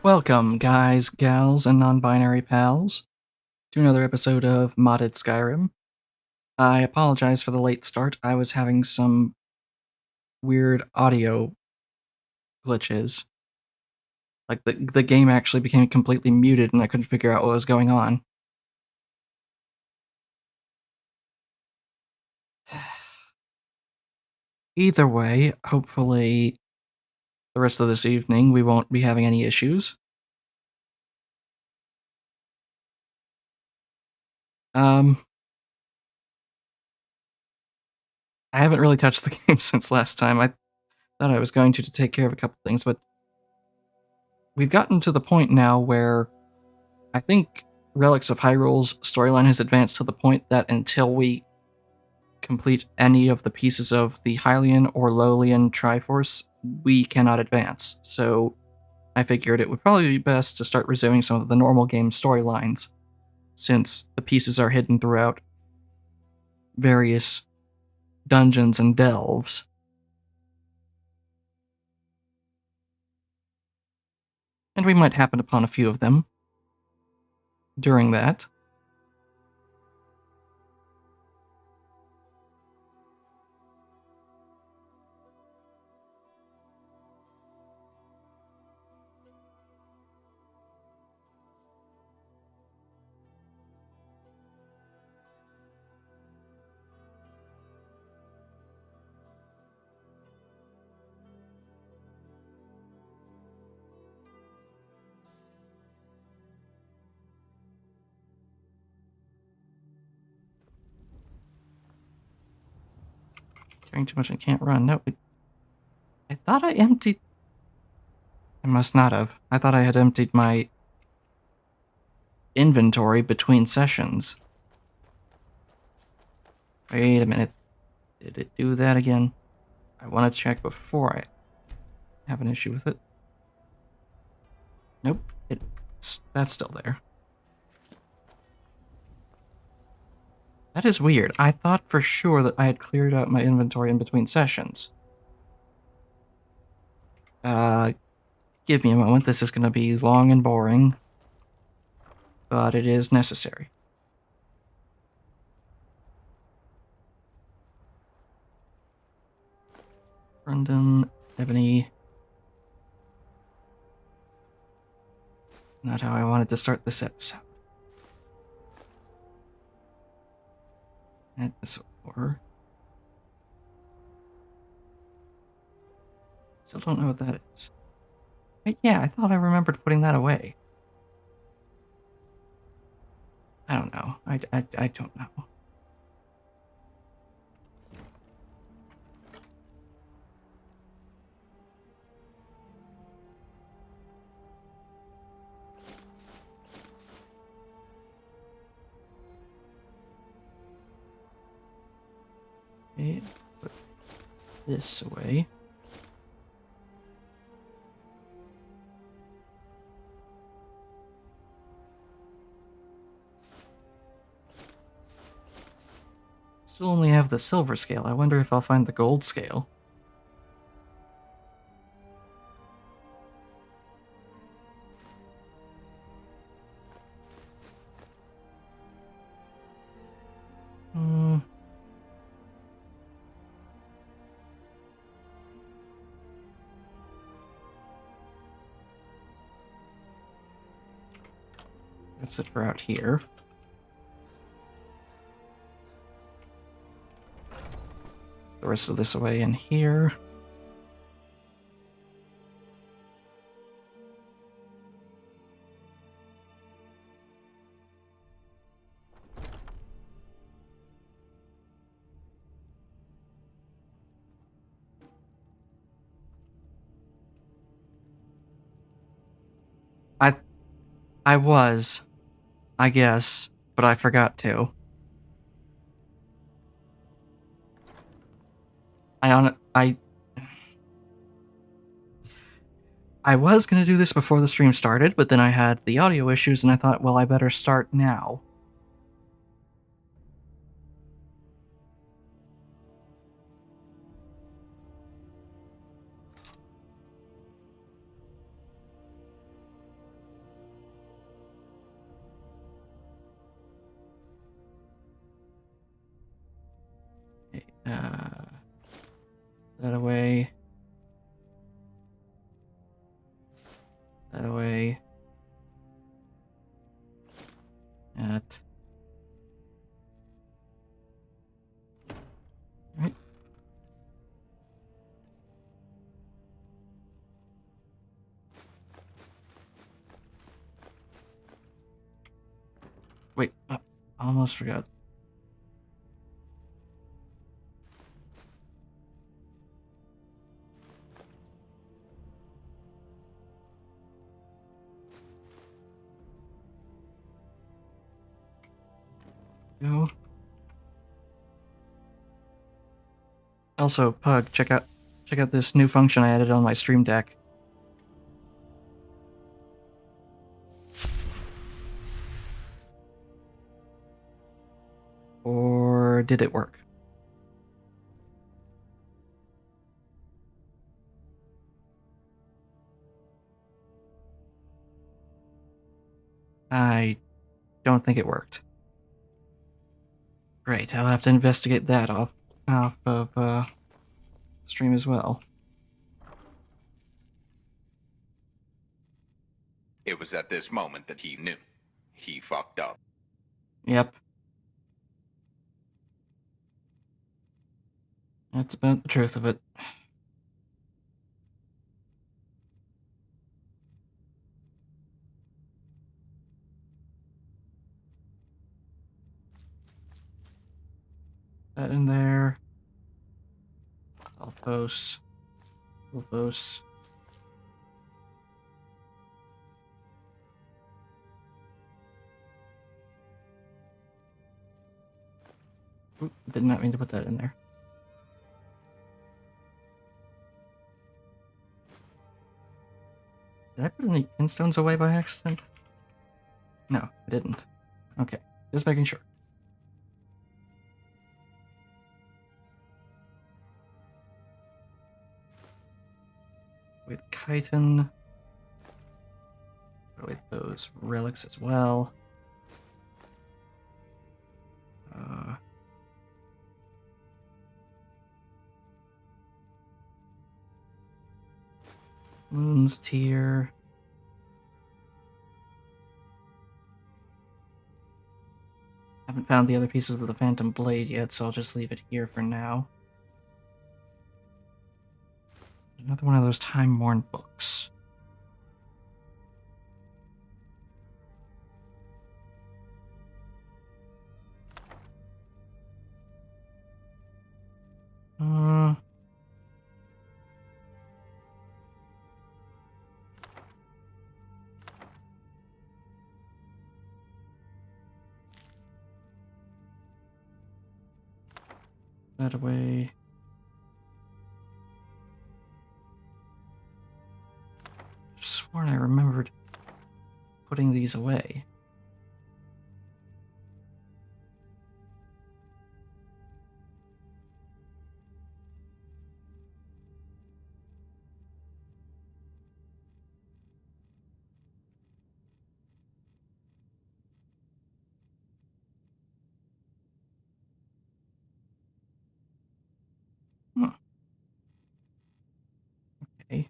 Welcome, guys, gals, and non-binary pals, to another episode of Modded Skyrim. I apologize for the late start. I was having some weird audio glitches. Like, the game actually became completely muted and I couldn't figure out what was going on. Either way, hopefully the rest of this evening we won't be having any issues. I haven't really touched the game since last time. I thought I was going to take care of a couple things, but we've gotten to the point now where I think Relics of Hyrule's storyline has advanced to the point that until we complete any of the pieces of the Hylian or Lolian Triforce, we cannot advance. So I figured it would probably be best to start resuming some of the normal game storylines, since the pieces are hidden throughout various dungeons and delves. And we might happen upon a few of them during that. Carrying too much and can't run. No, I thought I emptied... I must not have. I thought I had emptied my inventory between sessions. Wait a minute. Did it do that again? I want to check before I have an issue with it. Nope. That's still there. That is weird. I thought for sure that I had cleared out my inventory in between sessions. Give me a moment. This is going to be long and boring, but it is necessary. Brendan, Ebony. Not how I wanted to start this episode. Add this over. Still don't know what that is. Wait, yeah, I thought I remembered putting that away. I don't know. I don't know. Okay, put this away. Still only have the silver scale. I wonder if I'll find the gold scale. That's it for out here. The rest of this away in here. I was, I guess, but I forgot to. I was gonna do this before the stream started, but then I had the audio issues and I thought, well, I better start now. That away. That away. That. Right. Wait, I almost forgot. Go. Also, Pug, check out this new function I added on my Stream Deck. Or did it work? I don't think it worked. Great, I'll have to investigate that off of stream as well. It was at this moment that he knew. He fucked up. Yep. That's about the truth of it. That in there. Alphos. Alphos. Oop, did not mean to put that in there. Did I put any pinstones away by accident? No, I didn't. Okay, just making sure. With chitin. Put away those relics as well. Moon's Tear. Haven't found the other pieces of the Phantom Blade yet, so I'll just leave it here for now. Another one of those time-worn books. That away. I've sworn I remembered putting these away. Okay.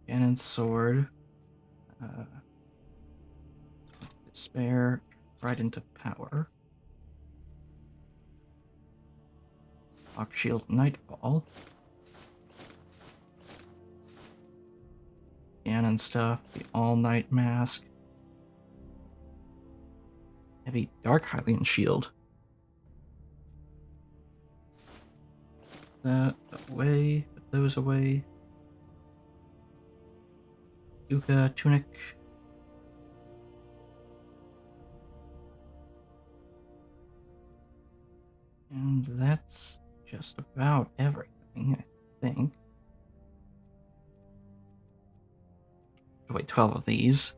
Cannon sword. Despair. Right into power. Lock shield nightfall. Cannon stuff. The all-night mask. Heavy dark Hylian shield. That away. Put those away. Yuka tunic. And that's just about everything, I think. Wait, 12 of these.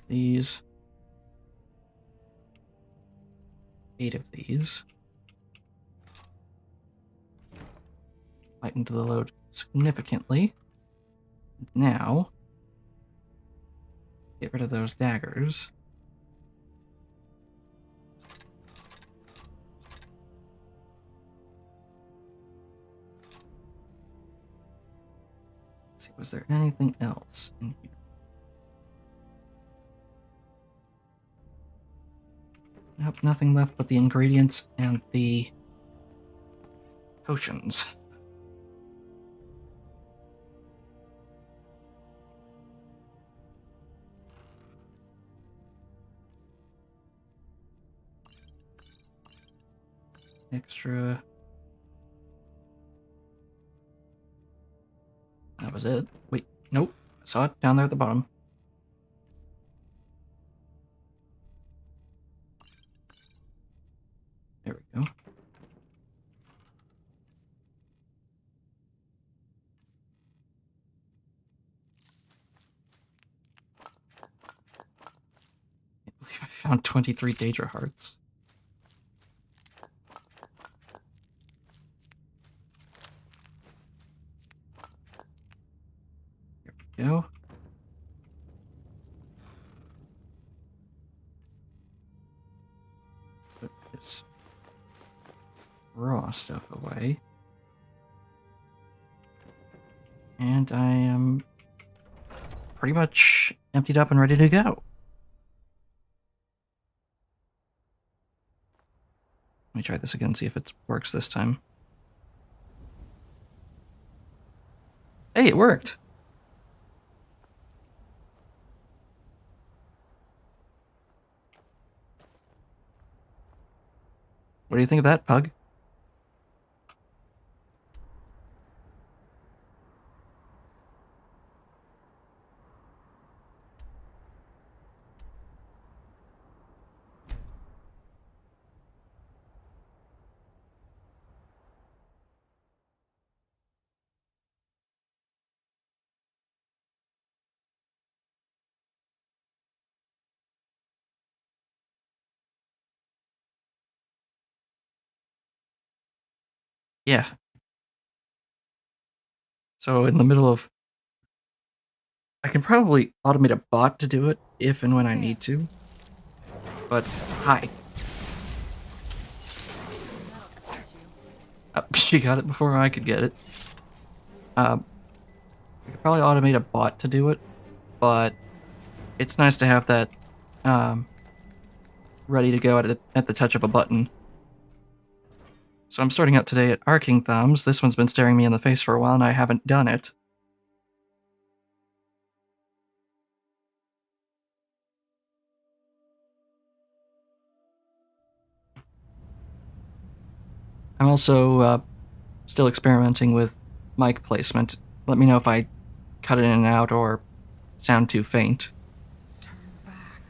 These. 8 of these. lightened the load significantly. Now, get rid of those daggers. Let's see, was there anything else in here? Nope, nothing left but the ingredients and the potions. Extra. That was it. Wait, nope. I saw it down there at the bottom. There we go. I believe I found 23 Daedra hearts. There we go. Put this raw stuff away. And I am pretty much emptied up and ready to go. Let me try this again, see if it works this time. Hey, it worked! What do you think of that, Pug? Yeah. So in the middle of... I can probably automate a bot to do it if and when I need to. But, hi. She got it before I could get it. I could probably automate a bot to do it, but it's nice to have that ready to go at the touch of a button. So I'm starting out today at Arcing Thumbs. This one's been staring me in the face for a while and I haven't done it. I'm also still experimenting with mic placement. Let me know if I cut it in and out or sound too faint. Turn back.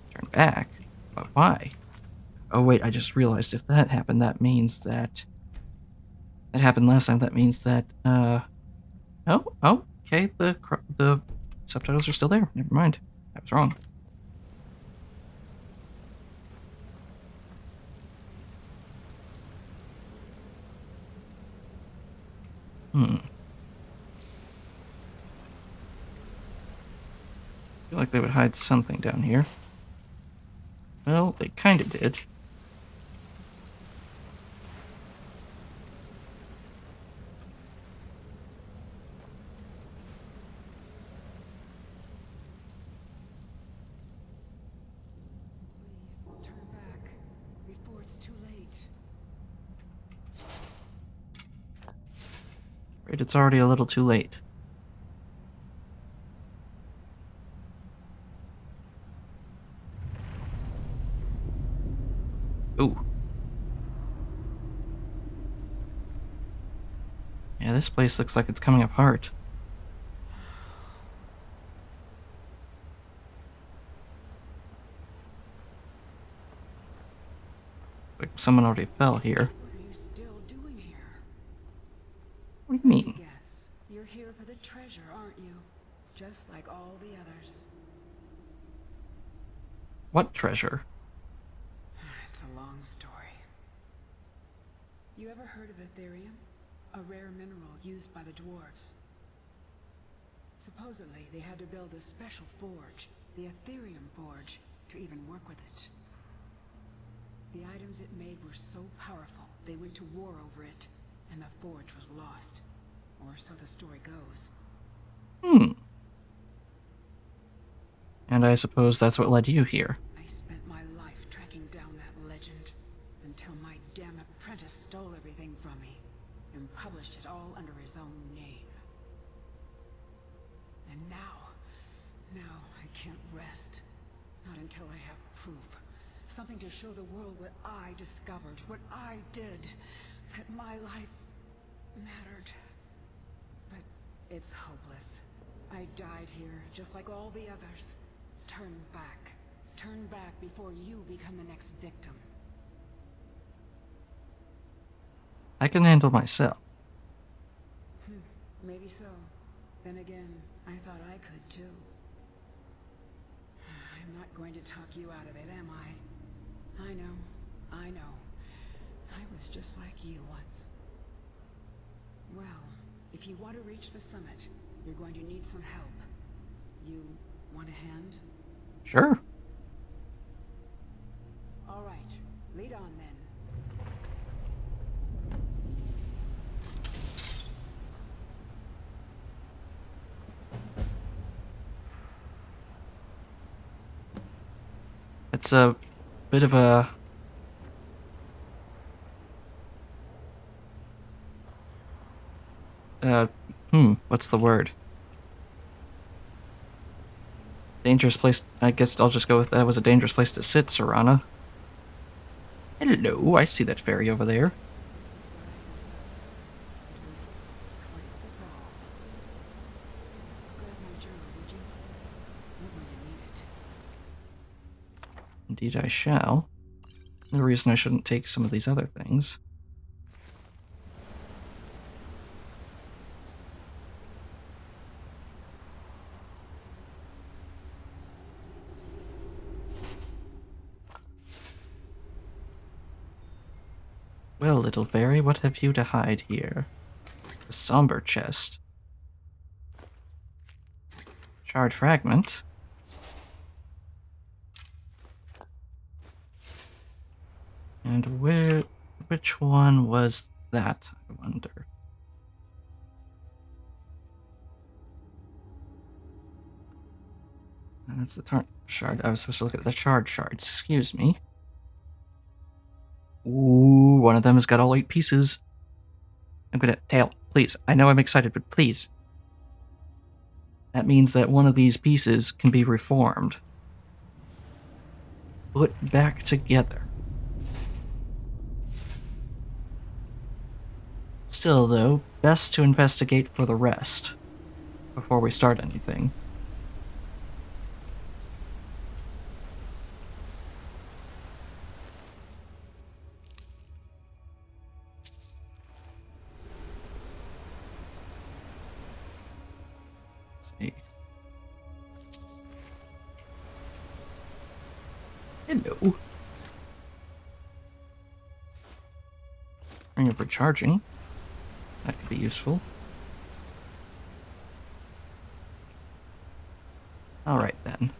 Turn back? But why? Oh wait, I just realized if that happened, that means that... That happened last time, that means that, oh, okay, the subtitles are still there. Never mind. I was wrong. I feel like they would hide something down here. Well, they kinda did. Please turn back before it's too late. Right, it's already a little too late. Ooh. Yeah, this place looks like it's coming apart. Like someone already fell here. What are you still doing here? What do you mean? Guess you're here for the treasure, aren't you? Just like all the others. What treasure? It's a long story. You ever heard of Ethereum? a rare mineral used by the dwarves. Supposedly, they had to build a special forge, the Ethereum Forge, to even work with it. The items it made were so powerful, they went to war over it, and the forge was lost. Or so the story goes. And I suppose that's what led you here. I spent my life tracking down that legend, until my damn apprentice stole everything from me, and published it all under his own name. And now I can't rest. Not until I have proof. Something to show the world what I discovered, what I did. That my life mattered. But it's hopeless. I died here, just like all the others. Turn back. Turn back before you become the next victim. I can handle myself. Maybe so. Then again, I thought I could too. I'm not going to talk you out of it, am I? I know. I was just like you once. Well, if you want to reach the summit, you're going to need some help. You want a hand? Sure. All right, lead on then. It's a bit of a... what's the word? Dangerous place. I guess I'll just go with that was a dangerous place to sit, Serana. Hello, I see that fairy over there. This is what I thought. It was quite the fall. Grab my journal, would you? You're going to need it. Indeed I shall. No reason I shouldn't take some of these other things. Well, little fairy, what have you to hide here? A somber chest. Charred fragment. And which one was that, I wonder? That's the shard. I was supposed to look at the charred shards, excuse me. Ooh, one of them has got all 8 pieces. I'm gonna... Tail, please. I know I'm excited, but please. That means that one of these pieces can be reformed. Put back together. Still, though, best to investigate for the rest before we start anything. See. Hello. Ring of recharging. That could be useful. Alright then.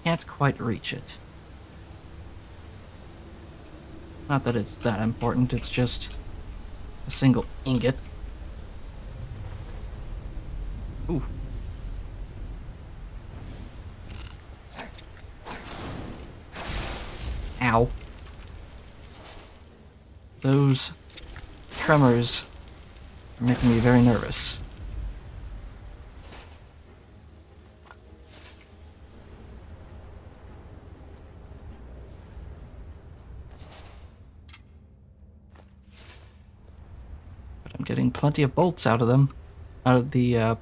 Can't quite reach it. Not that it's that important, it's just a single ingot. Ooh. Ow. Those tremors are making me very nervous. But I'm getting plenty of bolts out of them. Out of the,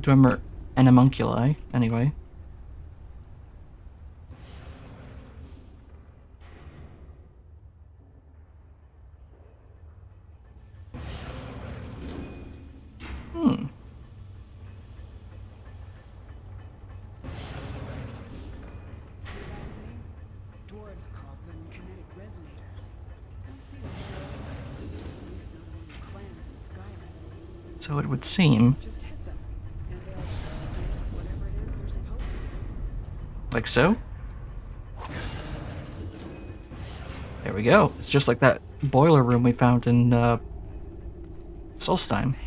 Dwemer animunculi, anyway. So it would seem. Just hit them, and they'll do whatever it is they're supposed to do. Like so? There we go. It's just like that boiler room we found in, Solstheim. Damn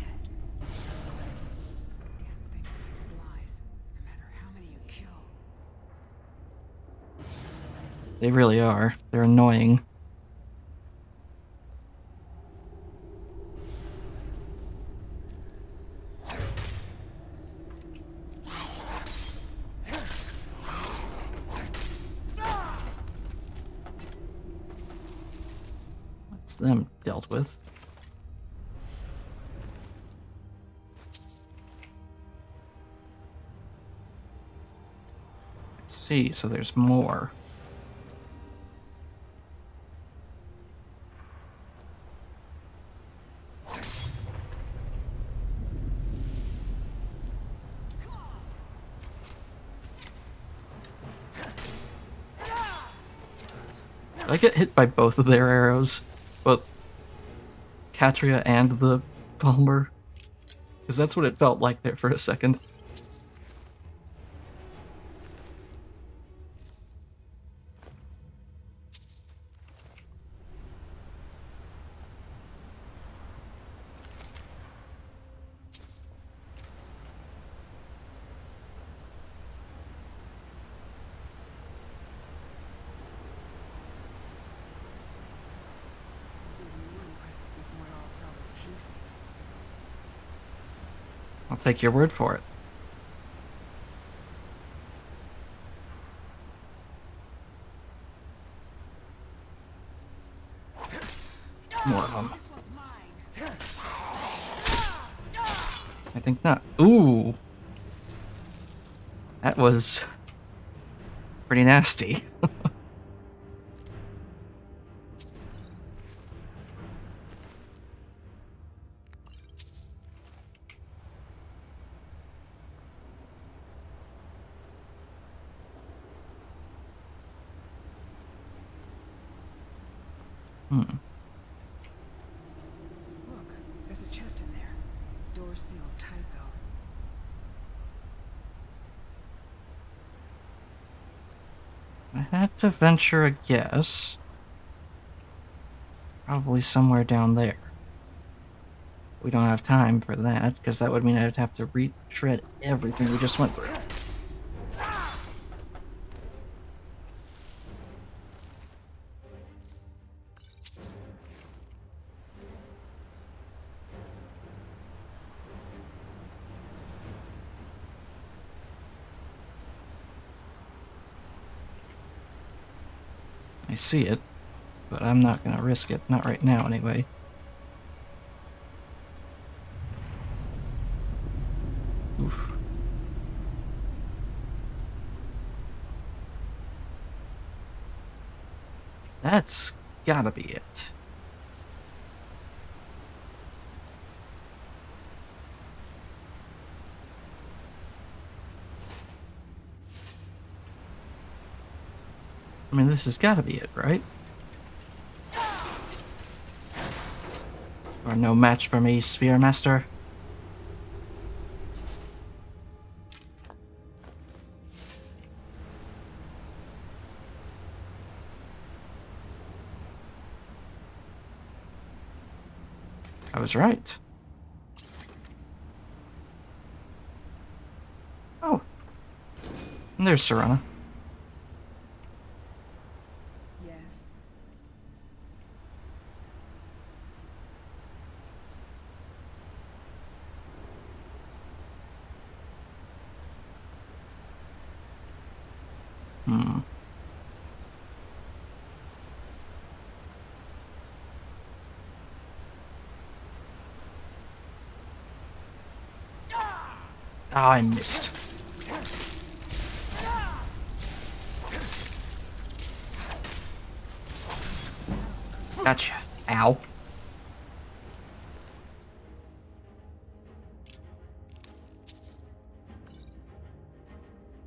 things are full of lies, no matter how many you kill. They really are. They're annoying. That's them dealt with. Let's see, so there's more. I get hit by both of their arrows, both Katria and the Palmer, because that's what it felt like there for a second. It's even more impressive before it all fell to pieces. I'll take your word for it. More of them. This one's mine. I think not. Ooh. That was pretty nasty. Look, there's a chest in there. Door sealed tight, though. I had to venture a guess. Probably somewhere down there. We don't have time for that, because that would mean I'd have to retread everything we just went through. I see it, but I'm not gonna risk it. Not right now, anyway. Oof. That's gotta be it. I mean, this has gotta be it, right? Or no match for me, Sphere Master. I was right. Oh. And there's Serana. Yes. Hmm. Ah, I missed. Gotcha. Ow.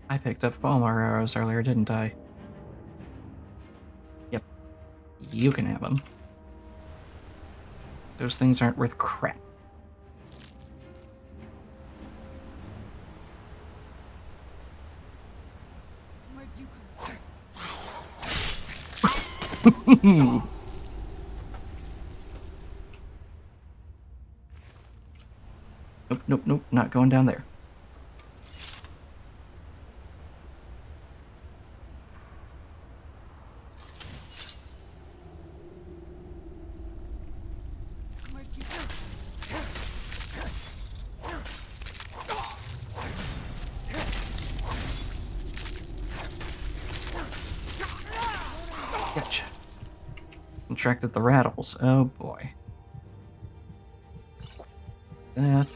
I picked up Falmar arrows earlier, didn't I? Yep. You can have them. Those things aren't worth crap. Nope, nope, nope, not going down there. Gotcha. Contracted the rattles. Oh boy. That.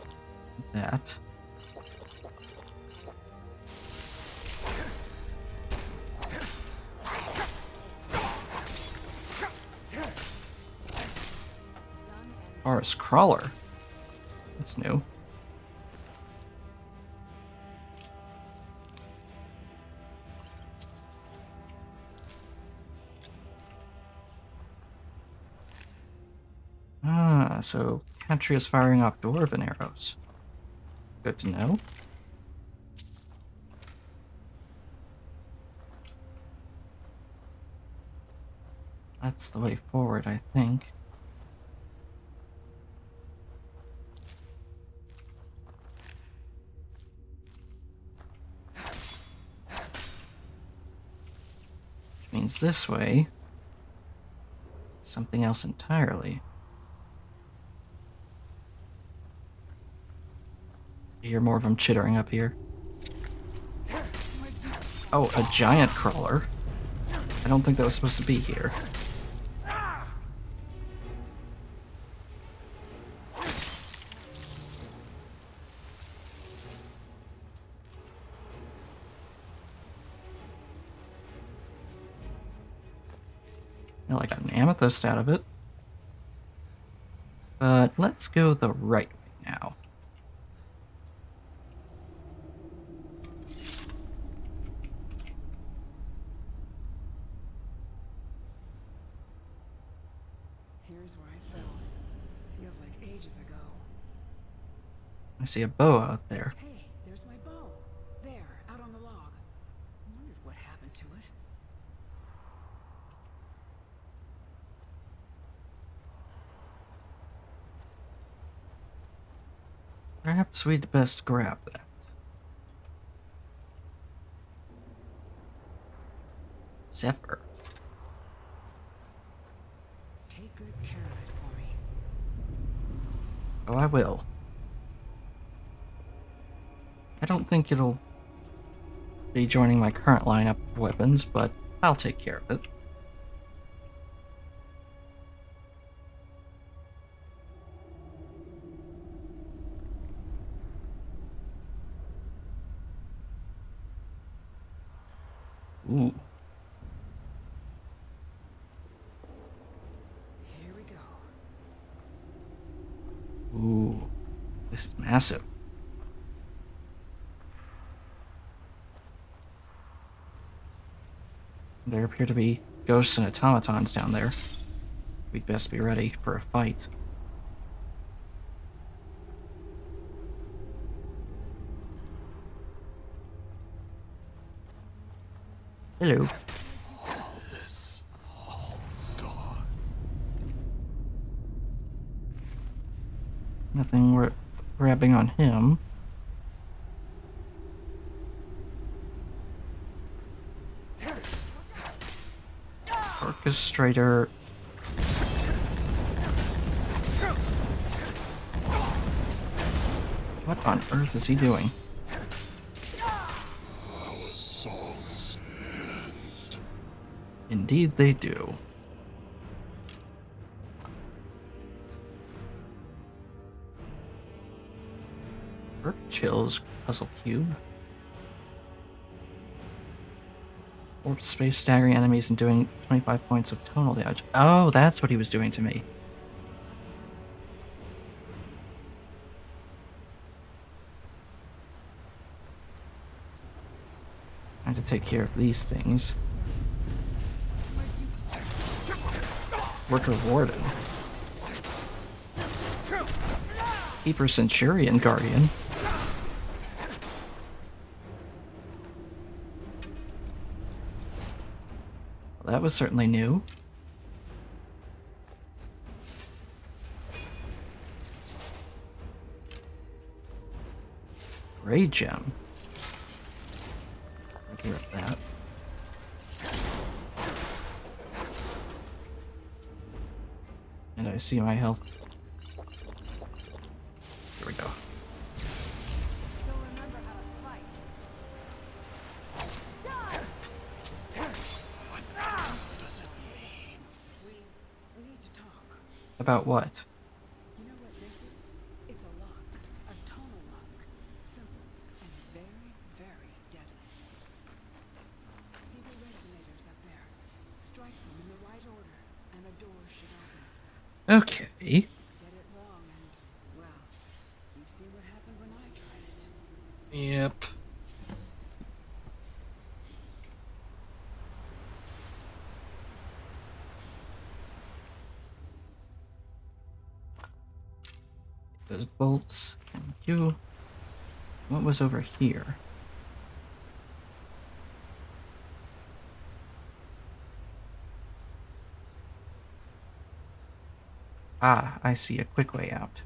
Forest crawler. That's new. Ah, so Catry is firing off dwarven arrows. Good to know. That's the way forward, I think. Which means this way. Something else entirely. I hear more of them chittering up here. Oh, a giant crawler. I don't think that was supposed to be here. Well, I got an amethyst out of it. But let's go the right way now. Here's where I fell. Feels like ages ago. I see a bow out there. Hey, there's my bow. There, out on the log. Wondered what happened to it. Perhaps we'd best grab that. Zephyr. Take good care of it for me. Oh, I will. I don't think it'll be joining my current lineup of weapons, but I'll take care of it. Ooh. Here we go. Ooh. This is massive. There appear to be ghosts and automatons down there. We'd best be ready for a fight. Hello. Nothing worth grabbing on him. Orchestrator. What on earth is he doing? Indeed they do. Earth Chill's puzzle cube. Warp space, staggering enemies and doing 25 points of tonal damage. Oh, that's what he was doing to me. I have to take care of these things. Worker Warden. Keeper Centurion Guardian. that was certainly new. Gray gem. I'll get rid of that. And I see my health. Here we go. Still remember how to fight. Die! We need to talk. About what? You know what this is? It's a lock. A tonal lock. Simple and very, very deadly. See the resonators up there? Strike them in the right order, and the door should open. Okay. Get it wrong, and, well, you've seen what happened when I tried it. Yep. Those bolts. Thank you. What was over here? Ah, I see a quick way out.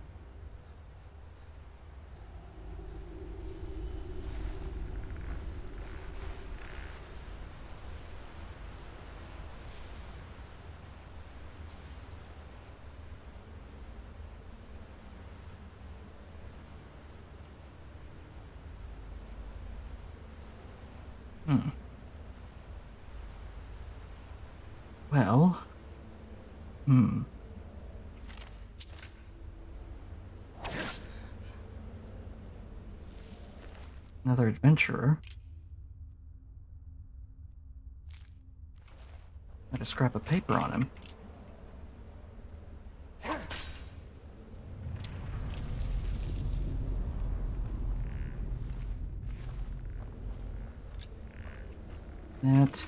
Well, another adventurer. Got a scrap of paper on him. That.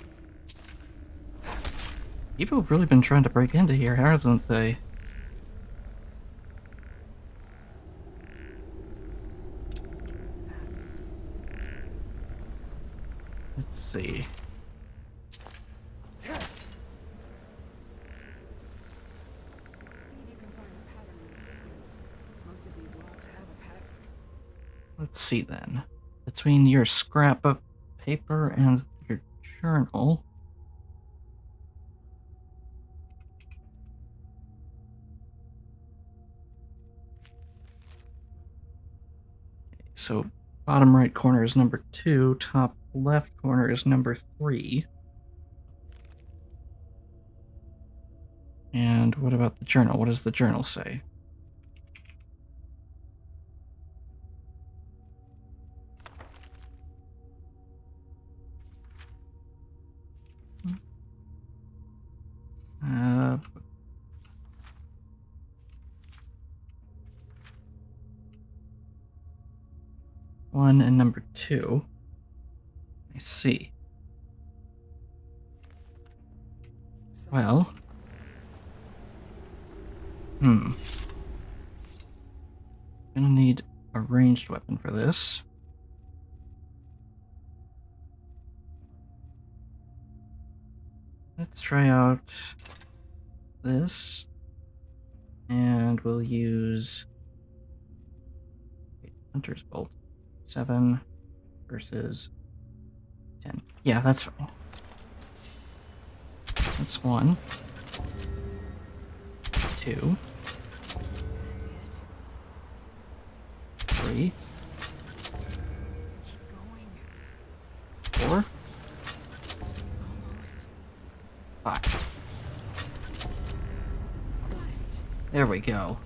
People have really been trying to break into here, haven't they? Let's see. See if you can find a pattern in the sequence. Most of these locks have a pattern. Let's see then. Between your scrap of paper and your journal. So bottom right corner is number 2, top left corner is number 3. And what about the journal? What does the journal say? One and number 2. I see. Well. Gonna need a ranged weapon for this. Let's try out this. And we'll use Hunter's Bolt. 7 versus 10. Yeah, that's fine. That's 1. 2. That's it. 3. Keep going. 4. Almost. 5. Got it. There we go.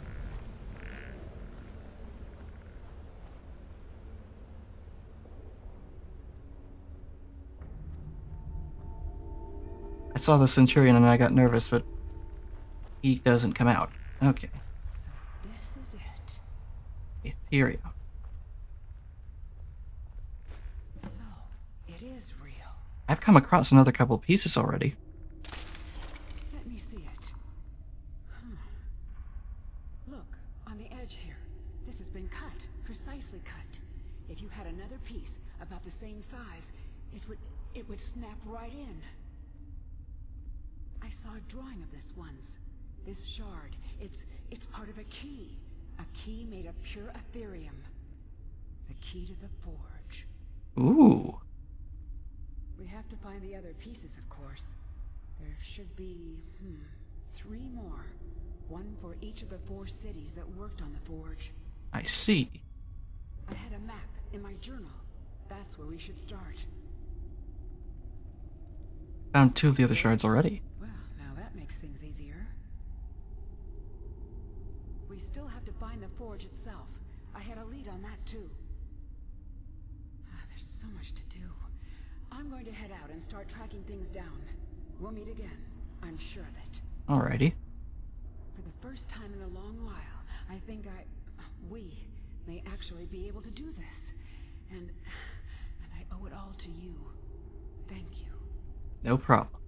I saw the Centurion and I got nervous, but he doesn't come out. Okay. So this is it. Ethereum. So, it is real. I've come across another couple pieces already. Let me see it. Look, on the edge here. This has been cut. Precisely cut. If you had another piece about the same size, it would snap right in. saw a drawing of this once. This shard, it's part of a key. A key made of pure Ethereum. The key to the forge. Ooh. We have to find the other pieces, of course. There should be, 3 more. One for each of the 4 cities that worked on the forge. I see. I had a map in my journal. That's where we should start. Found 2 of the other shards already. Well, now that makes things easier. We still have to find the forge itself. I had a lead on that too. There's so much to do. I'm going to head out and start tracking things down. We'll meet again. I'm sure of it. Alrighty. For the first time in a long while, I think we may actually be able to do this. And I owe it all to you. Thank you. No problem.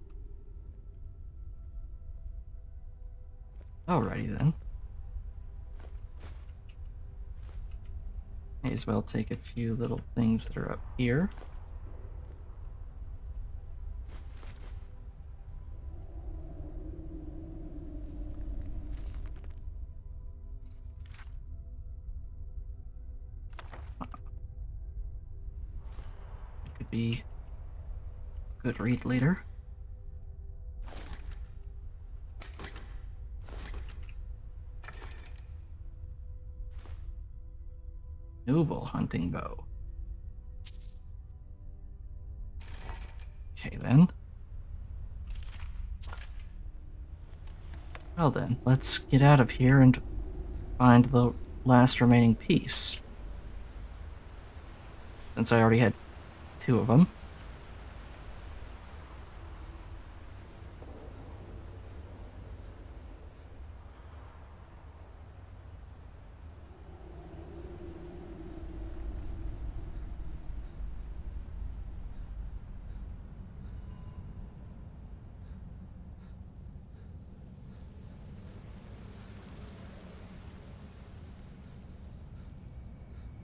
Alrighty then. May as well take a few little things that are up here. Could be a good read later. Noble hunting bow. Okay then. Well then, let's get out of here and find the last remaining piece. Since I already had 2 of them.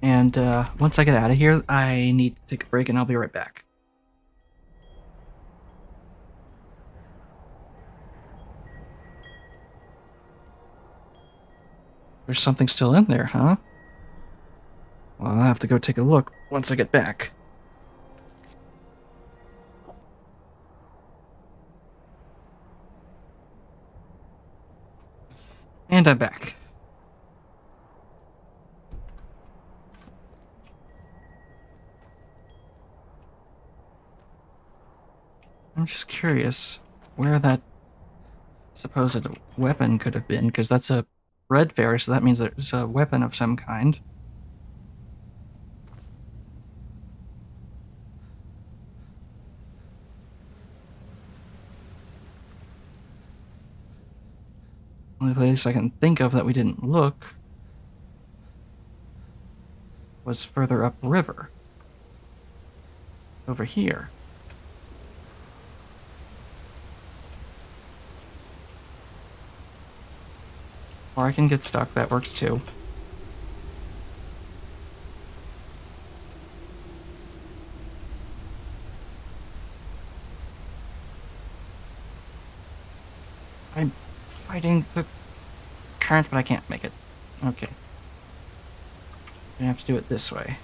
And once I get out of here, I need to take a break and I'll be right back. There's something still in there, huh? Well, I'll have to go take a look once I get back. And I'm back. I'm just curious where that supposed weapon could have been, because that's a red fairy, so that means there's a weapon of some kind. Only place I can think of that we didn't look was further upriver. Over here. Or I can get stuck, that works too. I'm fighting the current, but I can't make it. Okay. I have to do it this way.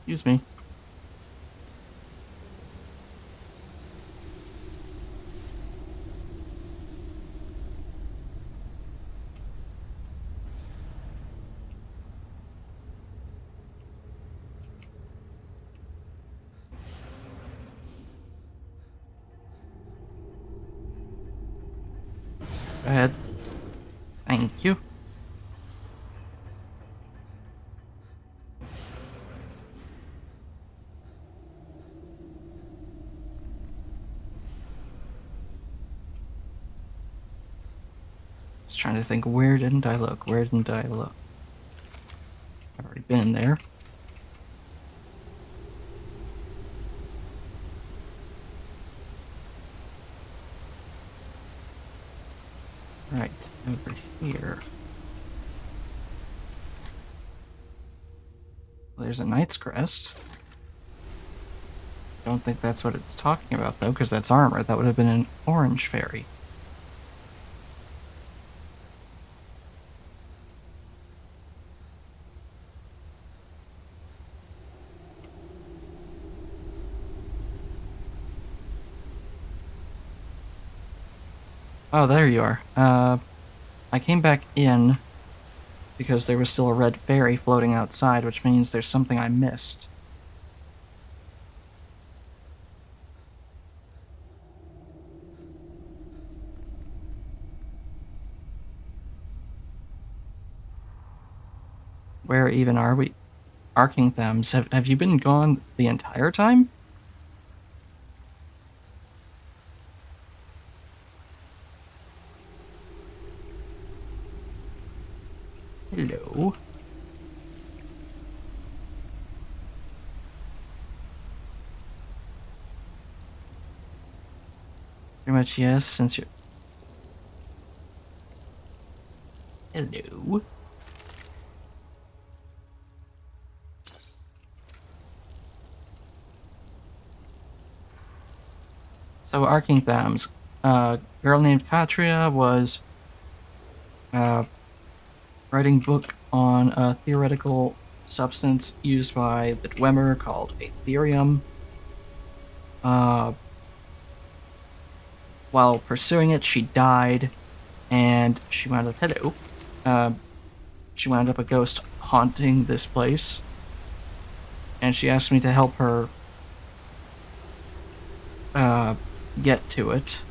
Excuse me. Go ahead. Thank you. Just trying to think, where didn't I look? Where didn't I look? I've already been there. Right, over here. There's a Knight's Crest. Don't think that's what it's talking about, though, because that's armor. That would have been an orange fairy. Oh, there you are. I came back in because there was still a red fairy floating outside, which means there's something I missed. Where even are we? Arcing Thems, have you been gone the entire time? Hello. Pretty much yes, since you're... Hello. So, Arcing Thems. Girl named Katria was writing book on a theoretical substance used by the Dwemer called Aetherium. While pursuing it, she died, and she wound up... Hello. She wound up a ghost haunting this place, and she asked me to help her get to it.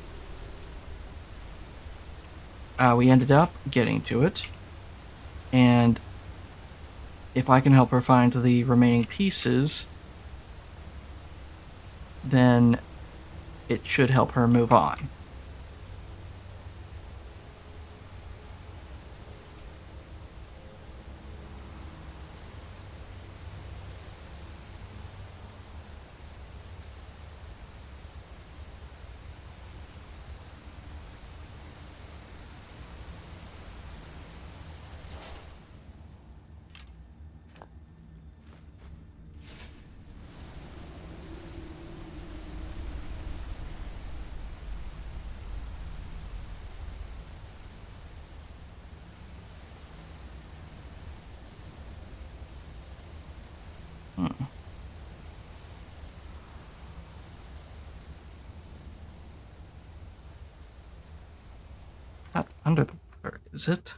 We ended up getting to it, and if I can help her find the remaining pieces, then it should help her move on. Not under the water, is it?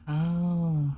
Oh.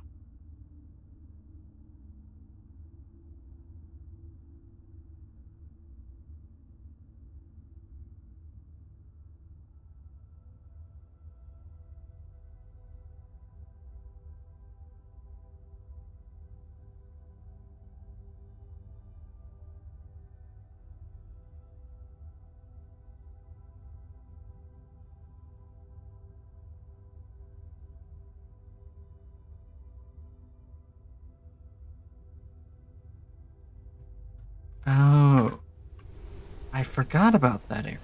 Oh. I forgot about that area.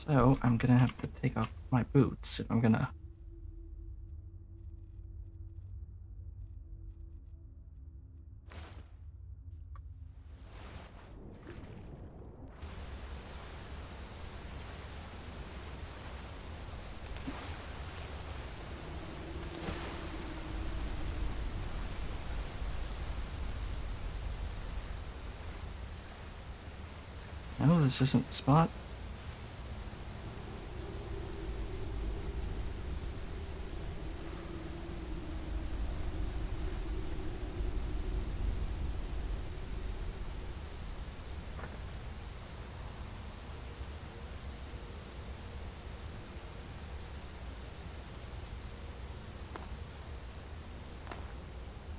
So I'm gonna have to take off my boots if I'm gonna... No, this isn't the spot.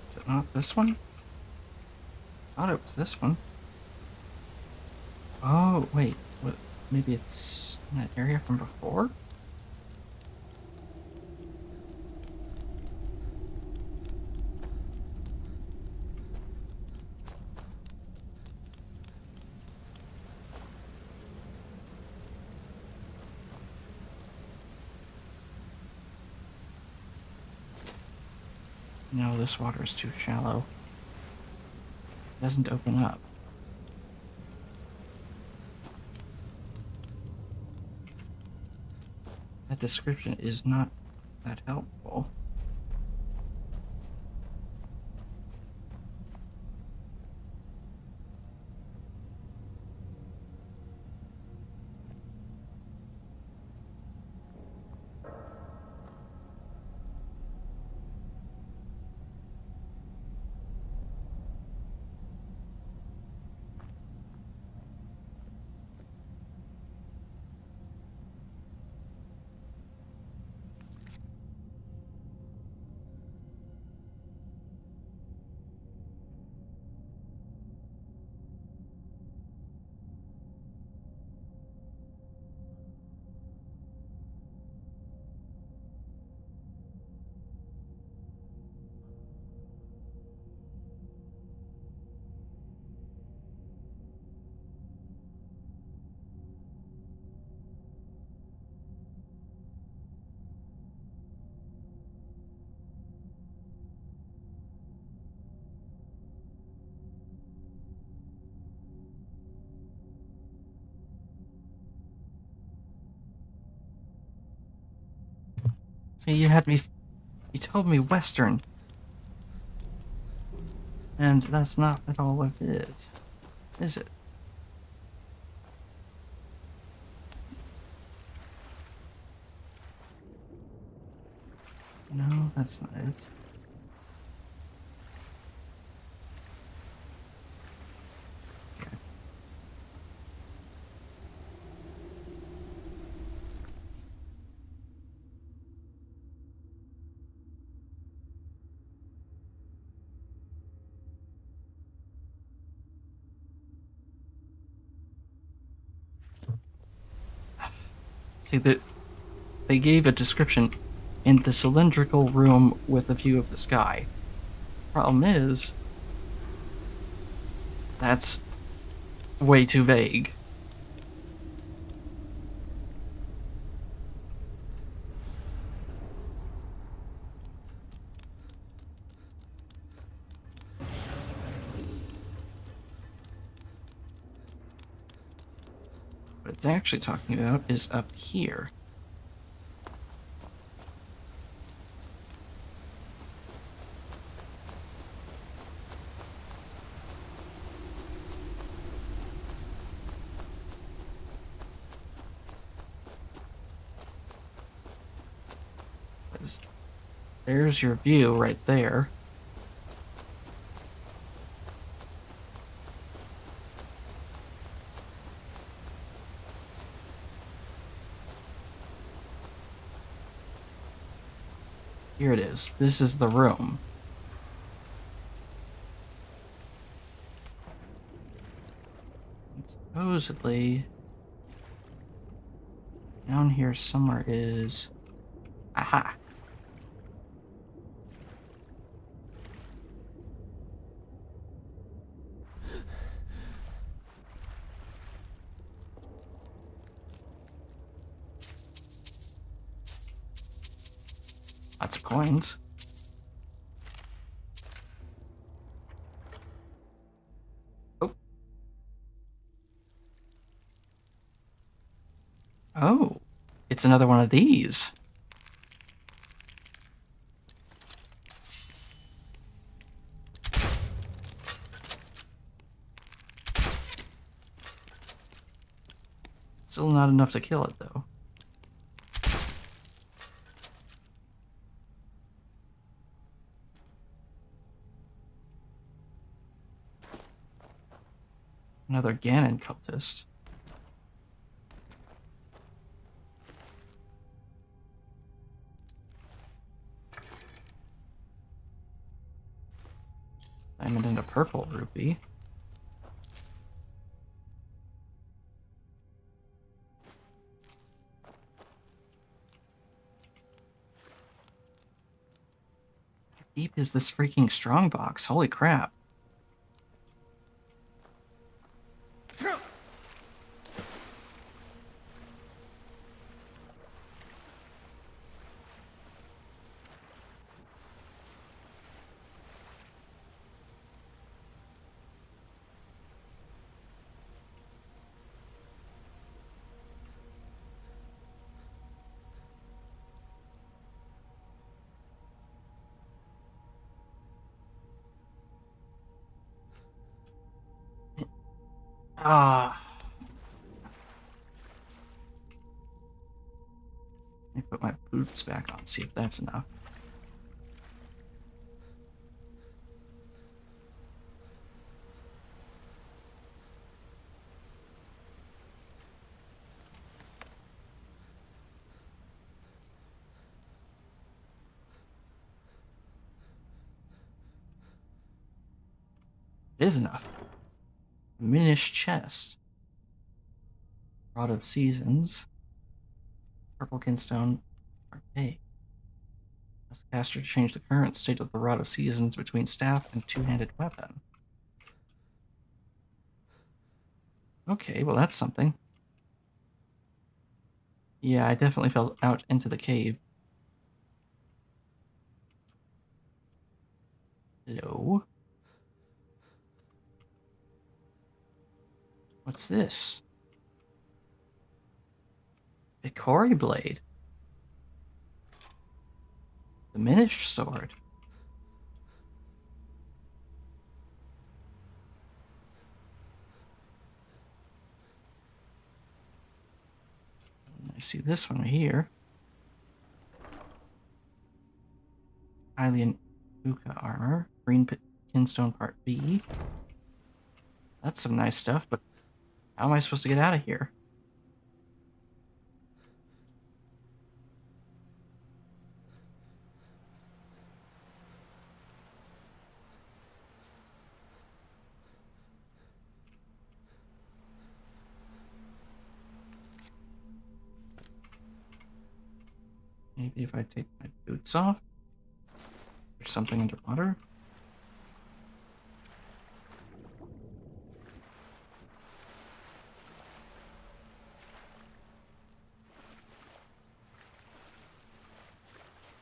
Is it not this one? I thought it was this one. Oh, wait. What? Maybe it's in that area from before? No, this water is too shallow. It doesn't open up. That description is not that helpful. See, you told me Western. And that's not at all what it is it? No, that's not it. Okay. See, they gave a description in the cylindrical room with a view of the sky. Problem is, that's way too vague. What it's actually talking about is up here. There's your view right there. Here it is. This is the room. And supposedly, down here somewhere is... Aha! Lots of coins. Oh. Oh. It's another one of these. Still not enough to kill it, though. Another Ganon cultist. Diamond and a purple rupee. How deep is this freaking strongbox? Holy crap. Ah. Let me put my boots back on, see if that's enough. It is enough. Minish chest. Rod of Seasons. Purple Kinstone. Arcade. Ask the caster to change the current state of the Rod of Seasons between staff and two-handed weapon. Okay, well that's something. Yeah, I definitely fell out into the cave. Hello? What's this? Hikori blade. The Minish sword. I see this one right here. Hylian Uka armor. Green Kinstone Part B. That's some nice stuff, but how am I supposed to get out of here? Maybe if I take my boots off? There's something underwater?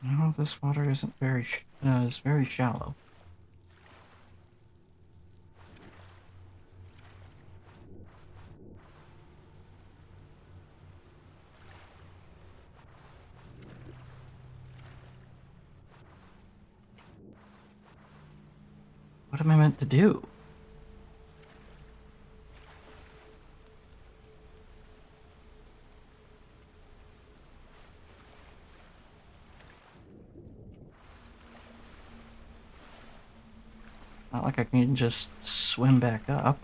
No, this water isn't very is very shallow. What am I meant to do? Not like I can just swim back up.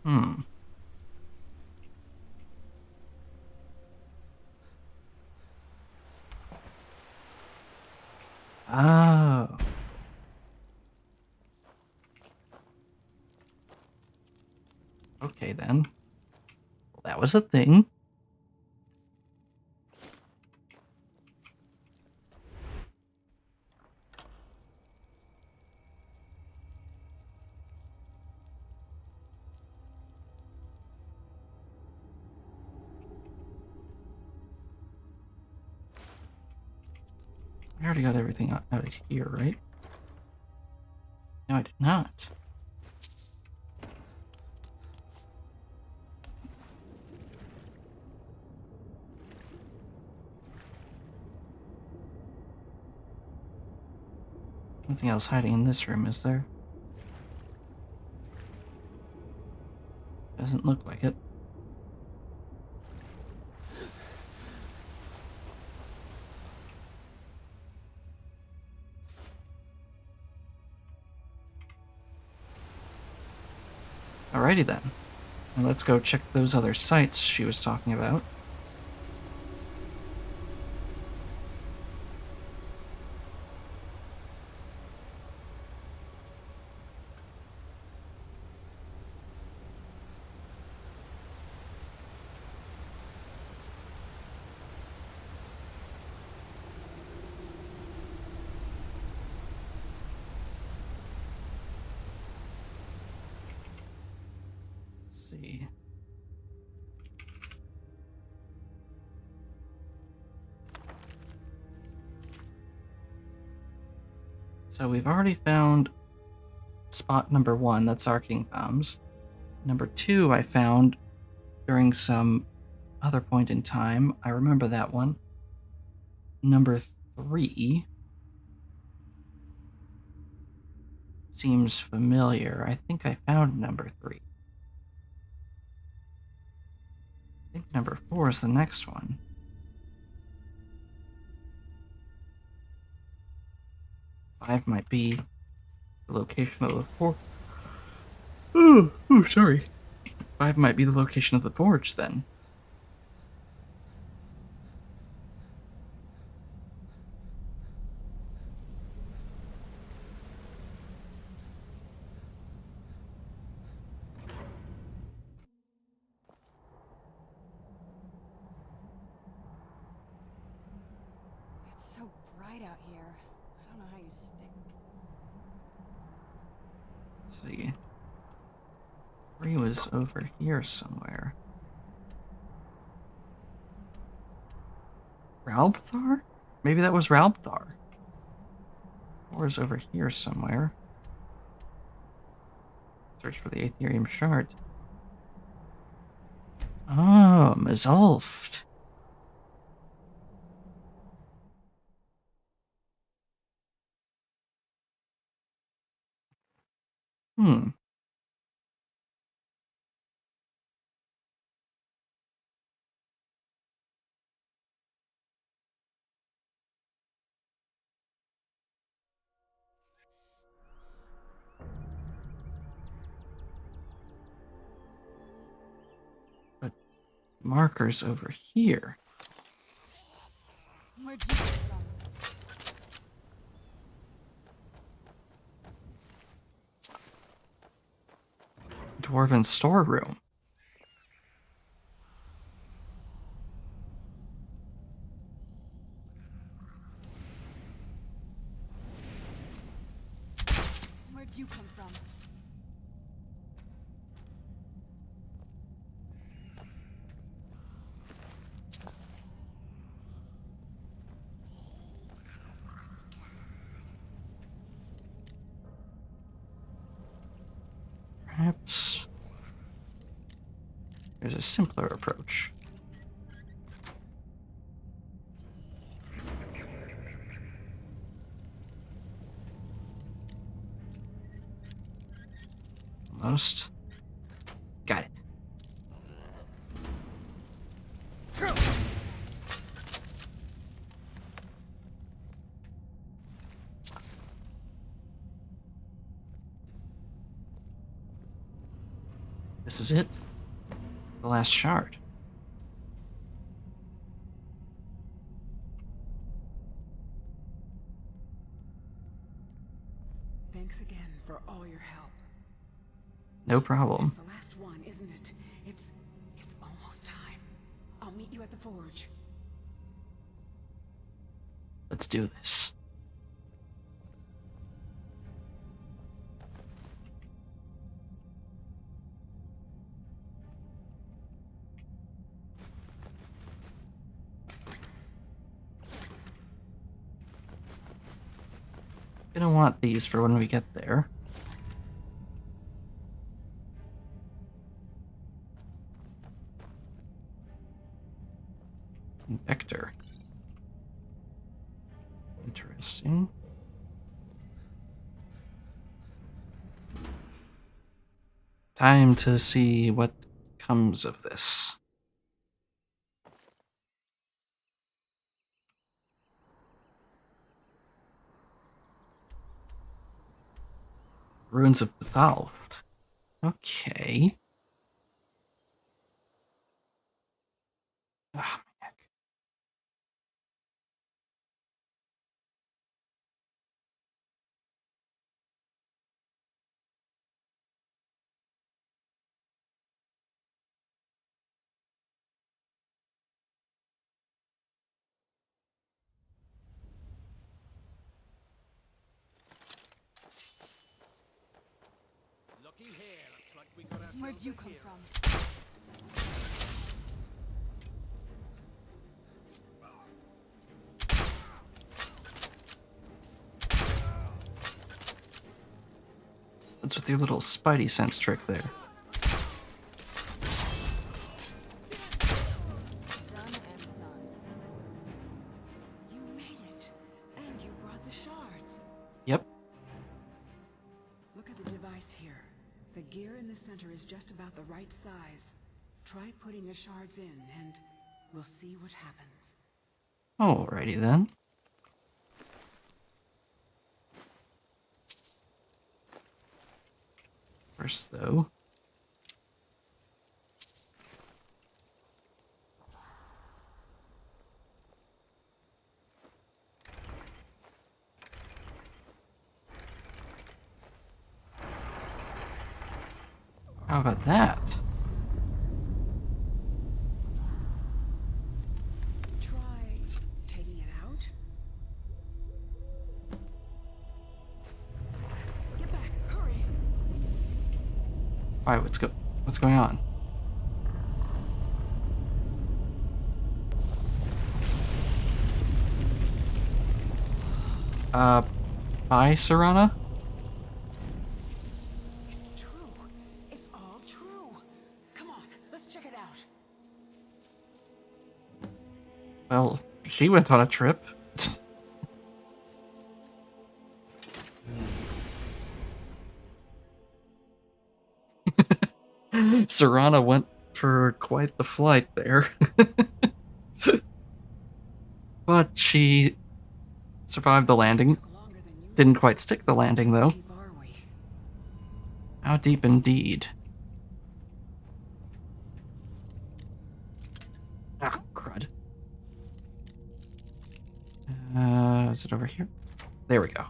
Hmm. Oh. Okay then. Well, that was a thing. I already got everything out of here, right? No, I did not. Nothing else hiding in this room, is there? Doesn't look like it. Alrighty then. Now let's go check those other sites she was talking about. Let's see. So we've already found spot number 1, that's Arcing Thumbs. Number 2 I found during some other point in time. I remember that one. Number 3 seems familiar. I think I found number 3. I think number 4 is the next one. Five might be the location of the forge. Oh, sorry. 5 might be the location of the forge then. It's so bright out here. I don't know how you stick. Let's see. 3 was over here somewhere. Ralbthar? Maybe that was Ralbthar. 4 is over here somewhere. Search for the Aetherium shard. Oh, Mazulft. Hmm. But markers over here. Where'd you come from? Dwarven storeroom. Where'd you come from? Perhaps there's a simpler approach. Almost. Got it. This is it. The last shard. Thanks again for all your help. No problem. It's the last one, isn't it? It's almost time. I'll meet you at the forge. Let's do this. Gonna want these for when we get there. Vector. Interesting. Time to see what comes of this. Ruins of Bethalft. Okay. Ah, heck. Where'd you come from? What's with your little spidey sense trick there? Done and done. You made it. And you brought the shards. Yep. Look at the device here. The gear in the center is just about the right size. Try putting the shards in, and we'll see what happens. Alrighty then. First, though. How about that? Try taking it out. Get back, hurry! Alright, what's going on? Bye, Serana? It's true. It's all true. Come on, let's check it out. Well, she went on a trip. Serana went for quite the flight there. But she survived the landing. Longer than you Didn't quite stick the landing, though. deep are we? How deep indeed. Ah, crud. Is it over here? There we go.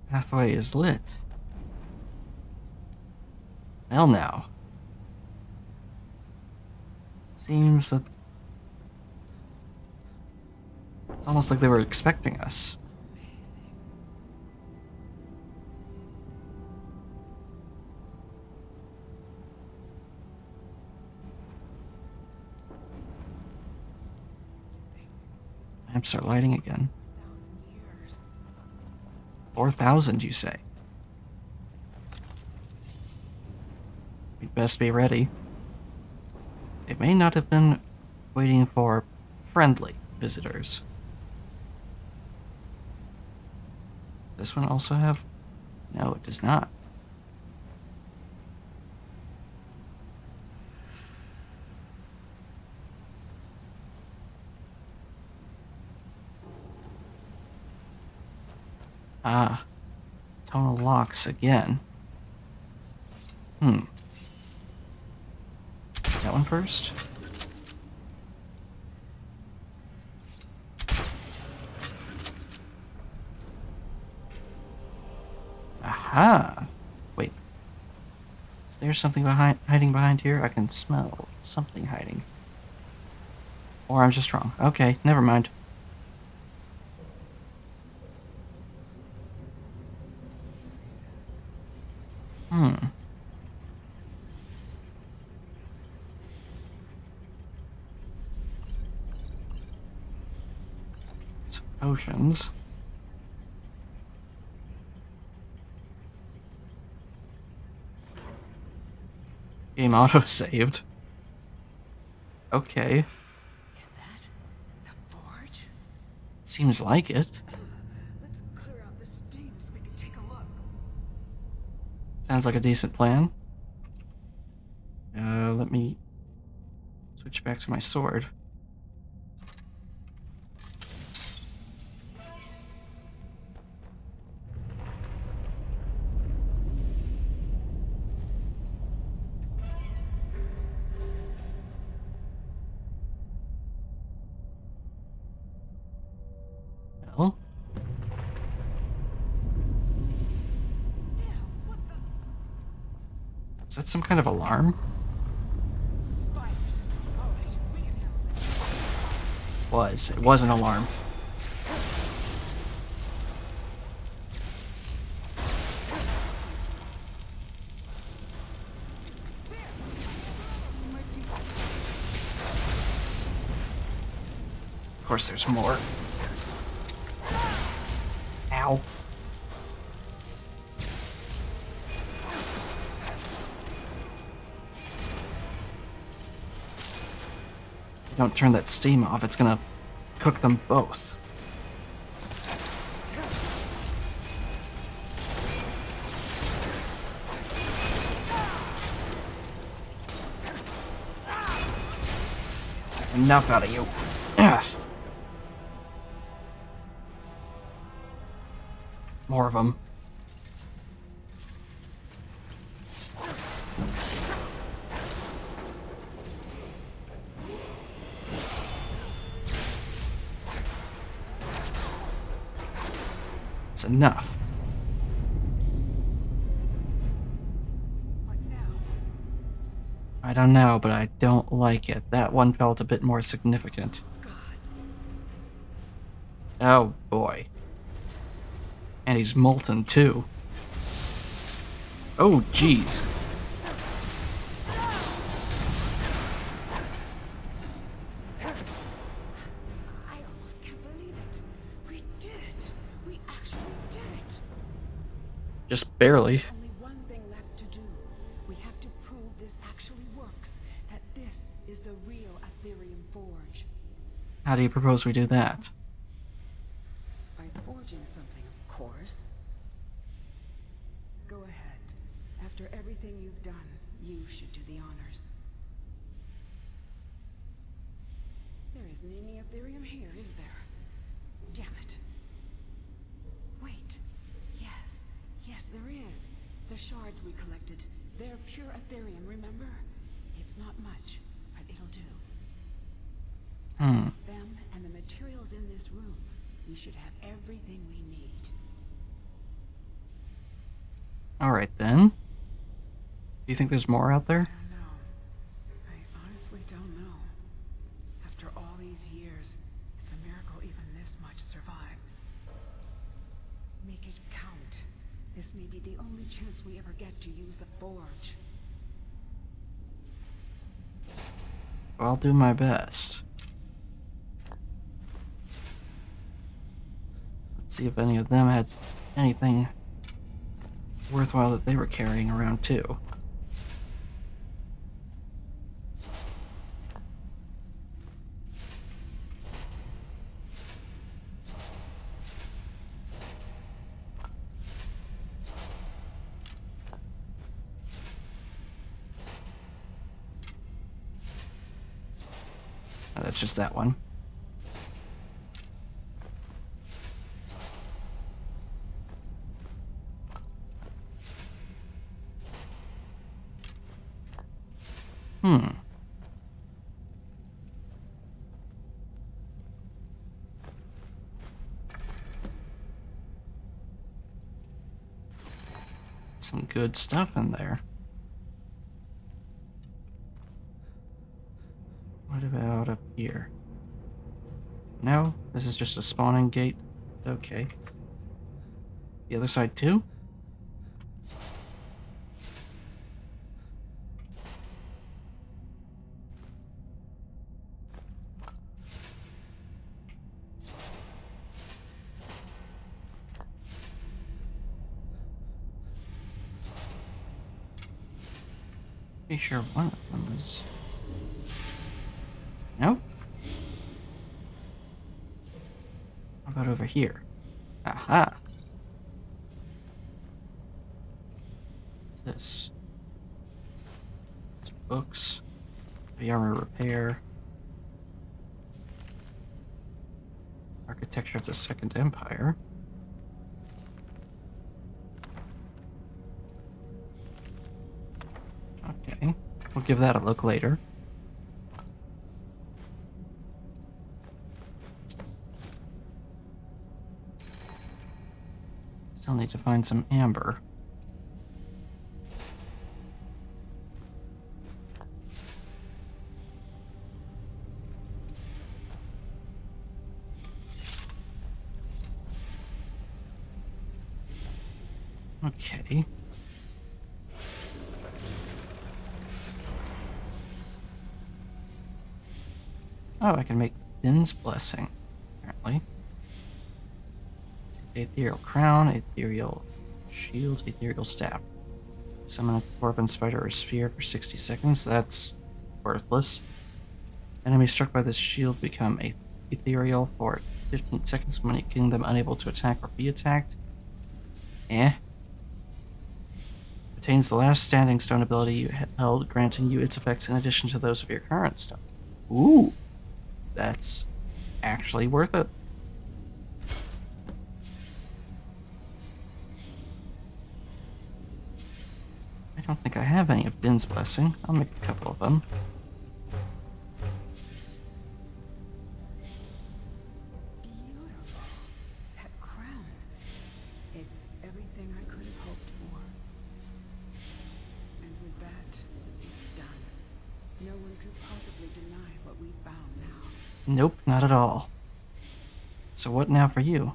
Pathway is lit. Well now. Seems that it's almost like they were expecting us. Lamps are lighting again. 1,000 years. 4,000, you say? We'd best be ready. They may not have been waiting for friendly visitors. This one also have? No, it does not. Ah, tonal locks again. That one first? Aha! Wait. Is there something hiding behind here? I can smell something hiding. Or I'm just wrong. Okay, never mind. Potions. Game auto-saved. Okay. Is that the forge? Seems like it. Let's clear out the steam so we can take a look. Sounds like a decent plan. Let me switch back to my sword. Well, Damn, what the? is that some kind of alarm? Spiders. Alright, we can handle this. It was an alarm. Of course, there's more. Ow. If you don't turn that steam off, it's gonna cook them both. That's enough out of you. Ugh. More of them. It's enough. What now? I don't know, but I don't like it. That one felt a bit more significant. Gods. Oh boy. And he's molten too. Oh jeez. I almost can't believe it. We did it. We actually did it. Just barely. Only one thing left to do. We have to prove this actually works. That this is the real Aetherium Forge. How do you propose we do that? By forging something, of course. Go ahead. After everything you've done, you should do the honors. There isn't any Aetherium here, is there? Damn it. Wait. Yes. Yes, there is. The shards we collected. They're pure Aetherium, remember? It's not much, but it'll do. Them and the materials in this room. We should have everything we need. Alright then. Do you think there's more out there? I don't know. I honestly don't know. After all these years, it's a miracle even this much survived. Make it count. This may be the only chance we ever get to use the forge. I'll do my best. Let's see if any of them had anything worthwhile that they were carrying around too. Oh, that's just that one. Some good stuff in there. What about up here? No, this is just a spawning gate. Okay. The other side too? Pretty sure one of them is... Nope. How about over here? Aha! What's this? It's books. The armor repair. Architecture of the Second Empire. Okay, we'll give that a look later. Still need to find some amber. Okay. Oh, I can make Din's Blessing, apparently. Ethereal Crown, Ethereal Shield, Ethereal Staff. Summon a Dwarven Spider or Sphere for 60 seconds. That's worthless. Enemies struck by this shield become ethereal for 15 seconds, making them unable to attack or be attacked. Retains the last standing stone ability you held, granting you its effects in addition to those of your current stone. Ooh, that's actually worth it. I don't think I have any of Din's Blessing. I'll make a couple of them. Beautiful. That crown. It's everything I could have hoped for. And with that, it's done. No one could possibly deny what we found now. Nope, not at all. So what now for you?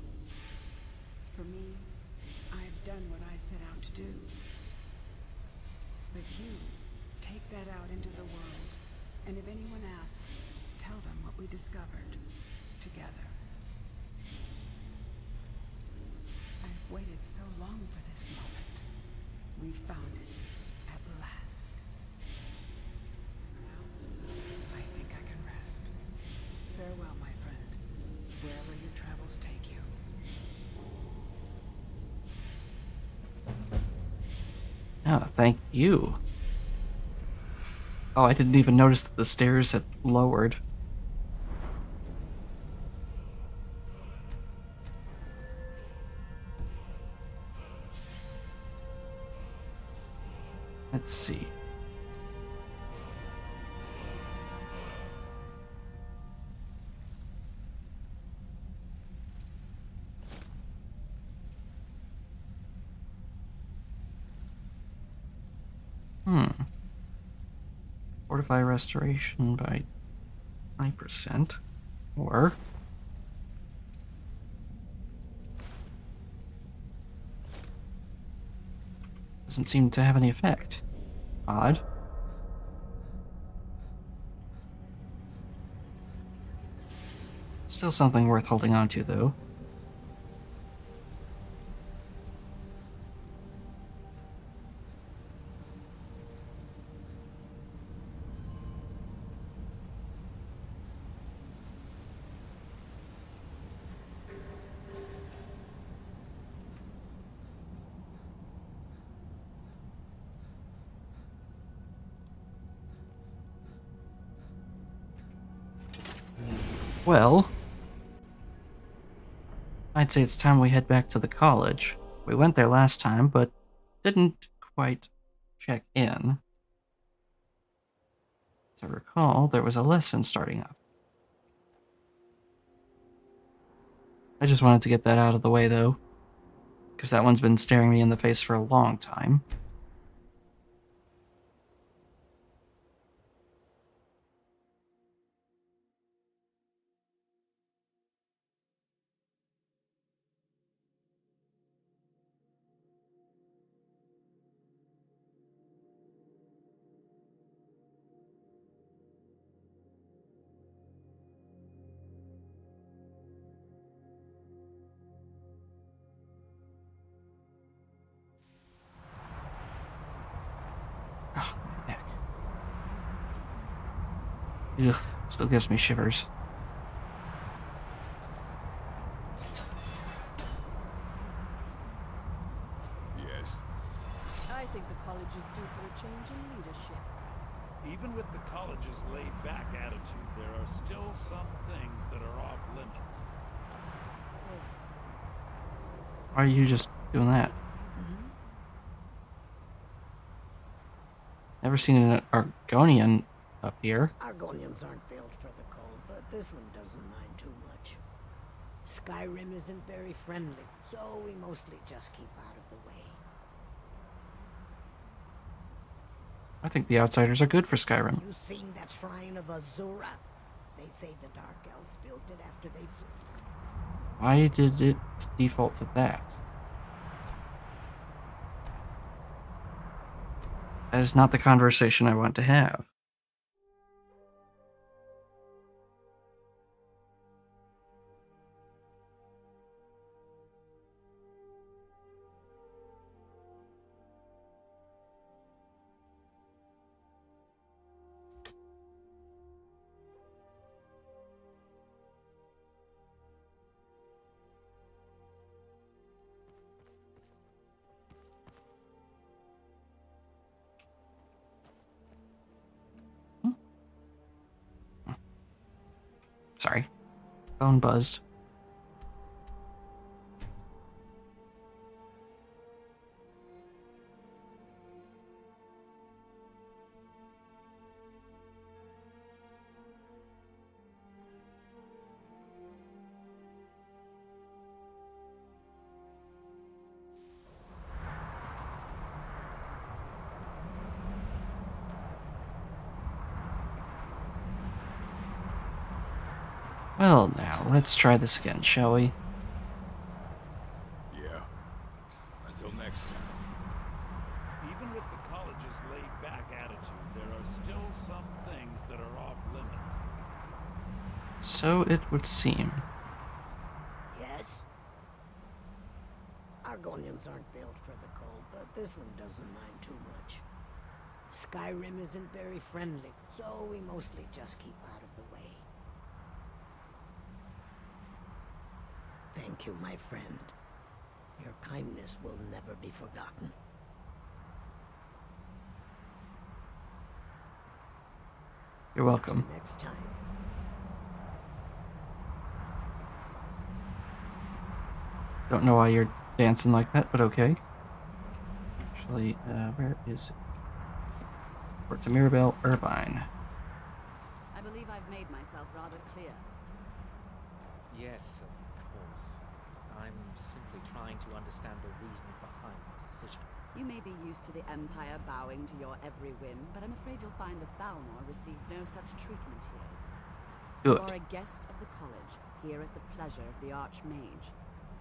For me, I've done what I set out to do. But you, take that out into the world, and if anyone asks, tell them what we discovered together. I've waited so long for this moment. We found it at last. Now, I think I can rest. Farewell, my friend. Wherever your travels take you. Oh, thank you. Oh, I didn't even notice that the stairs had lowered. Let's see. Fortify restoration by 20%. Or doesn't seem to have any effect. Odd. Still something worth holding on to, though. Well, I'd say it's time we head back to the college. We went there last time, but didn't quite check in. As I recall, there was a lesson starting up. I just wanted to get that out of the way, though, because that one's been staring me in the face for a long time. Ugh, still gives me shivers. Yes. I think the college is due for a change in leadership. Even with the college's laid-back attitude, there are still some things that are off limits. Why are you just doing that? Never seen an Argonian up here. Argonians aren't built for the cold, but this one doesn't mind too much. Skyrim isn't very friendly, so we mostly just keep out of the way. I think the outsiders are good for Skyrim. You seen that shrine of Azura? They say the Dark Elves built it after they flew. Why did it default to that? That is not the conversation I want to have. Sorry. Phone buzzed. Well, now, let's try this again, shall we? Yeah. Until next time. Even with the college's laid-back attitude, there are still some things that are off limits. So it would seem. Yes? Argonians aren't built for the cold, but this one doesn't mind too much. Skyrim isn't very friendly, so we mostly just keep out of the way. Thank you, my friend. Your kindness will never be forgotten. You're welcome. Till next time. Don't know why you're dancing like that, but okay. Actually, where is it? Port to Mirabelle, Irvine. I believe I've made myself rather clear. Yes, of course. I'm simply trying to understand the reasoning behind the decision. You may be used to the Empire bowing to your every whim, but I'm afraid you'll find the Thalmor received no such treatment here. Good. You're a guest of the college, here at the pleasure of the Archmage.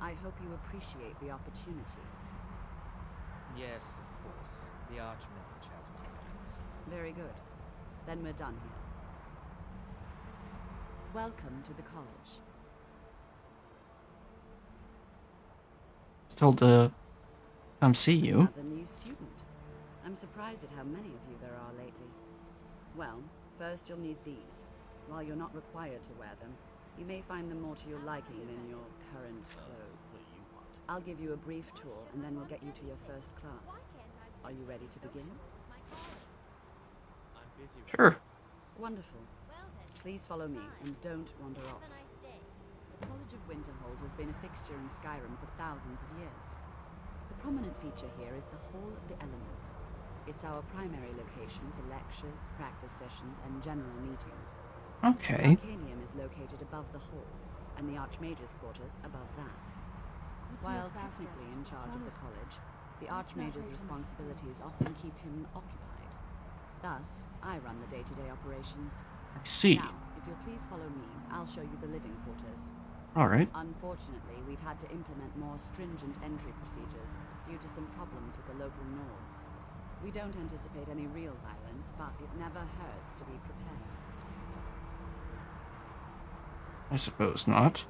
I hope you appreciate the opportunity. Yes, of course. The Archmage has my thanks. Very good. Then we're done here. Welcome to the college. I was told to come see you. Another new student. I'm surprised at how many of you there are lately. Well, first you'll need these. While you're not required to wear them, you may find them more to your liking than your current clothes. I'll give you a brief tour, and then we'll get you to your first class. Are you ready to begin? Sure. Wonderful. Please follow me, and don't wander off. The College of Winterhold has been a fixture in Skyrim for thousands of years. The prominent feature here is the Hall of the Elements. It's our primary location for lectures, practice sessions, and general meetings. Okay. Arcanium is located above the hall, and the Archmage's quarters above that. Let's While move faster. technically in charge of the Sun is- college, the It's not Archmage's late in the responsibilities often keep him occupied. Thus, I run the day-to-day operations. I see. Now, if you'll please follow me, I'll show you the living quarters. Alright. Unfortunately, we've had to implement more stringent entry procedures due to some problems with the local Nords. We don't anticipate any real violence, but it never hurts to be prepared. I suppose not.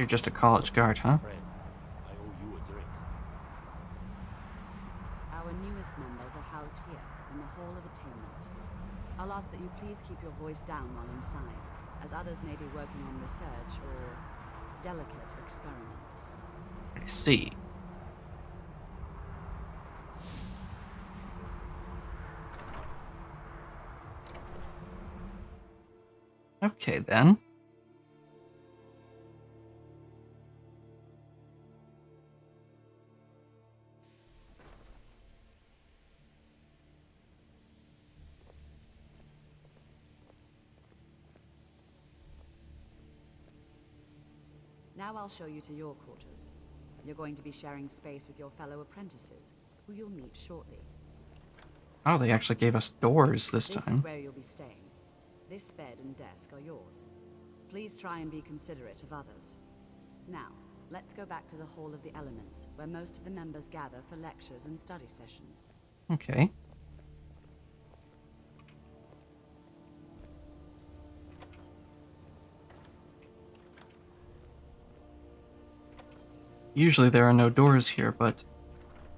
you're just a college guard, huh? Friend, I owe you a drink. Our newest members are housed here, in the Hall of Attainment. I'll ask that you please keep your voice down while inside, as others may be working on research or delicate experiments. I see. Okay, then. Now I'll show you to your quarters. You're going to be sharing space with your fellow apprentices, who you'll meet shortly. Oh, they actually gave us doors this This is time. where you'll be staying. This bed and desk are yours. Please try and be considerate of others. Now, let's go back to the Hall of the Elements, where most of the members gather for lectures and study sessions. Okay. Usually there are no doors here, but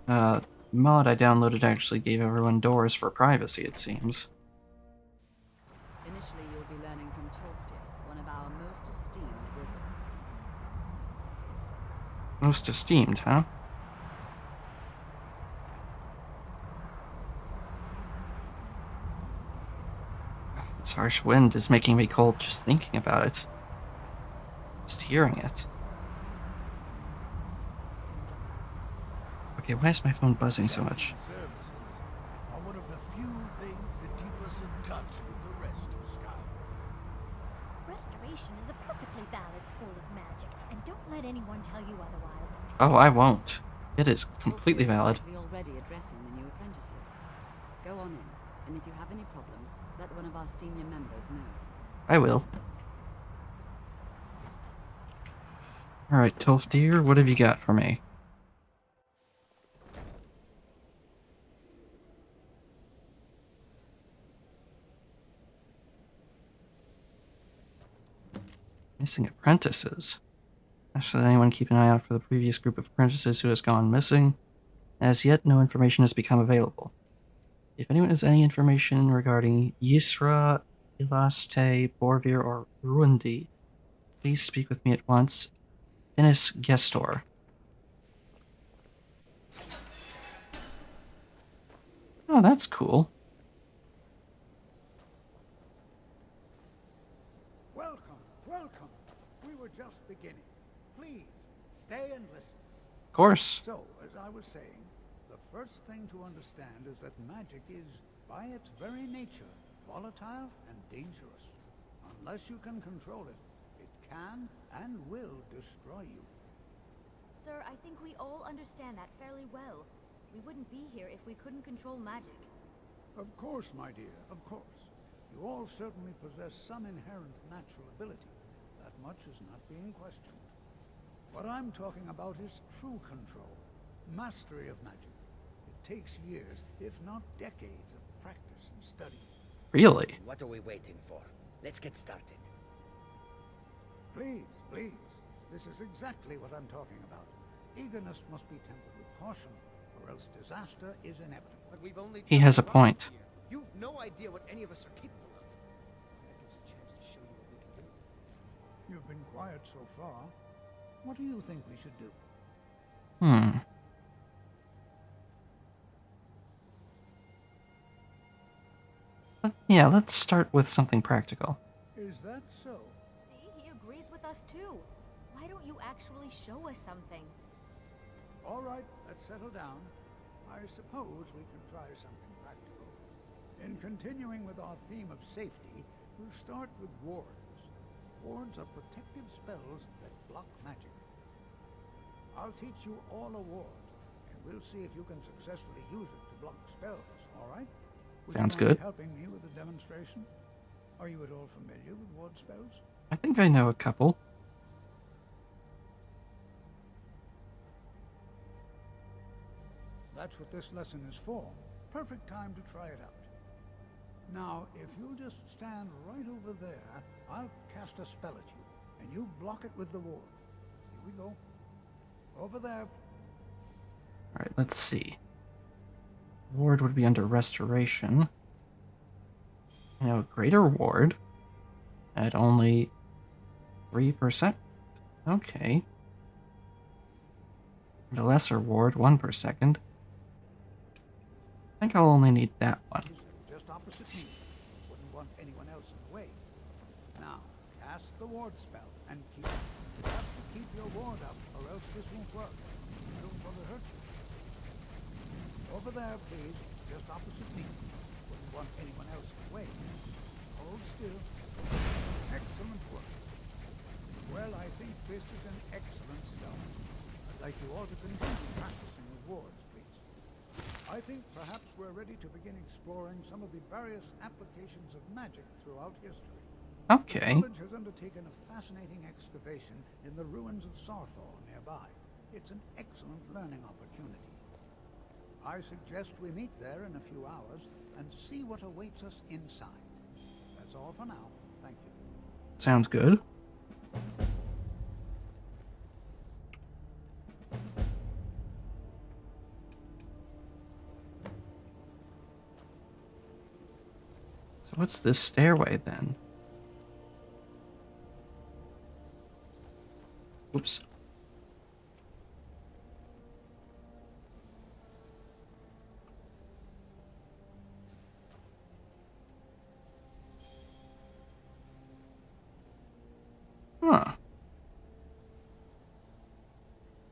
mod I downloaded actually gave everyone doors for privacy, it seems. Initially, you'll be learning from Tolfdir, one of our most esteemed wizards. Most esteemed, huh? This harsh wind is making me cold just thinking about it. Just hearing it. Okay, why is my phone buzzing so much? Services are one of the few things that keep us in touch with the rest of Skyrim. Restoration is a perfectly valid school of magic, and don't let anyone tell you otherwise. Oh, I won't. It is completely Tolfdir is valid. likely already addressing the new apprentices. Go on in, and if you have any problems, let one of our senior members know. I will. Alright, Tolfdir, what have you got for me? Missing apprentices. Ask that anyone keep an eye out for the previous group of apprentices who has gone missing. As yet, no information has become available. If anyone has any information regarding Yisra, Ilaste, Borvir, or Rundi, please speak with me at once. Finis Gestor. Oh, that's cool. Welcome, welcome. We were just beginning. Please, stay and listen. Of course. So, as I was saying, the first thing to understand is that magic is, by its very nature, volatile and dangerous. Unless you can control it, it can and will destroy you. Sir, I think we all understand that fairly well. We wouldn't be here if we couldn't control magic. Of course, my dear, of course. You all certainly possess some inherent natural ability. That much is not being questioned. What I'm talking about is true control, mastery of magic. It takes years, if not decades, of practice and study. Really? What are we waiting for? Let's get started. Please, please. This is exactly what I'm talking about. Eagerness must be tempered with caution, or else disaster is inevitable. But we've only He has a point. You've no idea what any of us are capable of. That gives a chance to show you what we can do. You've been quiet so far. What do you think we should do? Yeah, let's start with something practical. Is that so? See, he agrees with us too. Why don't you actually show us something? All right, let's settle down. I suppose we can try something practical. In continuing with our theme of safety, we'll start with wards. Wards are protective spells that block magic. I'll teach you all a ward, and we'll see if you can successfully use it to block spells, all right? Would Sounds you mind good. helping me with the demonstration? Are you at all familiar with ward spells? I think I know a couple. That's what this lesson is for. Perfect time to try it out. Now, if you'll just stand right over there, I'll cast a spell at you, and you block it with the ward. Here we go. Over there. Alright, let's see. Ward would be under restoration. You know, greater ward at only 3%. Okay. And a lesser ward, 1 per second. I think I'll only need that one. Just opposite me. Wouldn't want anyone else in the way. Now, cast the ward spell and keep. You have to keep your ward up, or else this won't work. I don't want to hurt you. Over there, please. Just opposite me. Wouldn't want anyone else in the way. Hold still. Excellent work. Well, I think this is an excellent start. I'd like you all to continue practicing with wards, please. I think perhaps we're ready to begin exploring some of the various applications of magic throughout history. Okay. The college has undertaken a fascinating excavation in the ruins of Sarthor nearby. It's an excellent learning opportunity. I suggest we meet there in a few hours and see what awaits us inside. That's all for now. Thank you. Sounds good. So what's this stairway then? Oops. Huh.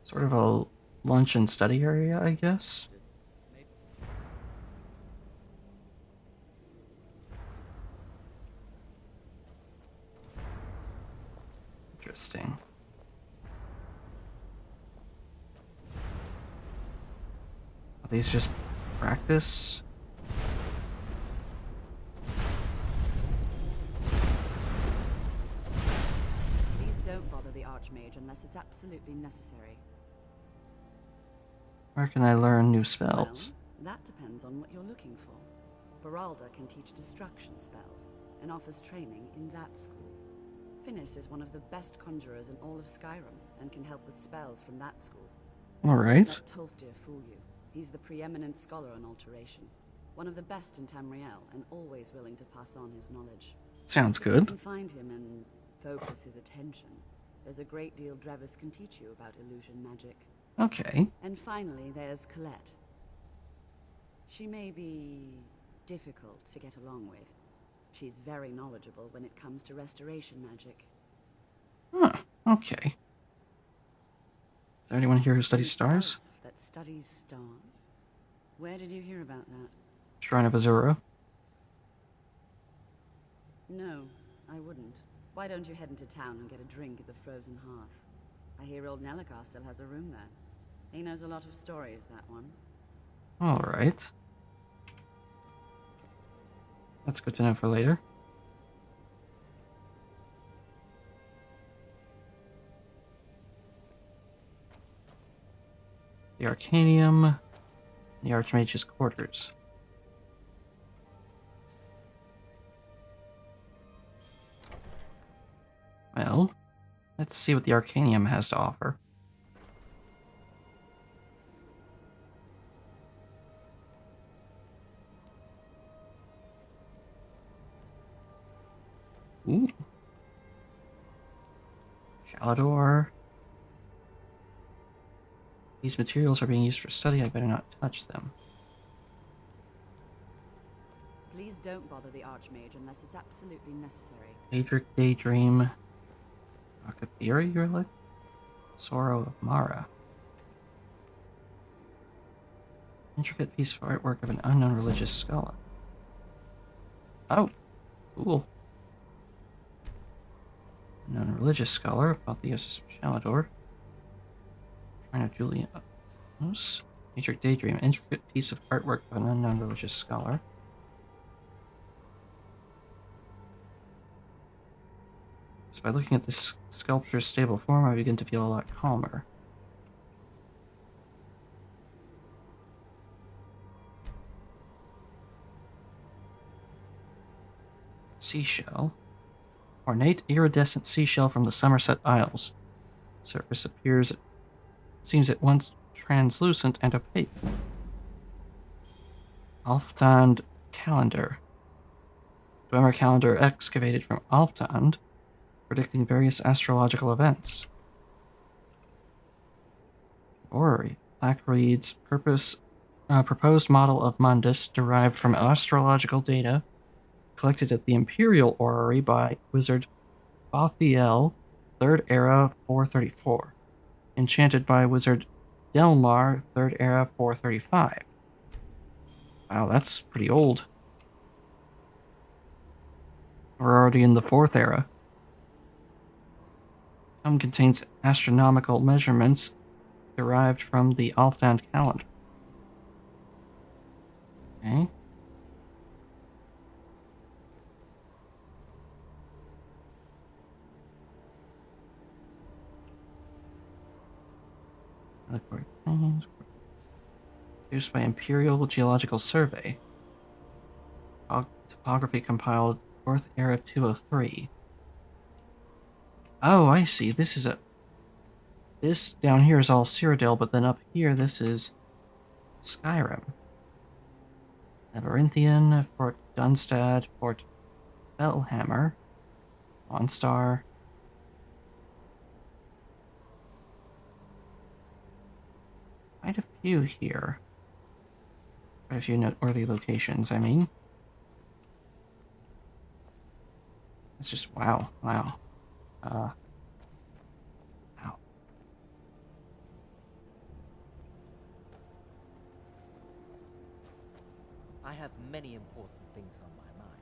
Sort of a lunch and study area, I guess. Interesting. Are these just practice? Please don't bother the Archmage unless it's absolutely necessary. Where can I learn new spells? Well, that depends on what you're looking for. Veralda can teach destruction spells and offers training in that school. Finis is one of the best conjurers in all of Skyrim and can help with spells from that school. Alright. Let Tolfdir fool you. He's the preeminent scholar on alteration. One of the best in Tamriel and always willing to pass on his knowledge. Sounds If you good. can find him and focus his attention, there's a great deal Drevis can teach you about illusion magic. Okay. And finally, there's Colette. She may be difficult to get along with. She's very knowledgeable when it comes to restoration magic. Huh. Okay. Is there anyone here who studies stars? That studies stars? Where did you hear about that? Shrine of Azura? No, I wouldn't. Why don't you head into town and get a drink at the Frozen Hearth? I hear old Nellicar still has a room there. He knows a lot of stories, that one. Alright. That's good to know for later. The Arcanium. The Archmage's quarters. Well, let's see what the Arcanium has to offer. Ooh. Shalador. These materials are being used for study. I better not touch them. Please don't bother the Archmage unless it's absolutely necessary. Daedric Daydream. Akabiri Relic? Sorrow of Mara. Intricate piece of artwork of an unknown religious scholar. Oh, cool. Unknown religious scholar about the uses of Shalador. Shrine of Julianos. Daedric Daydream. Intricate piece of artwork of an unknown religious scholar. So by looking at this sculpture's stable form, I begin to feel a lot calmer. Seashell. Ornate iridescent seashell from the Somerset Isles. Surface seems at once translucent and opaque. Alftand calendar. Dwemer calendar excavated from Alftand, predicting various astrological events. Orrery. Plaque reads, proposed model of Mundus derived from astrological data collected at the Imperial Orrery by wizard Bothiel, 3rd Era 434. Enchanted by wizard Delmar, 3rd Era 435. Wow, that's pretty old. We're already in the 4th Era. Tome contains astronomical measurements derived from the Alftand calendar. Okay. Produced by Imperial Geological Survey. Topography compiled 4th Era 203. Oh, I see. This down here is all Cyrodiil, but then up here this is Skyrim. Labyrinthine, Fort Dunstad, Fort Bellhammer, Monstar. Quite a few here. Quite a few noteworthy locations, I mean. It's just wow. Wow. I have many important things on my mind.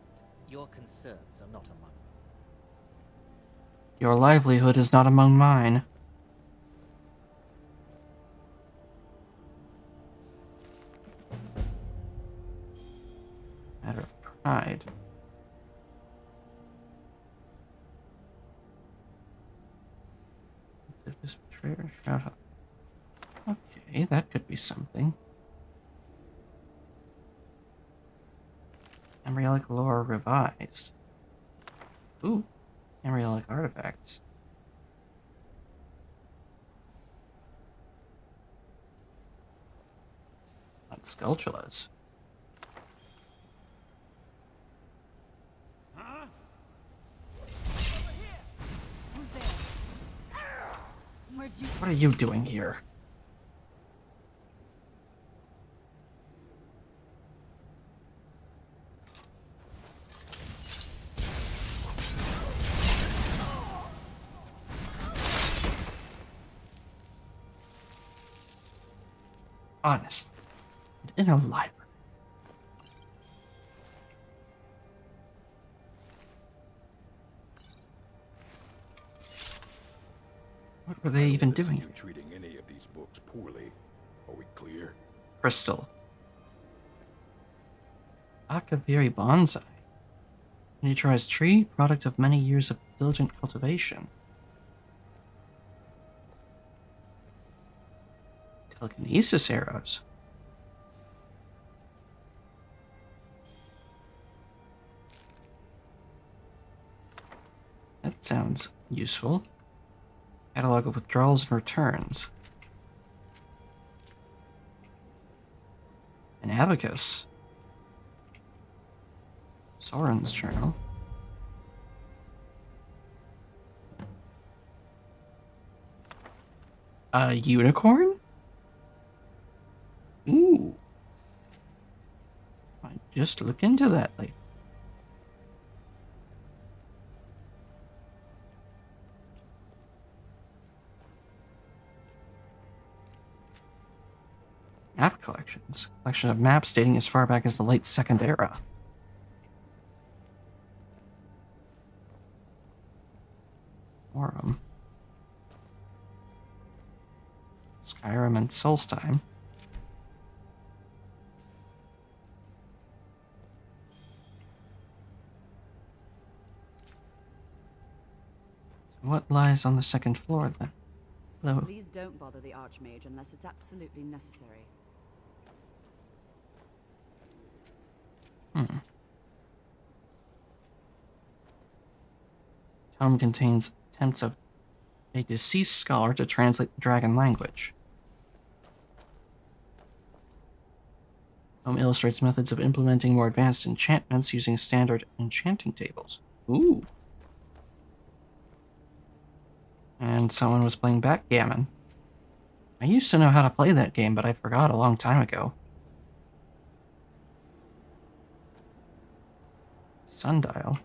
Your concerns are not among them. Your livelihood is not among mine. Matter of pride. This betrayer shout out. Okay, that could be something. Embryonic lore revised. Ooh, embryonic artifacts. On Sculptulas. Who's there? Where'd you... What are you doing here? Honestly, in a library. What were they even doing? You treating any of these books poorly? Are we clear? Crystal. Akaviri bonsai. Miniaturized tree, product of many years of diligent cultivation. Telekinesis arrows. That sounds useful. Catalog of withdrawals and returns. An abacus. Soren's journal. A unicorn? Ooh. I just look into that later. Map collections. Collection of maps dating as far back as the late Second Era. More of them. Skyrim and Solstheim. What lies on the second floor then? Hello. Please don't bother the Archmage unless it's absolutely necessary. Tome contains attempts of a deceased scholar to translate the dragon language. Illustrates methods of implementing more advanced enchantments using standard enchanting tables. Ooh. And someone was playing backgammon. I used to know how to play that game, but I forgot a long time ago. Sundial.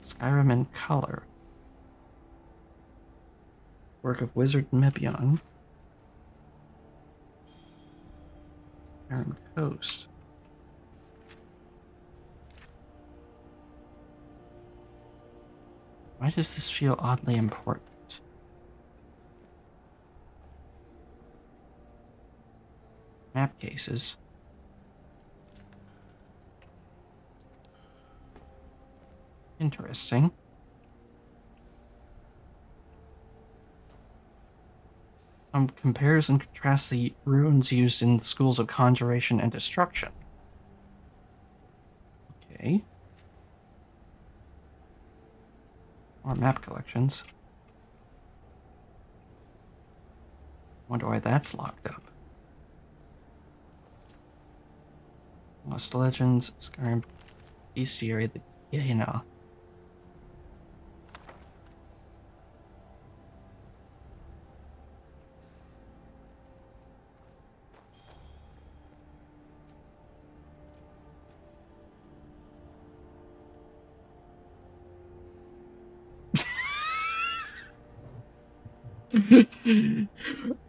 Skyrim in color. Work of Wizard Mebion. Skyrim Coast. Why does this feel oddly important? Map cases. Interesting. Compares and contrasts the runes used in the schools of conjuration and destruction. Okay. More map collections. Wonder why that's locked up. Lost Legends, Skyrim, Bestiary, the Gehenna.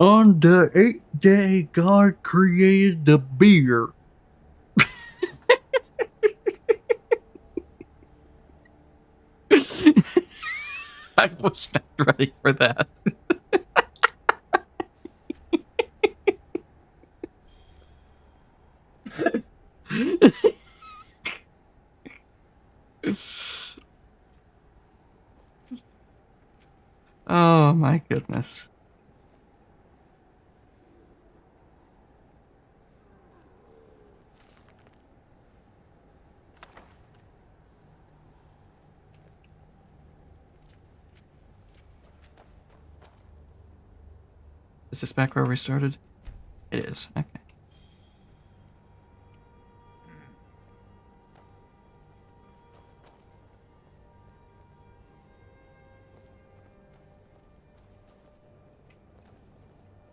On the 8th day, God created the beer. I was not ready for that. Oh my goodness. Is this back where we started? It is. Okay.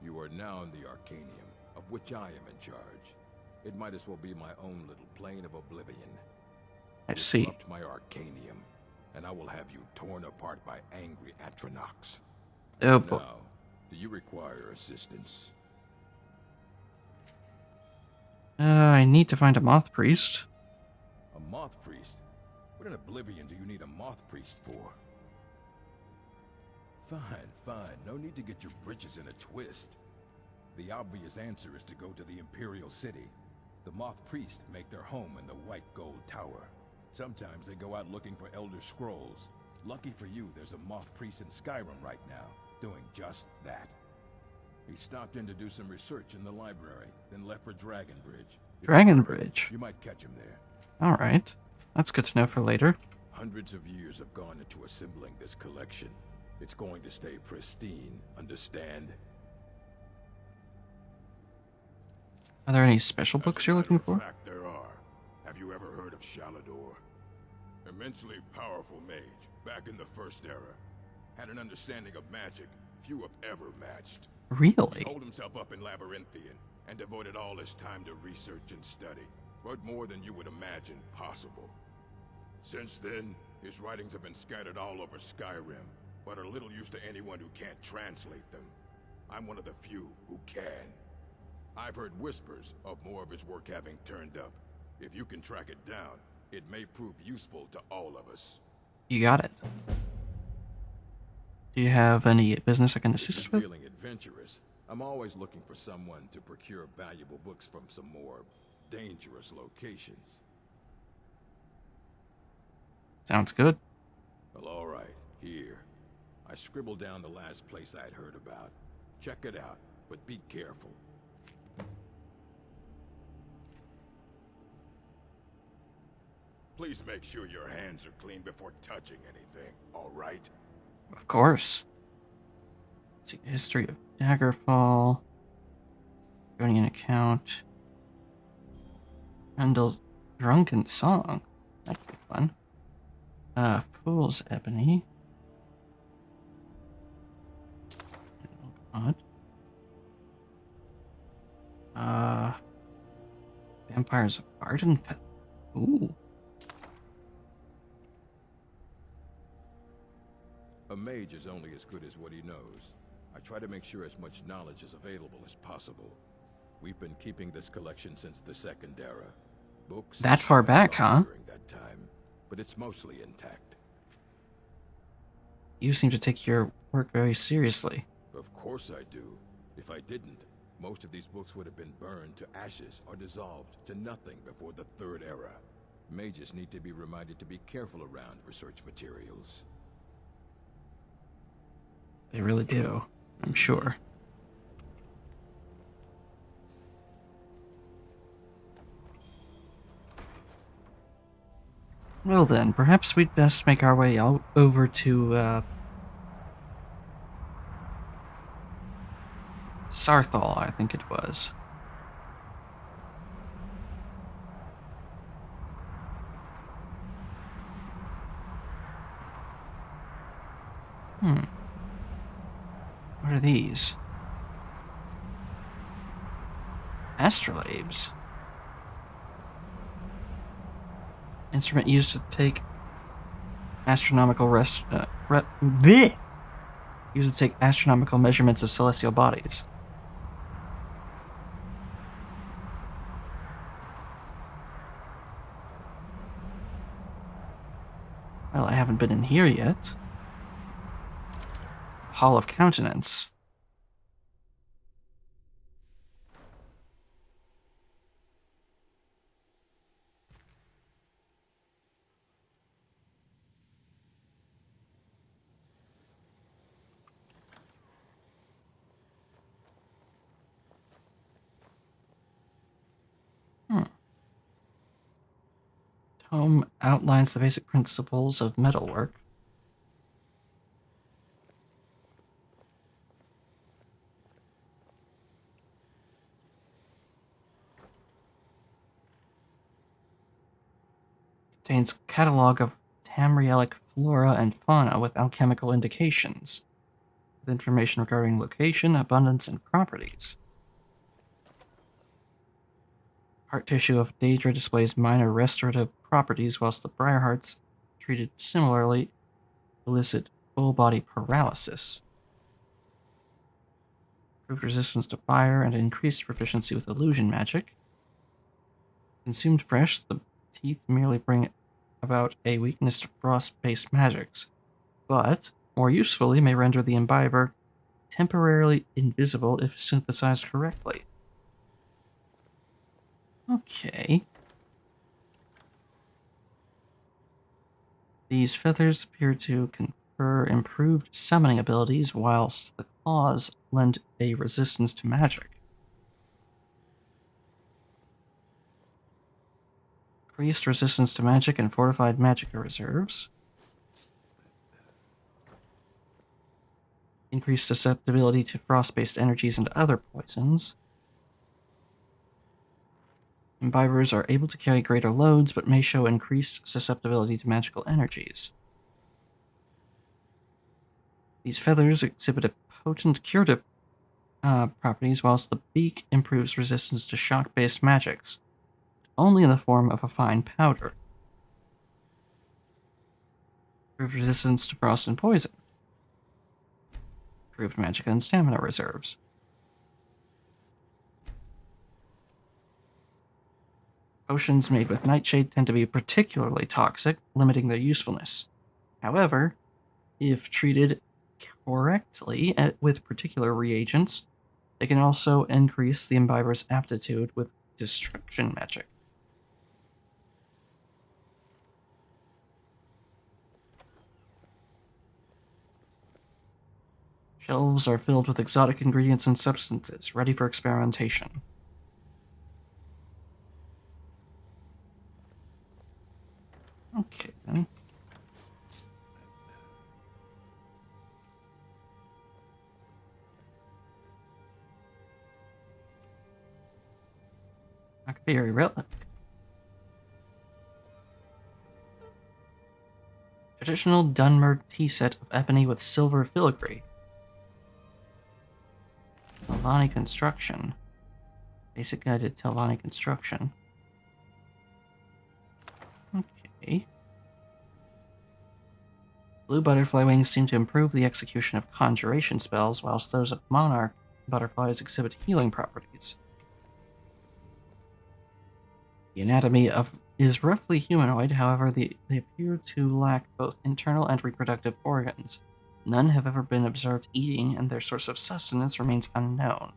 You are now in the Arcanium, of which I am in charge. It might as well be my own little plane of oblivion. I see. Disrupt my Arcanium, and I will have you torn apart by angry Atronachs. Oh boy. Now, do you require assistance? I need to find a moth priest. A moth priest? What in oblivion do you need a moth priest for? Fine, fine. No need to get your britches in a twist. The obvious answer is to go to the Imperial City. The moth priests make their home in the White Gold Tower. Sometimes they go out looking for Elder Scrolls. Lucky for you, there's a moth priest in Skyrim right now, doing just that. He stopped in to do some research in the library, then left for Dragonbridge. Dragonbridge? You might catch him there. Alright. That's good to know for later. Hundreds of years have gone into assembling this collection. It's going to stay pristine, understand? Are there any special books you're looking for? In fact, there are. Have you ever heard of Shalador? Immensely powerful mage, back in the First Era. Had an understanding of magic few have ever matched. Really? He holed himself up in Labyrinthian and devoted all his time to research and study. Wrote more than you would imagine possible. Since then, his writings have been scattered all over Skyrim, but are little use to anyone who can't translate them. I'm one of the few who can. I've heard whispers of more of his work having turned up. If you can track it down, it may prove useful to all of us. You got it. Do you have any business I can assist with? Feeling adventurous, I'm always looking for someone to procure valuable books from some more dangerous locations. Sounds good. Well, all right, here. I scribbled down the last place I'd heard about. Check it out, but be careful. Please make sure your hands are clean before touching anything, all right? Of course. Let's see, history of Daggerfall. Joining an account. Randall's drunken song. That'd be fun. Fool's Ebony. Oh god. Vampires of Ardenfell. Ooh. A mage is only as good as what he knows. I try to make sure as much knowledge is available as possible. We've been keeping this collection since the Second Era. Books That far back, huh? during that time, but it's mostly intact. You seem to take your work very seriously. Of course I do. If I didn't, most of these books would have been burned to ashes or dissolved to nothing before the Third Era. Mages need to be reminded to be careful around research materials. They really do, I'm sure. Well then, perhaps we'd best make our way out over to, Sarthal, I think it was. What are these? Astrolabes. Instrument used to take astronomical used to take astronomical measurements of celestial bodies. Well, I haven't been in here yet. Hall of Countenance. Tome outlines the basic principles of metalwork. Contains catalog of Tamrielic flora and fauna with alchemical indications, with information regarding location, abundance, and properties. Heart tissue of Daedra displays minor restorative properties, whilst the Briarhearts, treated similarly, elicit full-body paralysis. Improved resistance to fire and increased proficiency with illusion magic. Consumed fresh, the teeth merely bring about a weakness to frost-based magics, but, more usefully, may render the imbiber temporarily invisible if synthesized correctly. Okay. These feathers appear to confer improved summoning abilities, whilst the claws lend a resistance to magic. Increased resistance to magic and fortified magicka reserves. Increased susceptibility to frost-based energies and other poisons. Imbibers are able to carry greater loads, but may show increased susceptibility to magical energies. These feathers exhibit a potent curative properties, whilst the beak improves resistance to shock-based magics, only in the form of a fine powder. Improved resistance to frost and poison. Improved magic and stamina reserves. Potions made with nightshade tend to be particularly toxic, limiting their usefulness. However, if treated correctly with particular reagents, they can also increase the imbiber's aptitude with destruction magic. Shelves are filled with exotic ingredients and substances, ready for experimentation. Akbiri relic. Traditional Dunmer tea set of ebony with silver filigree. Telvanni construction. Basic guide to Telvanni construction. Okay. Blue butterfly wings seem to improve the execution of conjuration spells, whilst those of monarch butterflies exhibit healing properties. The anatomy is roughly humanoid, however, they appear to lack both internal and reproductive organs. None have ever been observed eating, and their source of sustenance remains unknown.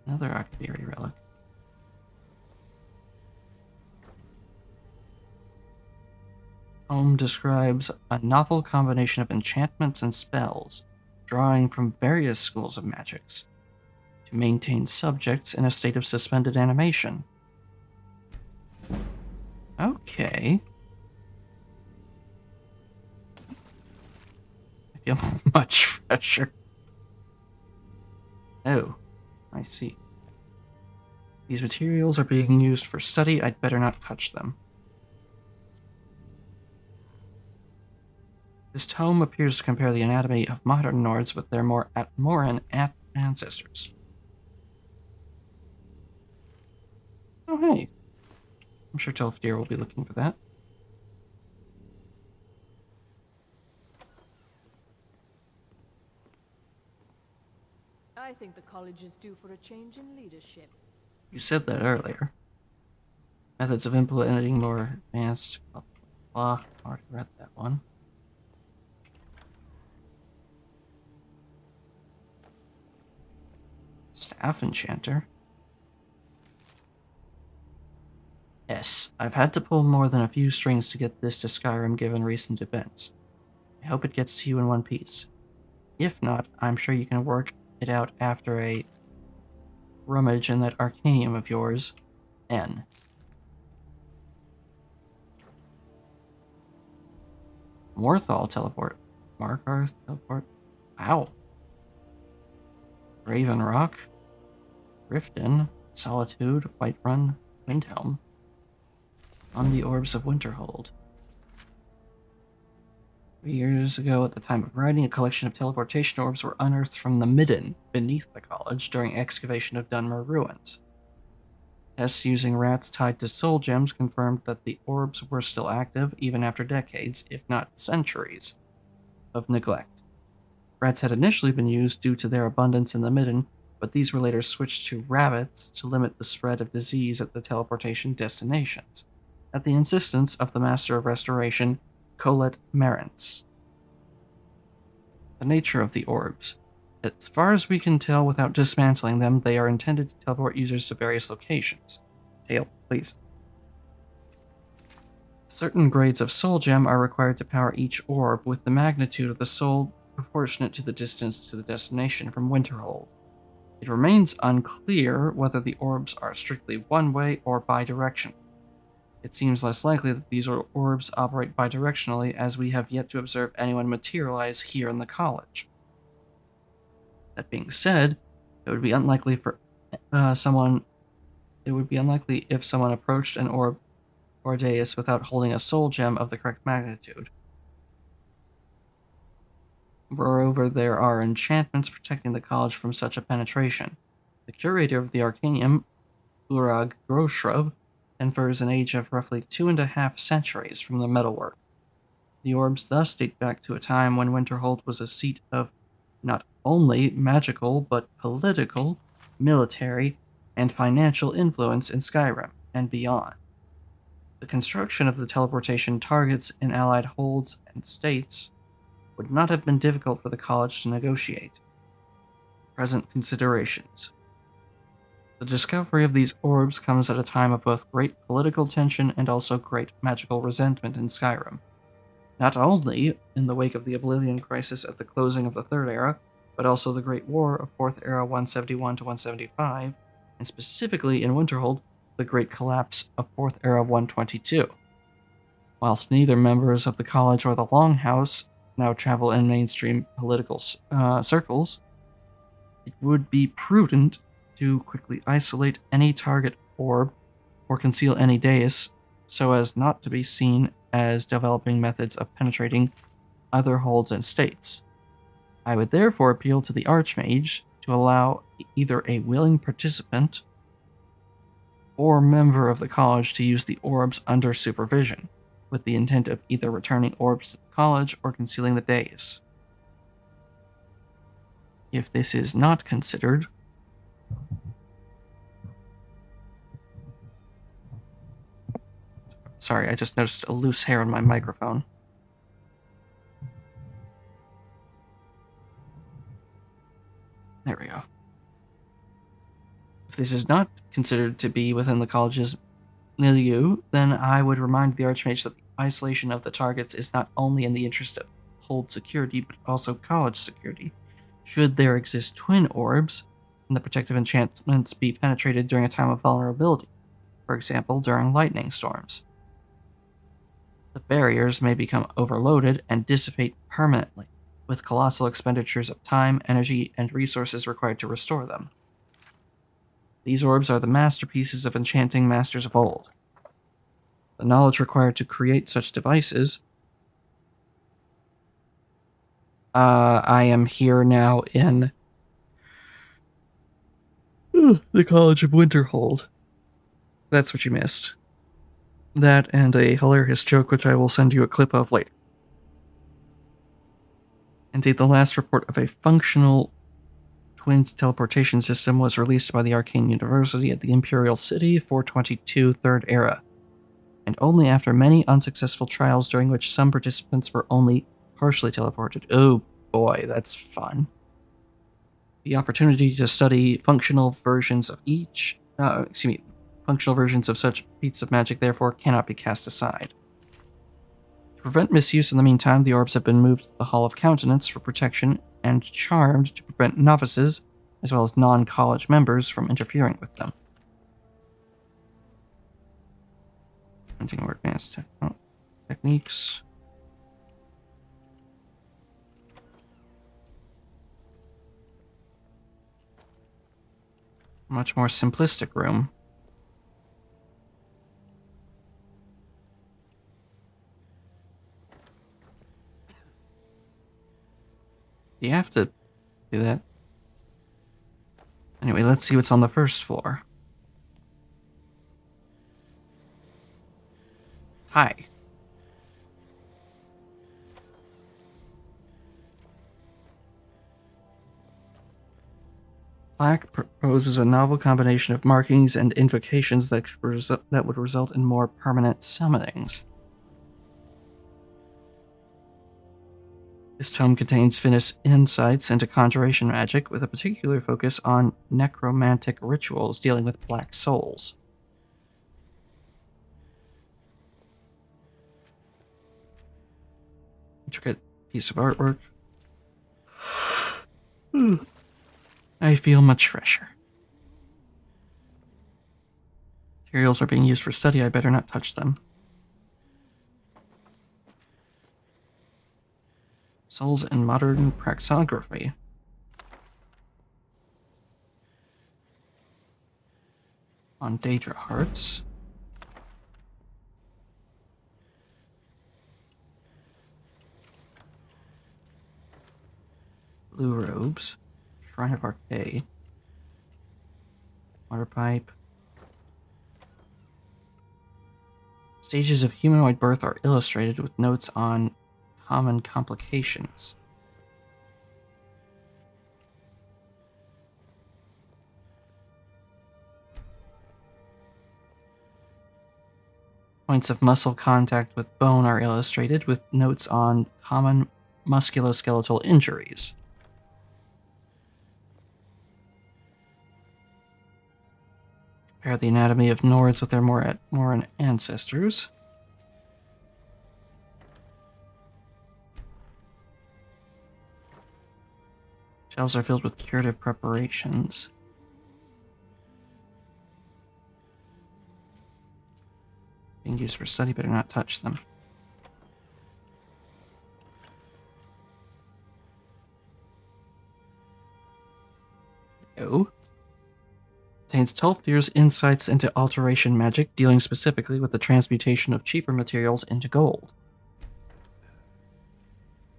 Another Akbiri relic. Tome describes a novel combination of enchantments and spells, drawing from various schools of magics, to maintain subjects in a state of suspended animation. Okay. I feel much fresher. Oh, I see. These materials are being used for study. I'd better not touch them. This tome appears to compare the anatomy of modern Nords with their more Atmoran ancestors. Oh, hey. I'm sure Telfdir will be looking for that. I think the college is due for a change in leadership. You said that earlier. Methods of implementing more advanced... blah, blah, blah. Already read that one. Staff Enchanter. Yes, I've had to pull more than a few strings to get this to Skyrim given recent events. I hope it gets to you in one piece. If not, I'm sure you can work it out after a rummage in that arcanium of yours, N. Morthal teleport. Markarth teleport. Wow. Raven Rock. Riften. Solitude. Whiterun. Windhelm. On the Orbs of Winterhold. 3 years ago, at the time of writing, a collection of teleportation orbs were unearthed from the Midden, beneath the college, during excavation of Dunmer ruins. Tests using rats tied to soul gems confirmed that the orbs were still active, even after decades, if not centuries, of neglect. Rats had initially been used due to their abundance in the Midden, but these were later switched to rabbits to limit the spread of disease at the teleportation destinations, at the insistence of the Master of Restoration, Colette Marantz. The nature of the orbs. As far as we can tell without dismantling them, they are intended to teleport users to various locations. Tail, please. Certain grades of soul gem are required to power each orb, with the magnitude of the soul proportionate to the distance to the destination from Winterhold. It remains unclear whether the orbs are strictly one-way or bidirectional. It seems less likely that these orbs operate bidirectionally, as we have yet to observe anyone materialize here in the college. That being said, it would be unlikely if someone approached an orb or dais without holding a soul gem of the correct magnitude. Moreover, there are enchantments protecting the college from such a penetration. The curator of the Arcanium, Urag Groshrub, infers an age of roughly 2.5 centuries from the metalwork. The orbs thus date back to a time when Winterhold was a seat of not only magical, but political, military, and financial influence in Skyrim and beyond. The construction of the teleportation targets in allied holds and states would not have been difficult for the college to negotiate. Present considerations. The discovery of these orbs comes at a time of both great political tension and also great magical resentment in Skyrim. Not only in the wake of the Oblivion Crisis at the closing of the Third Era, but also the Great War of Fourth Era 171 to 175, and specifically in Winterhold, the Great Collapse of Fourth Era 122. Whilst neither members of the college or the Longhouse now travel in mainstream political circles, it would be prudent to quickly isolate any target orb or conceal any dais so as not to be seen as developing methods of penetrating other holds and states. I would therefore appeal to the Archmage to allow either a willing participant or member of the college to use the orbs under supervision, with the intent of either returning orbs to the college or concealing the dais. If this is not considered, sorry, I just noticed a loose hair on my microphone. There we go. If this is not considered to be within the college's milieu, then I would remind the Archmage that the isolation of the targets is not only in the interest of hold security, but also college security. Should there exist twin orbs, and the protective enchantments be penetrated during a time of vulnerability, for example, during lightning storms, the barriers may become overloaded and dissipate permanently, with colossal expenditures of time, energy, and resources required to restore them. These orbs are the masterpieces of enchanting masters of old. The knowledge required to create such devices. I am here now in the College of Winterhold. That's what you missed. That and a hilarious joke which I will send you a clip of later. Indeed, the last report of a functional twin teleportation system was released by the Arcane University at the Imperial City 422 Third Era, and only after many unsuccessful trials during which some participants were only partially teleported. Oh boy, that's fun. The opportunity to study functional versions of functional versions of such feats of magic therefore cannot be cast aside. To prevent misuse in the meantime, the orbs have been moved to the Hall of Countenance for protection and charmed to prevent novices, as well as non-college members, from interfering with them. Continue more advanced techniques. Much more simplistic room. You have to do that. Anyway, let's see what's on the first floor. Hi. Plaque proposes a novel combination of markings and invocations that would result in more permanent summonings. This tome contains finished insights into conjuration magic, with a particular focus on necromantic rituals dealing with black souls. Intricate piece of artwork. I feel much fresher. Materials are being used for study, I better not touch them. Souls in Modern Praxography. On Daedra Hearts. Blue Robes. Shrine of Arcade. Water Pipe. Stages of humanoid birth are illustrated with notes on common complications. Points of muscle contact with bone are illustrated with notes on common musculoskeletal injuries. Compare the anatomy of Nords with their Moran ancestors. Shelves are filled with curative preparations. Being used for study, better not touch them. Contains Tolfdir's insights into alteration magic, dealing specifically with the transmutation of cheaper materials into gold.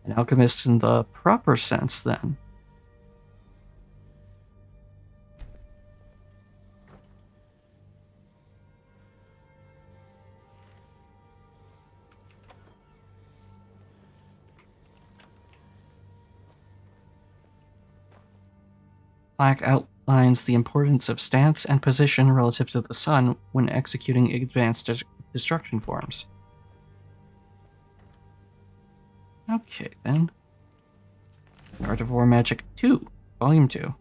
An alchemist in the proper sense, then. Black outlines the importance of stance and position relative to the sun when executing advanced destruction forms. Okay, then. Art of War Magic 2, Volume 2.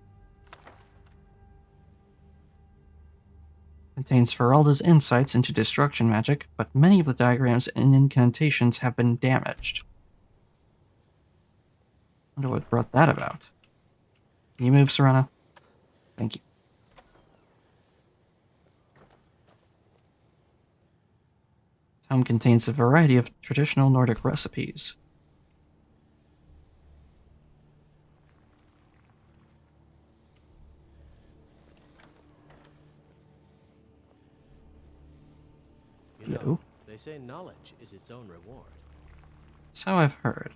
Contains Feralda's insights into destruction magic, but many of the diagrams and incantations have been damaged. Wonder what brought that about. Can you move, Serena? Thank you. Tome contains a variety of traditional Nordic recipes. You know, they say knowledge is its own reward. So I've heard.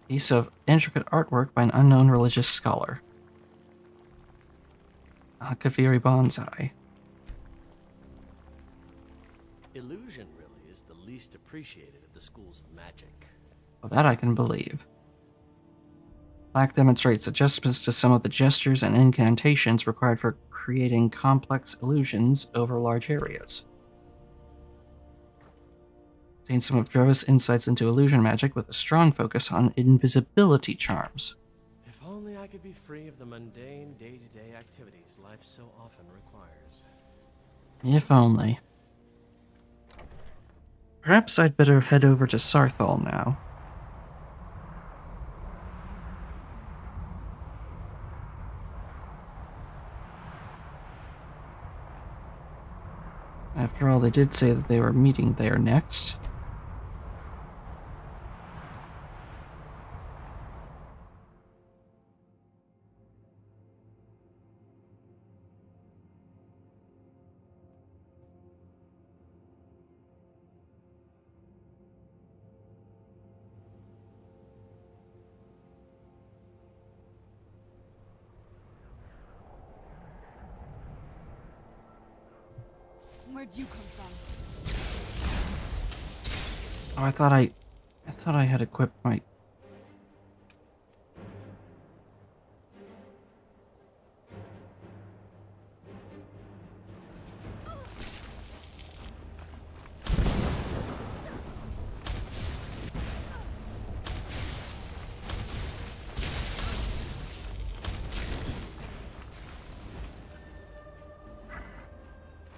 Piece of intricate artwork by an unknown religious scholar. Kaviri bonsai. Illusion really is the least appreciated of the schools of magic. Well, that I can believe. Black demonstrates adjustments to some of the gestures and incantations required for creating complex illusions over large areas. Contains some of Drevis' insights into illusion magic with a strong focus on invisibility charms. If only I could be free of the mundane day-to-day activities life so often requires. If only. Perhaps I'd better head over to Sarthal now. After all, they did say that they were meeting there next. Where'd you come from? Oh, I thought I had equipped my...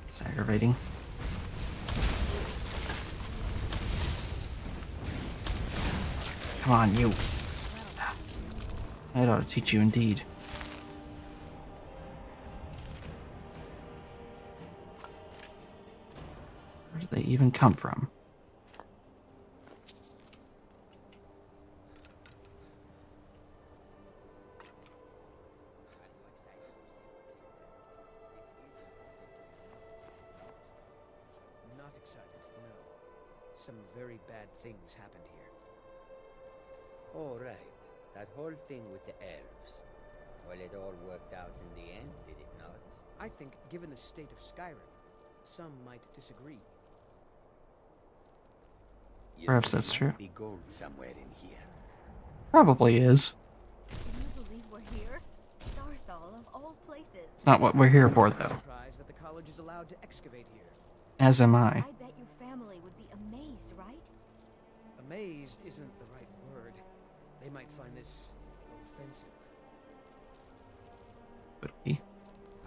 It's aggravating. Come on, you. That ought to teach you indeed. Where did they even come from? Not excited, no. Some very bad things happened here. Oh, right. That whole thing with the elves. Well, it all worked out in the end, did it not? I think, given the state of Skyrim, some might disagree. Perhaps that's true. Be gold somewhere in here. Probably is. Can you believe we're here? Sarthal, of all places. It's not what we're here for, though. Surprised that the college is allowed to excavate here. As am I. I bet your family would be amazed, right? Amazed isn't the right word. They might find this offensive. Could be.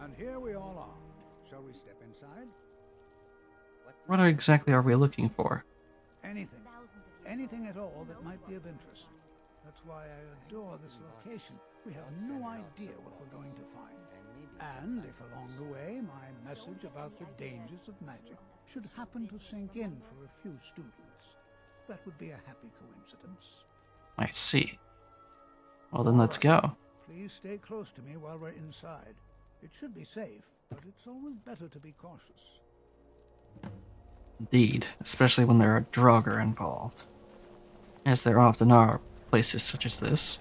And here we all are. Shall we step inside? What exactly are we looking for? Anything. Anything at all that might be of interest. That's why I adore this location. We have no idea what we're going to find. And if along the way my message about the dangers of magic should happen to sink in for a few students, that would be a happy coincidence. I see. Well, then let's go. Please stay close to me while we're inside. It should be safe, but it's always better to be cautious. Indeed, especially when there are Draugr involved, as there often are places such as this.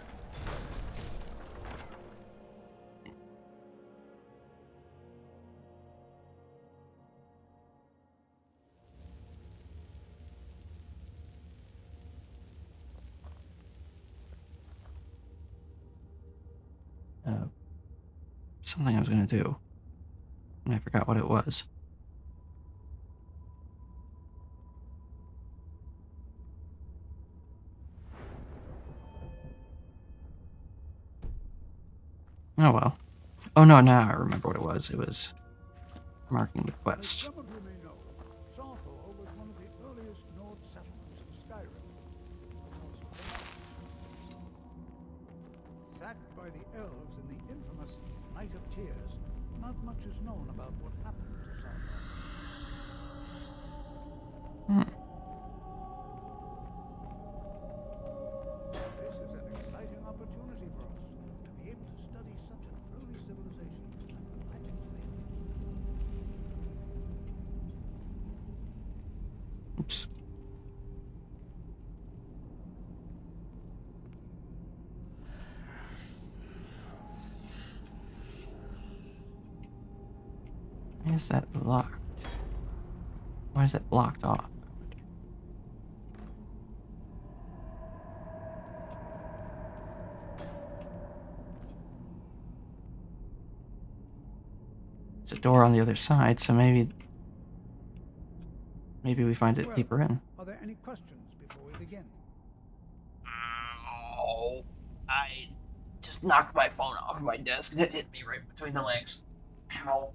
Something I was going to do, and I forgot what it was. Oh well. Oh no, now I remember what it was. It was marking the quest. Some of you may know, Sarthor was one of the earliest Nord settlements of Skyrim. Sacked by the elves in the infamous Night of Tears, not much is known about what happened to Sarthor. This is an exciting opportunity for us to be able to study such an early civilization and the magic things. Oops. Why is that locked? Why is that blocked off? It's a door on the other side, so maybe we find it deeper in. Are there any questions before we begin? Oh, I just knocked my phone off my desk and it hit me right between the legs. Ow.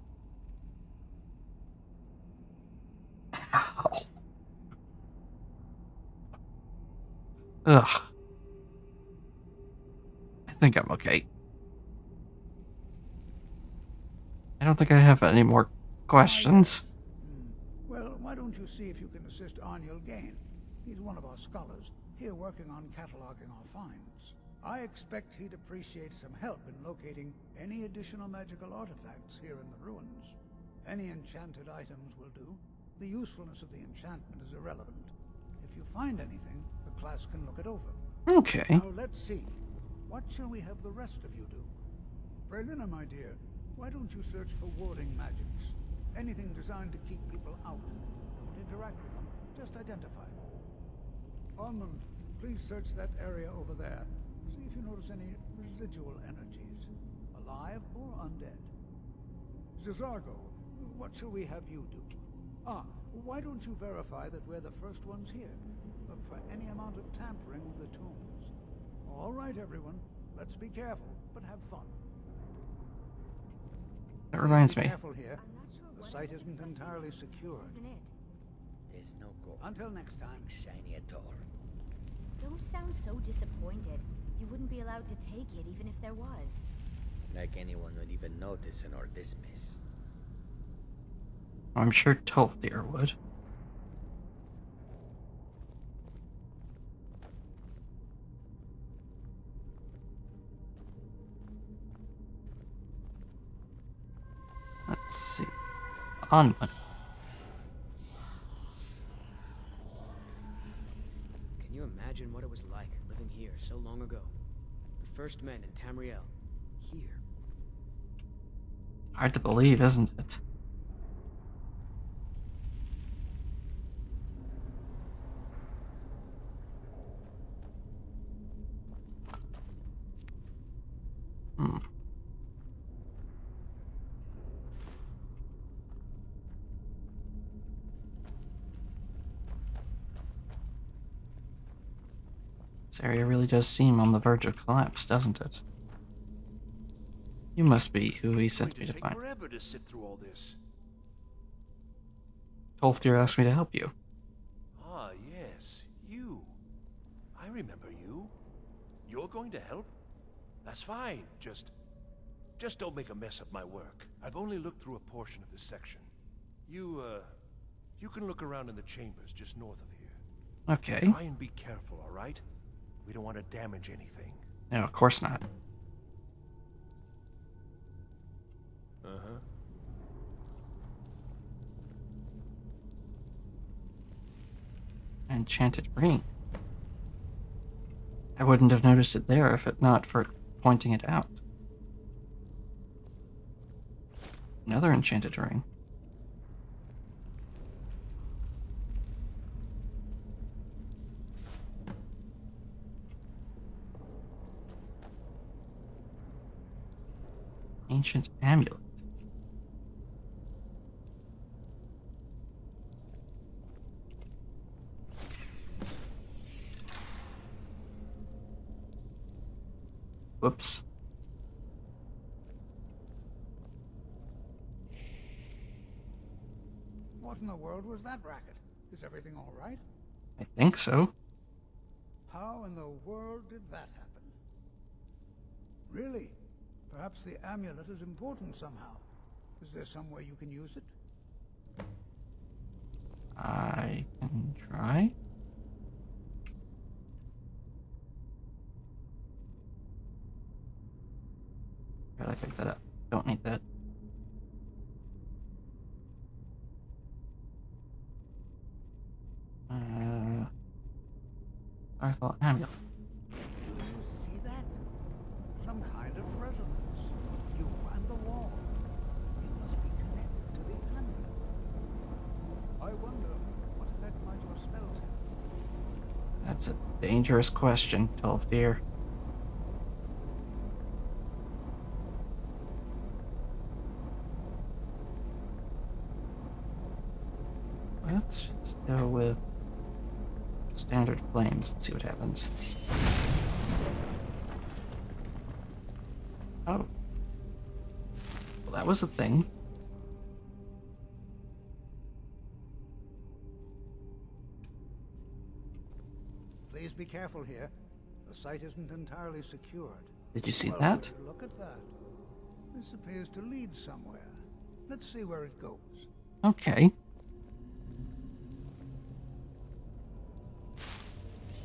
Ow. Ugh. I think I'm okay. I don't think I have any more questions. Well, why don't you see if you can assist Arniel Gain? He's one of our scholars, here working on cataloging our finds. I expect he'd appreciate some help in locating any additional magical artifacts here in the ruins. Any enchanted items will do. The usefulness of the enchantment is irrelevant. If you find anything, the class can look it over. Okay. Now let's see. What shall we have the rest of you do? Brelina, my dear, why don't you search for warding magics? Anything designed to keep people out. Don't interact with them, just identify them. Almond, please search that area over there. See if you notice any residual energies, alive or undead. Zizargo, what shall we have you do? Why don't you verify that we're the first ones here? Look for any amount of tampering with the tombs. All right, everyone. Let's be careful, but have fun. That reminds me. Be careful here. The site isn't entirely secure. This isn't it. There's no gold. Until next time. Shiny at all. Don't sound so disappointed. You wouldn't be allowed to take it even if there was. Like anyone would even notice in all this mess. I'm sure Tolfdir would. Let's see. Onward. Can you imagine what it was like living here so long ago? The first men in Tamriel. Here. Hard to believe, isn't it? This area really does seem on the verge of collapse, doesn't it? You must be who he sent me to find. Forever to sit through all this. Tolfdir asked me to help you. Ah, yes, you. I remember you. You're going to help? That's fine. Just don't make a mess of my work. I've only looked through a portion of this section. You can look around in the chambers just north of here. Okay. Try and be careful, all right? We don't want to damage anything. No, of course not. Uh-huh. Enchanted ring. I wouldn't have noticed it there if it not for pointing it out. Another enchanted ring. Ancient amulet. Whoops. What in the world was that racket? Is everything all right? I think so. How in the world did that happen? Really? Perhaps the amulet is important somehow. Is there some way you can use it? I can try. Gotta pick that up. Don't need that. I thought amulet. Do you see that? Some kind of resonance. You and the wall. It must be connected to the amulet. I wonder what effect might your spells have. That's a dangerous question, 12 deer. Let's just go with standard flames and see what happens. Oh. Well, that was a thing. Please be careful here. The site isn't entirely secured. Did you see Well, that? would you look at that. This appears to lead somewhere. Let's see where it goes. Okay.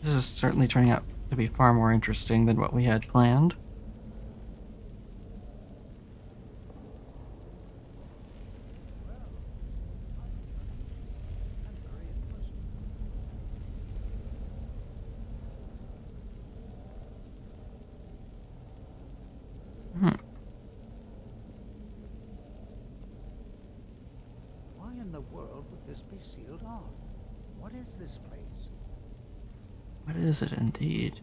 This is certainly turning out to be far more interesting than what we had planned. Why in the world would this be sealed off? What is this place? What is it indeed?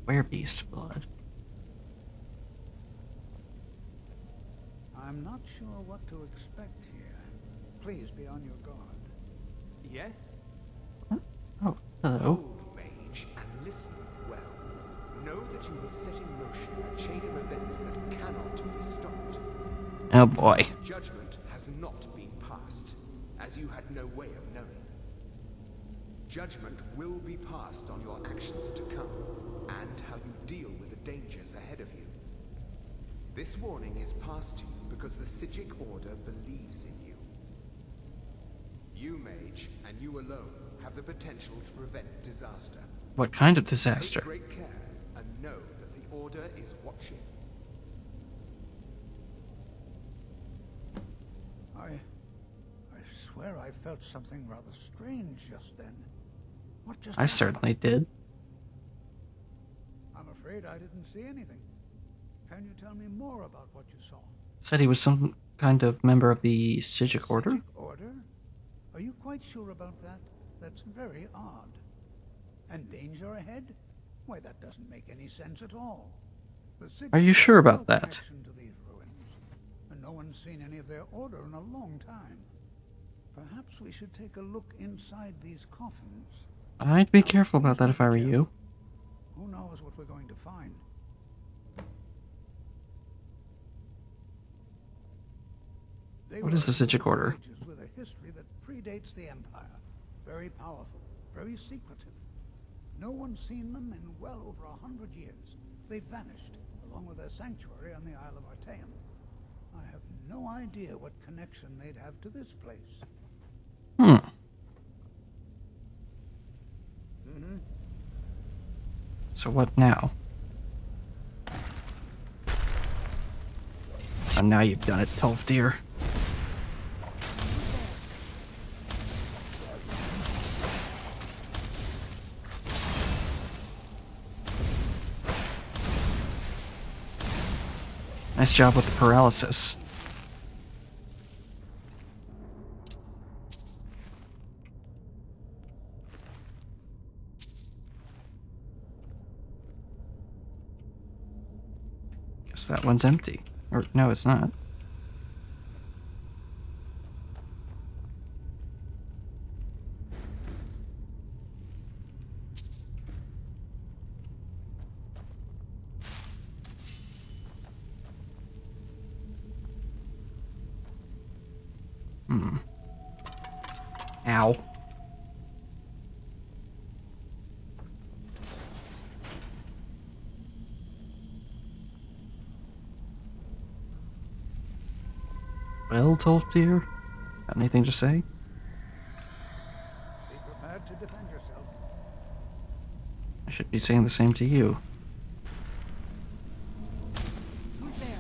Werebeast blood. I'm not sure what to expect here. Please be on your guard. Yes? Oh, hello. Hold, mage, and listen well. Know that you have set in motion a chain of events that cannot be stopped. Oh boy. Judgment has not been passed, as you had no way of knowing. Judgment will be passed on your actions to come, and how you deal with the dangers ahead of you. This warning is passed to you because the Psijic Order believes in you. You, mage, and you alone, have the potential to prevent disaster. What kind of disaster? Take great care, and know that the Order is watching. I swear I felt something rather strange just then. What just I happened? certainly did. I'm afraid I didn't see anything. Can you tell me more about what you saw? Said he was some kind of member of the Psijic Order? Psijic Order? Are you quite sure about that? That's very odd. And danger ahead? Why, that doesn't make any sense at all. The Psijic Are you sure have no about that? connection to these ruins, and no one's seen any of their order in a long time. Perhaps we should take a look inside these coffins. I'd be careful about that if I were you. Who knows what we're going to find? They What is the were Psijic Order? creatures with a history that predates the Empire. Very powerful, very secretive. No one's seen them in well over 100 years. They vanished, along with their sanctuary on the Isle of Artaeum. I have no idea what connection they'd have to this place. So what now? Oh, now you've done it, Tolfdir. Nice job with the paralysis. Guess that one's empty. Or, no, it's not. Ow. Well, Tolfdir, got anything to say? Be prepared to defend yourself. I should be saying the same to you. Who's there?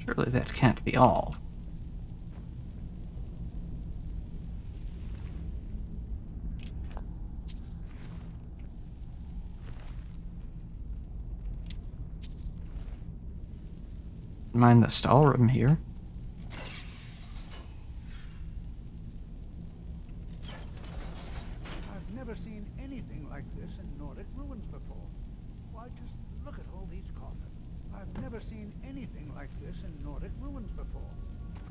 Surely that can't be all. Mind the stall room here. I've never seen anything like this in Nordic ruins before. Why, just look at all these coffins. I've never seen anything like this in Nordic ruins before.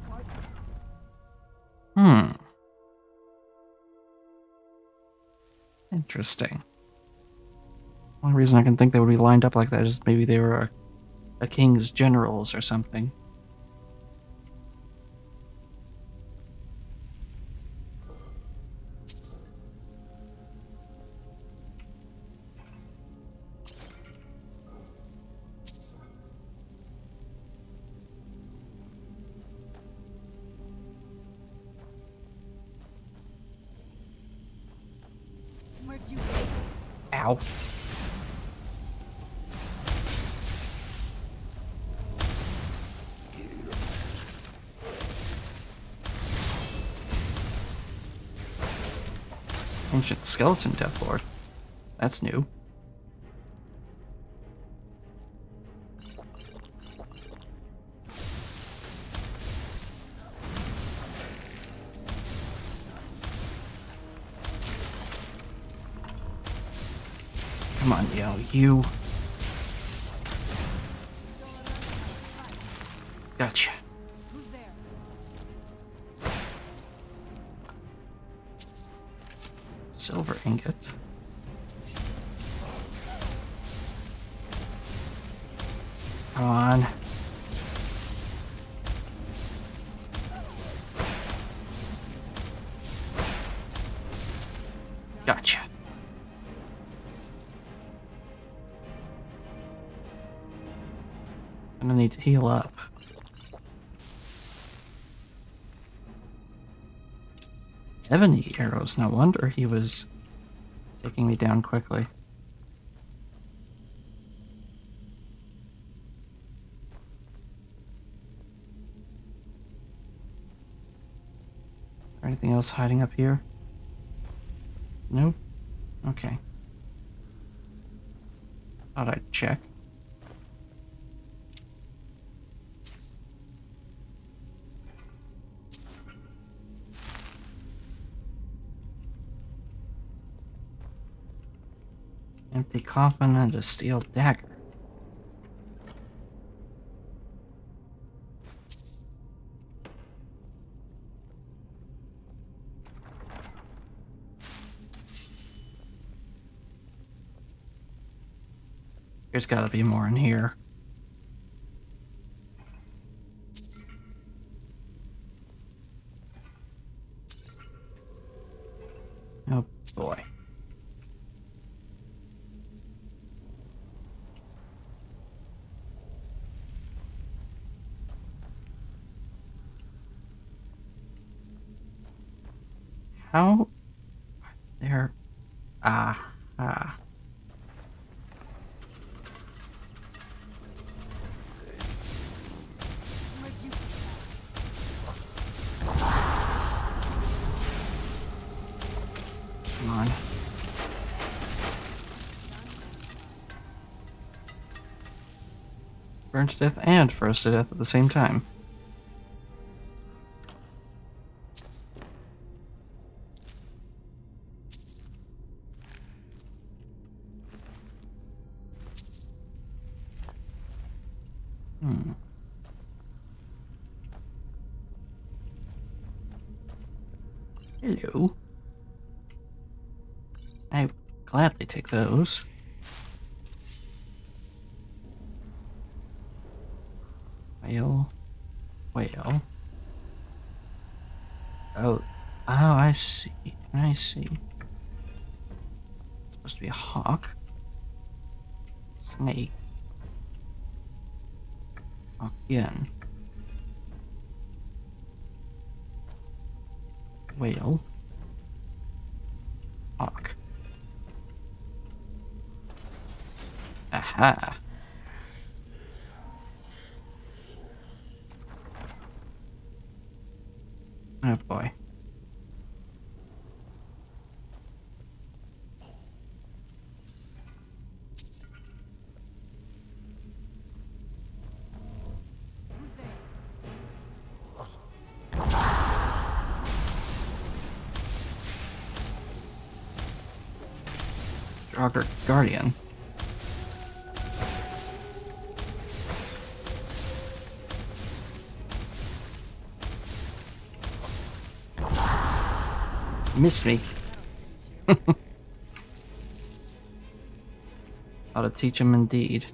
Why? Interesting. Only reason I can think they would be lined up like that is maybe they were a king's generals or something. Where'd you Ow. Ancient skeleton Deathlord. That's new. Come on, you. Gotcha. Who's there? Silver ingot. Come on. Gotcha. I'm gonna need to heal up. Ebony arrows, no wonder he was taking me down quickly. Anything else hiding up here? Nope. Okay. Thought I'd check. Empty coffin and a steel dagger. There's gotta be more in here. How? There. Ah. Ah. Come on. Burned to death and froze to death at the same time. Hello. I would gladly take those. Whale. Whale. Oh. Oh, I see. I see. It's supposed to be a hawk. Snake. Hawk again. Whale. Hawk. Aha. Oh boy. Draugr Guardian. Missed me. Ought to teach him indeed.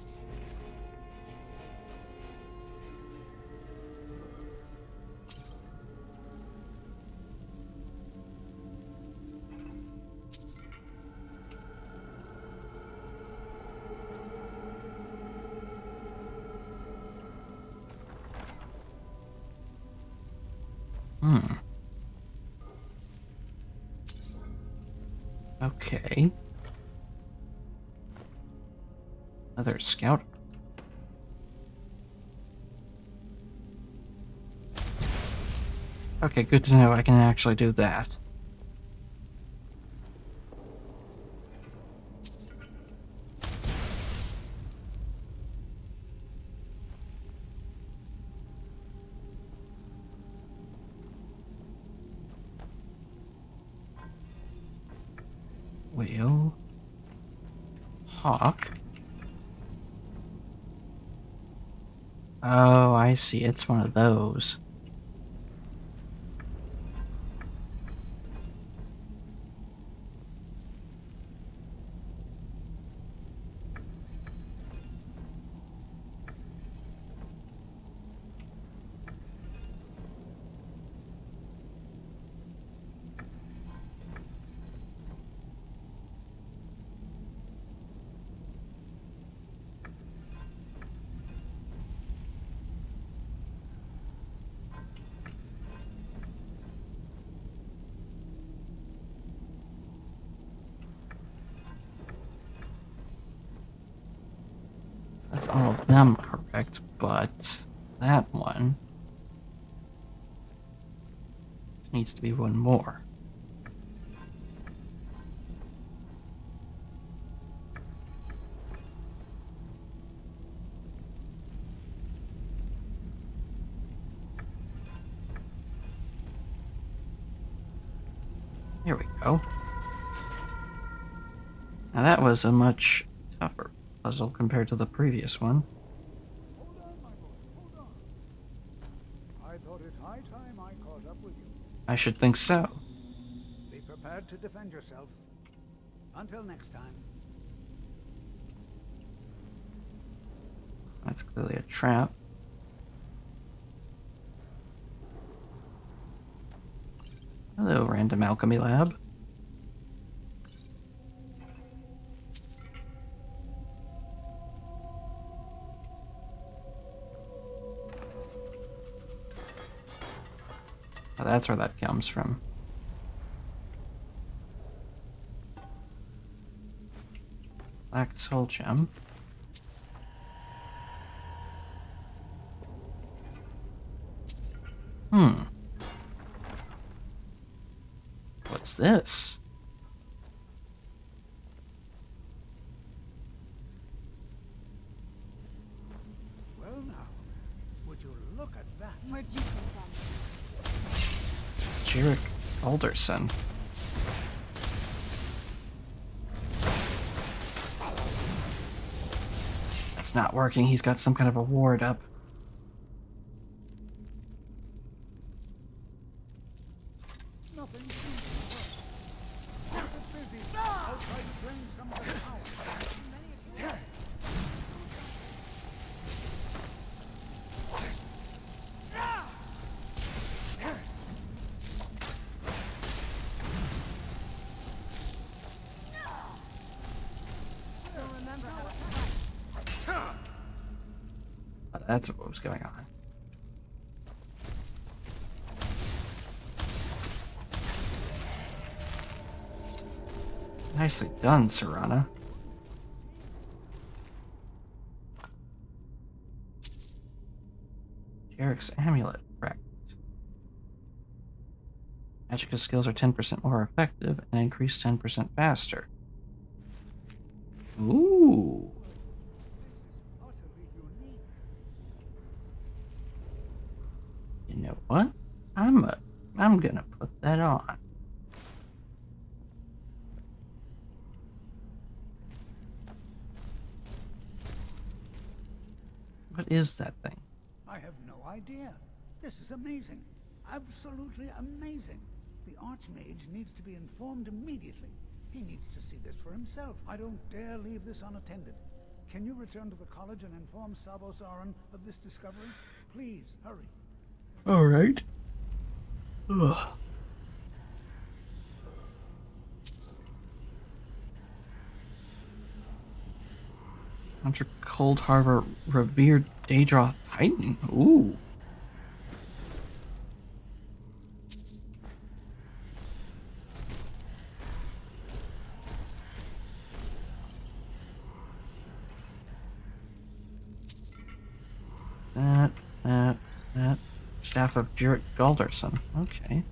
Okay. Another scout. Okay, good to know I can actually do that. Whale. Hawk. Oh, I see. It's one of those. That's all of them correct, but that one needs to be one more. Here we go. Now that was a much tougher puzzle compared to the previous one. Hold on, my boy, hold on. I thought it high time I caught up with you. I should think so. Be prepared to defend yourself. Until next time. That's clearly a trap. Hello, random alchemy lab. Oh, that's where that comes from. Black soul gem. What's this? Well now, would you look at that? Where'd you come from? Jarek Alderson. It's not working. He's got some kind of a ward up. Nothing seems to work. Keep it busy. I'll try to drain some of the power. That's what was going on. Nicely done, Serana. Jarek's amulet fragment. Magicka skills are 10% more effective and increase 10% faster. Ooh. You know what? I'm gonna put that on. What is that thing? I have no idea. This is amazing. Absolutely amazing. The Archmage needs to be informed immediately. He needs to see this for himself. I don't dare leave this unattended. Can you return to the college and inform Sabo Saran of this discovery? Please, hurry. All right. Ugh. Hunter Cold Harbor Revered Daedra Titan. Ooh. That. Staff of Jarrett Galderson. Okay.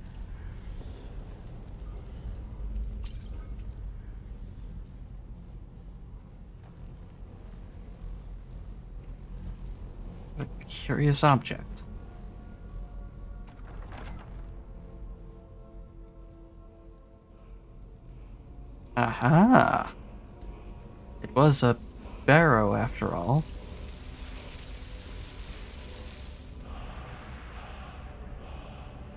A curious object. Aha! It was a barrow after all.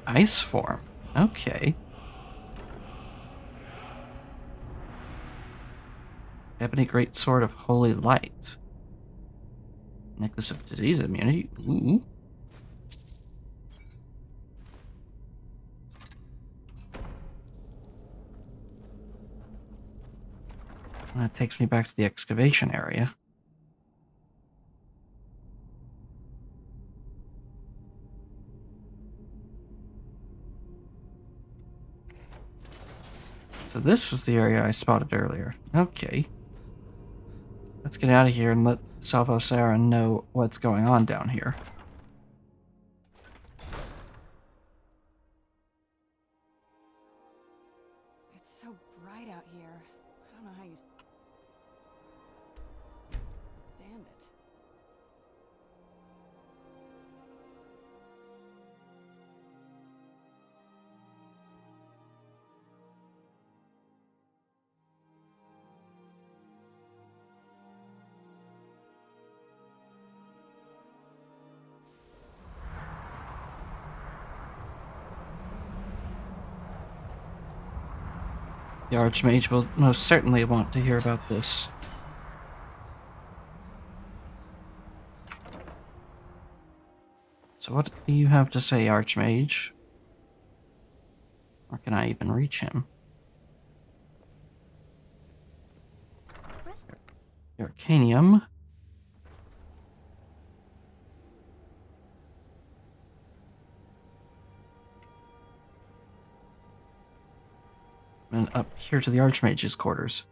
Ice form. Okay. Ebony Great Sword of Holy Light. Necklace of Disease Immunity. Ooh. That takes me back to the excavation area. So this was the area I spotted earlier. Okay. Let's get out of here and let Salvo Saran know what's going on down here. It's so bright out here. I don't know how you... Damn it. The Archmage will most certainly want to hear about this. So what do you have to say, Archmage? Or can I even reach him? Arcanium. And up here to the Archmage's quarters.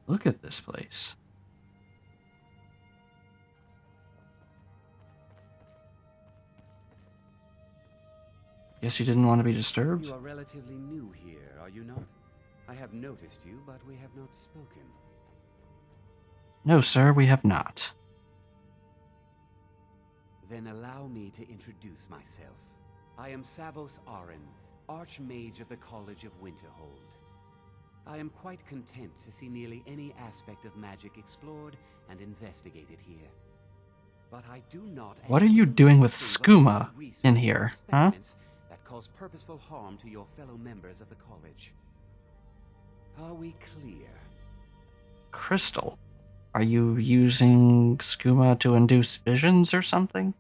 Look at this place. Guess you didn't want to be disturbed? You are relatively new here, are you not? I have noticed you, but we have not spoken. No, sir, we have not. Then allow me to introduce myself. I am Savos Arin, Archmage of the College of Winterhold. I am quite content to see nearly any aspect of magic explored and investigated here. But I do not... What are you doing with skooma in here, huh? ...that cause purposeful harm to your fellow members of the college. Are we clear? Crystal. Are you using skooma to induce visions or something?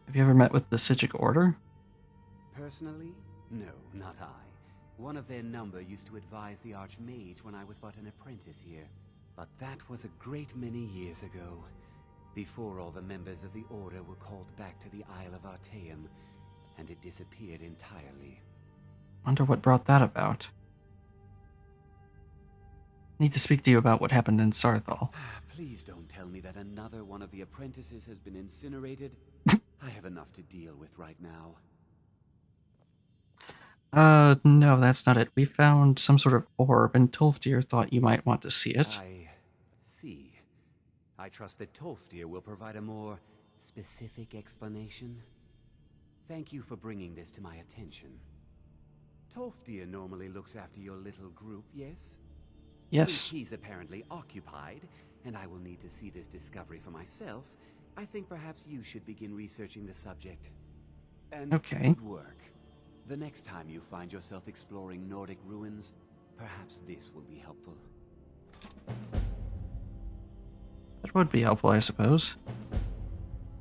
Have you ever met with the Sijic Order? Personally? No, not I. One of their number used to advise the Archmage when I was but an apprentice here. But that was a great many years ago, before all the members of the Order were called back to the Isle of Artaeum, and it disappeared entirely. Wonder what brought that about. Need to speak to you about what happened in Sarthal. Please don't tell me that another one of the apprentices has been incinerated. I have enough to deal with right now. No, that's not it. We found some sort of orb, and Tolfdir thought you might want to see it. I see. I trust that Tolfdir will provide a more specific explanation. Thank you for bringing this to my attention. Tolfdir normally looks after your little group, yes? Yes. Since he's apparently occupied, and I will need to see this discovery for myself, I think perhaps you should begin researching the subject. And okay. Good work. The next time you find yourself exploring Nordic ruins, perhaps this will be helpful. That would be helpful, I suppose.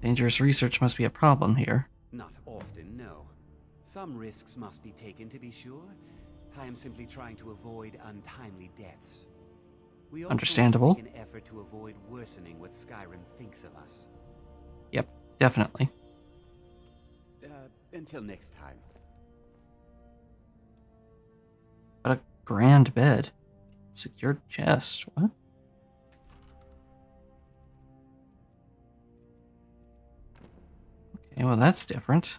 Dangerous research must be a problem here. Not often, no. Some risks must be taken, to be sure. I am simply trying to avoid untimely deaths. We also understandable. make an effort to avoid worsening what Skyrim thinks of us. Yep, definitely. Until next time. What a grand bed. Secured chest. What? Okay, well that's different.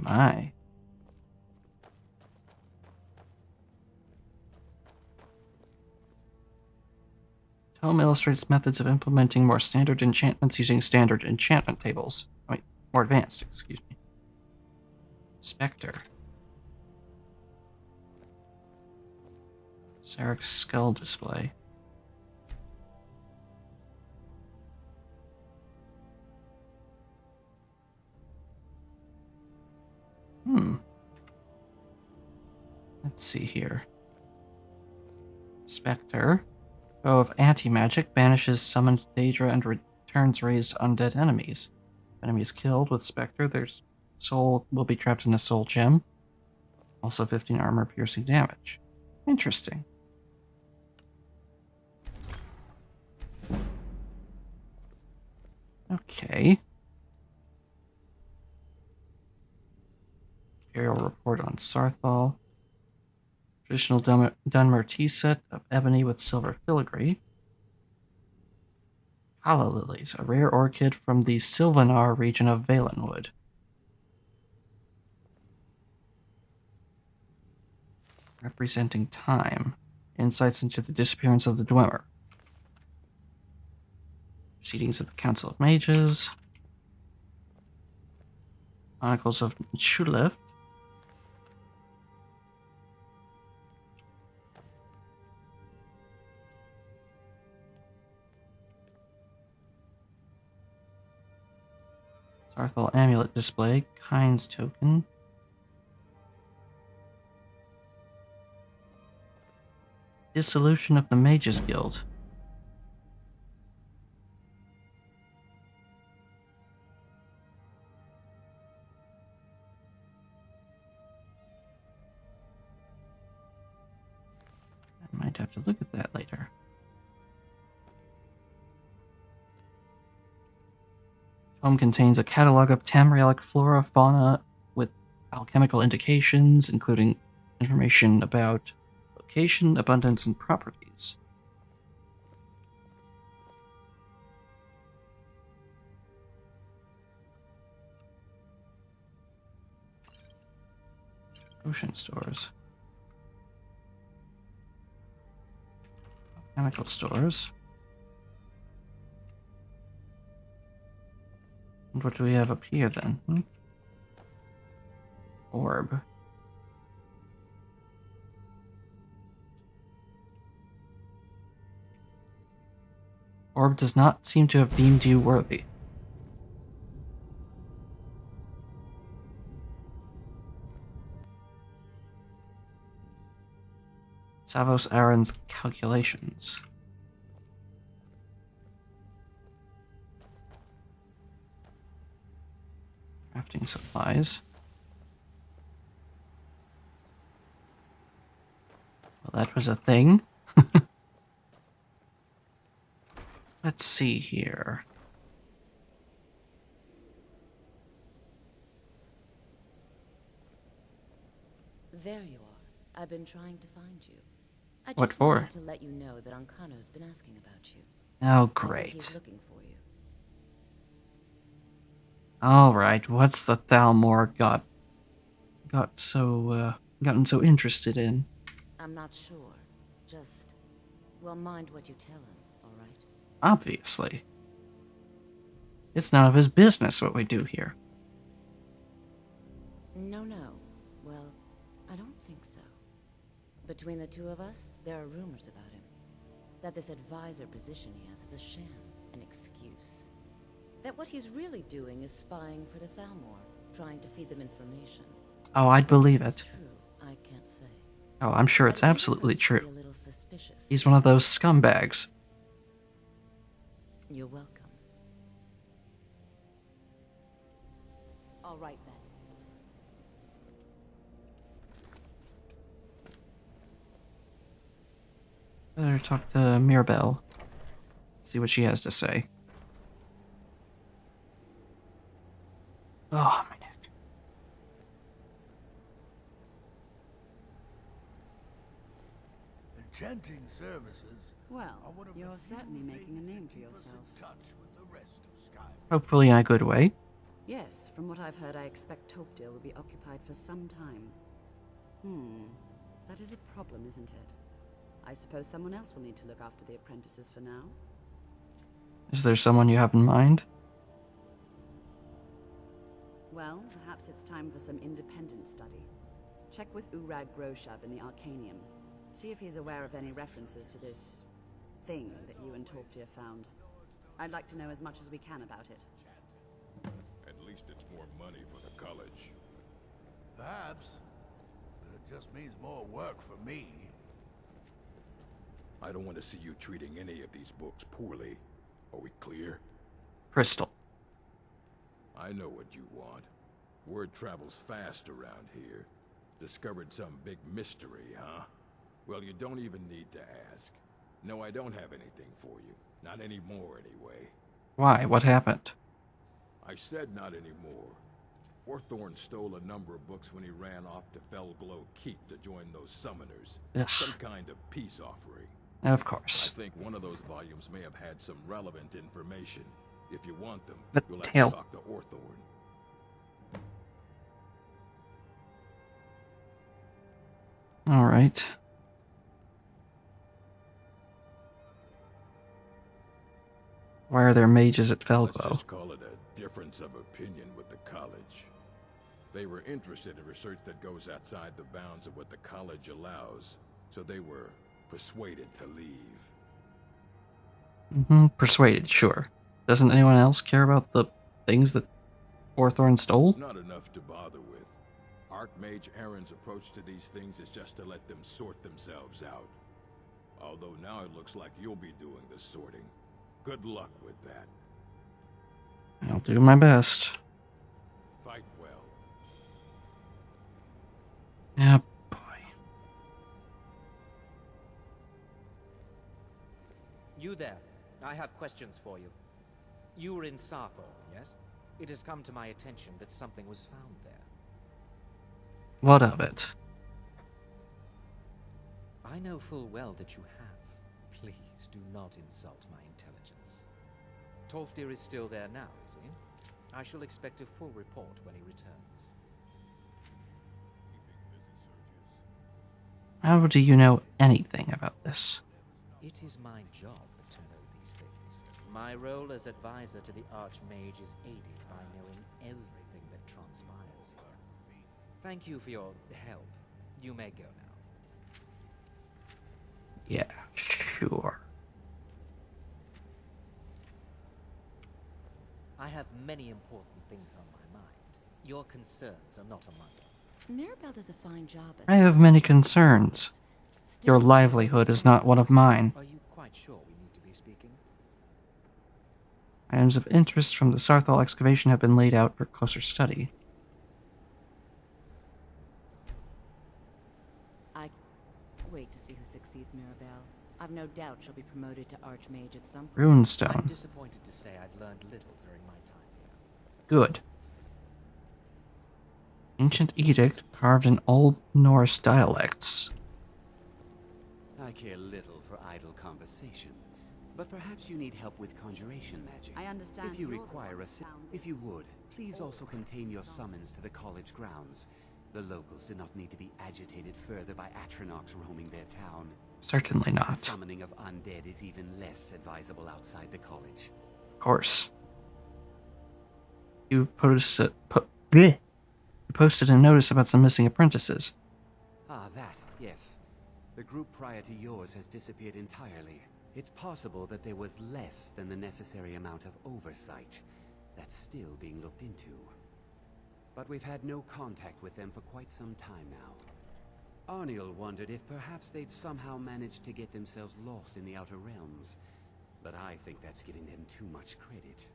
My. Tome illustrates methods of implementing more standard enchantments using standard enchantment tables. Wait, more advanced, excuse me. Spectre. Sarek's skull display. Let's see here. Spectre. Bow of anti-magic banishes summoned Daedra and returns raised undead enemies. If enemy is killed with Spectre, their soul will be trapped in a soul gem. Also 15 armor piercing damage. Interesting. Okay. Imperial report on Sarthal. Traditional Dunmer tea set of ebony with silver filigree. Hala lilies, a rare orchid from the Sylvanar region of Valenwood. Representing time. Insights into the disappearance of the Dwemer. Proceedings of the Council of Mages. Chronicles of Shulef. Sarthal amulet display, Kind's token. Dissolution of the Mages Guild. I might have to look at that later. Home contains a catalog of Tamrielic flora, fauna, with alchemical indications, including information about location, abundance, and properties. Ocean stores. Chemical stores. And what do we have up here then? Orb. Orb does not seem to have deemed you worthy. Savos Aaron's calculations. Crafting supplies. Well, that was a thing. Let's see here. There you are. I've been trying to find you. I What just for? wanted to let you know that Ancano's been asking about you. Oh, I think great. he's looking for you. Alright, what's the Thalmor gotten so interested in? I'm not sure. Just, well, mind what you tell him, all right? Obviously. It's none of his business what we do here. No. Well, I don't think so. Between the two of us, there are rumors about him. That this advisor position he has is a sham, an excuse. That what he's really doing is spying for the Thalmor, trying to feed them information. Oh, I'd believe it. True, I can't say. Oh, I'm sure it's absolutely true. He's one of those scumbags. You're welcome. All right then. Better talk to Mirabelle. See what she has to say. Oh, my neck. Enchanting services. Well, you're certainly making a name for yourself. Hopefully in a good way. Yes, from what I've heard, I expect Tofdil will be occupied for some time. That is a problem, isn't it? I suppose someone else will need to look after the apprentices for now. Is there someone you have in mind? Well, perhaps it's time for some independent study. Check with Urag Groshab in the Arcanium. See if he's aware of any references to this thing that you and Tofdir found. I'd like to know as much as we can about it. At least it's more money for the college. Perhaps. But it just means more work for me. I don't want to see you treating any of these books poorly. Are we clear? Crystal. I know what you want. Word travels fast around here. Discovered some big mystery, huh? Well, you don't even need to ask. No, I don't have anything for you. Not anymore, anyway. Why? What happened? I said not anymore. Orthorn stole a number of books when he ran off to Felglow Keep to join those summoners. Ugh. Some kind of peace offering. Of course. I think one of those volumes may have had some relevant information. If you want them, The you'll tail. have to talk to Orthorn. Alright. Why are there mages at Let's Felglow? just call it a difference of opinion with the college. They were interested in research that goes outside the bounds of what the college allows, so they were persuaded to leave. Persuaded, sure. Doesn't anyone else care about the things that Orthorn stole? Not enough to bother with. Archmage Aaron's approach to these things is just to let them sort themselves out. Although now it looks like you'll be doing the sorting. Good luck with that. I'll do my best. Fight well. Yeah, boy. You there. I have questions for you. You were in Sappho, yes? It has come to my attention that something was found there. What of it? I know full well that you have. Please do not insult my intelligence. Tolfdir is still there now, is he? I shall expect a full report when he returns. How do you know anything about this? It is my job to know these things. My role as advisor to the Archmage is aided by knowing everything that transpires here. Thank you for your help. You may go now. Yeah, sure. I have many important things on my mind. Your concerns are not among them. Mirabelle does a fine job as I have many concerns. Your livelihood is not one of mine. Are you quite sure we need to be speaking? Items of interest from the Sarthal excavation have been laid out for closer study. I wait to see who succeeds Mirabelle. I've no doubt she'll be promoted to Archmage at some point. Runestone. I'm disappointed to say I've learned little during my time here. Good. Ancient edict carved in Old Norse dialects. I care little for idle conversation, but perhaps you need help with conjuration magic. I understand If you you're the require one a who found if you this would, please also contain your summons to the college grounds. The locals do not need to be agitated further by Atronachs roaming their town. Certainly The not. summoning of undead is even less advisable outside the college. Of course. You posted a notice about some missing apprentices. Ah, that, yes. The group prior to yours has disappeared entirely. It's possible that there was less than the necessary amount of oversight. That's still being looked into. But we've had no contact with them for quite some time now. Arniel wondered if perhaps they'd somehow managed to get themselves lost in the Outer Realms. But I think that's giving them too much credit.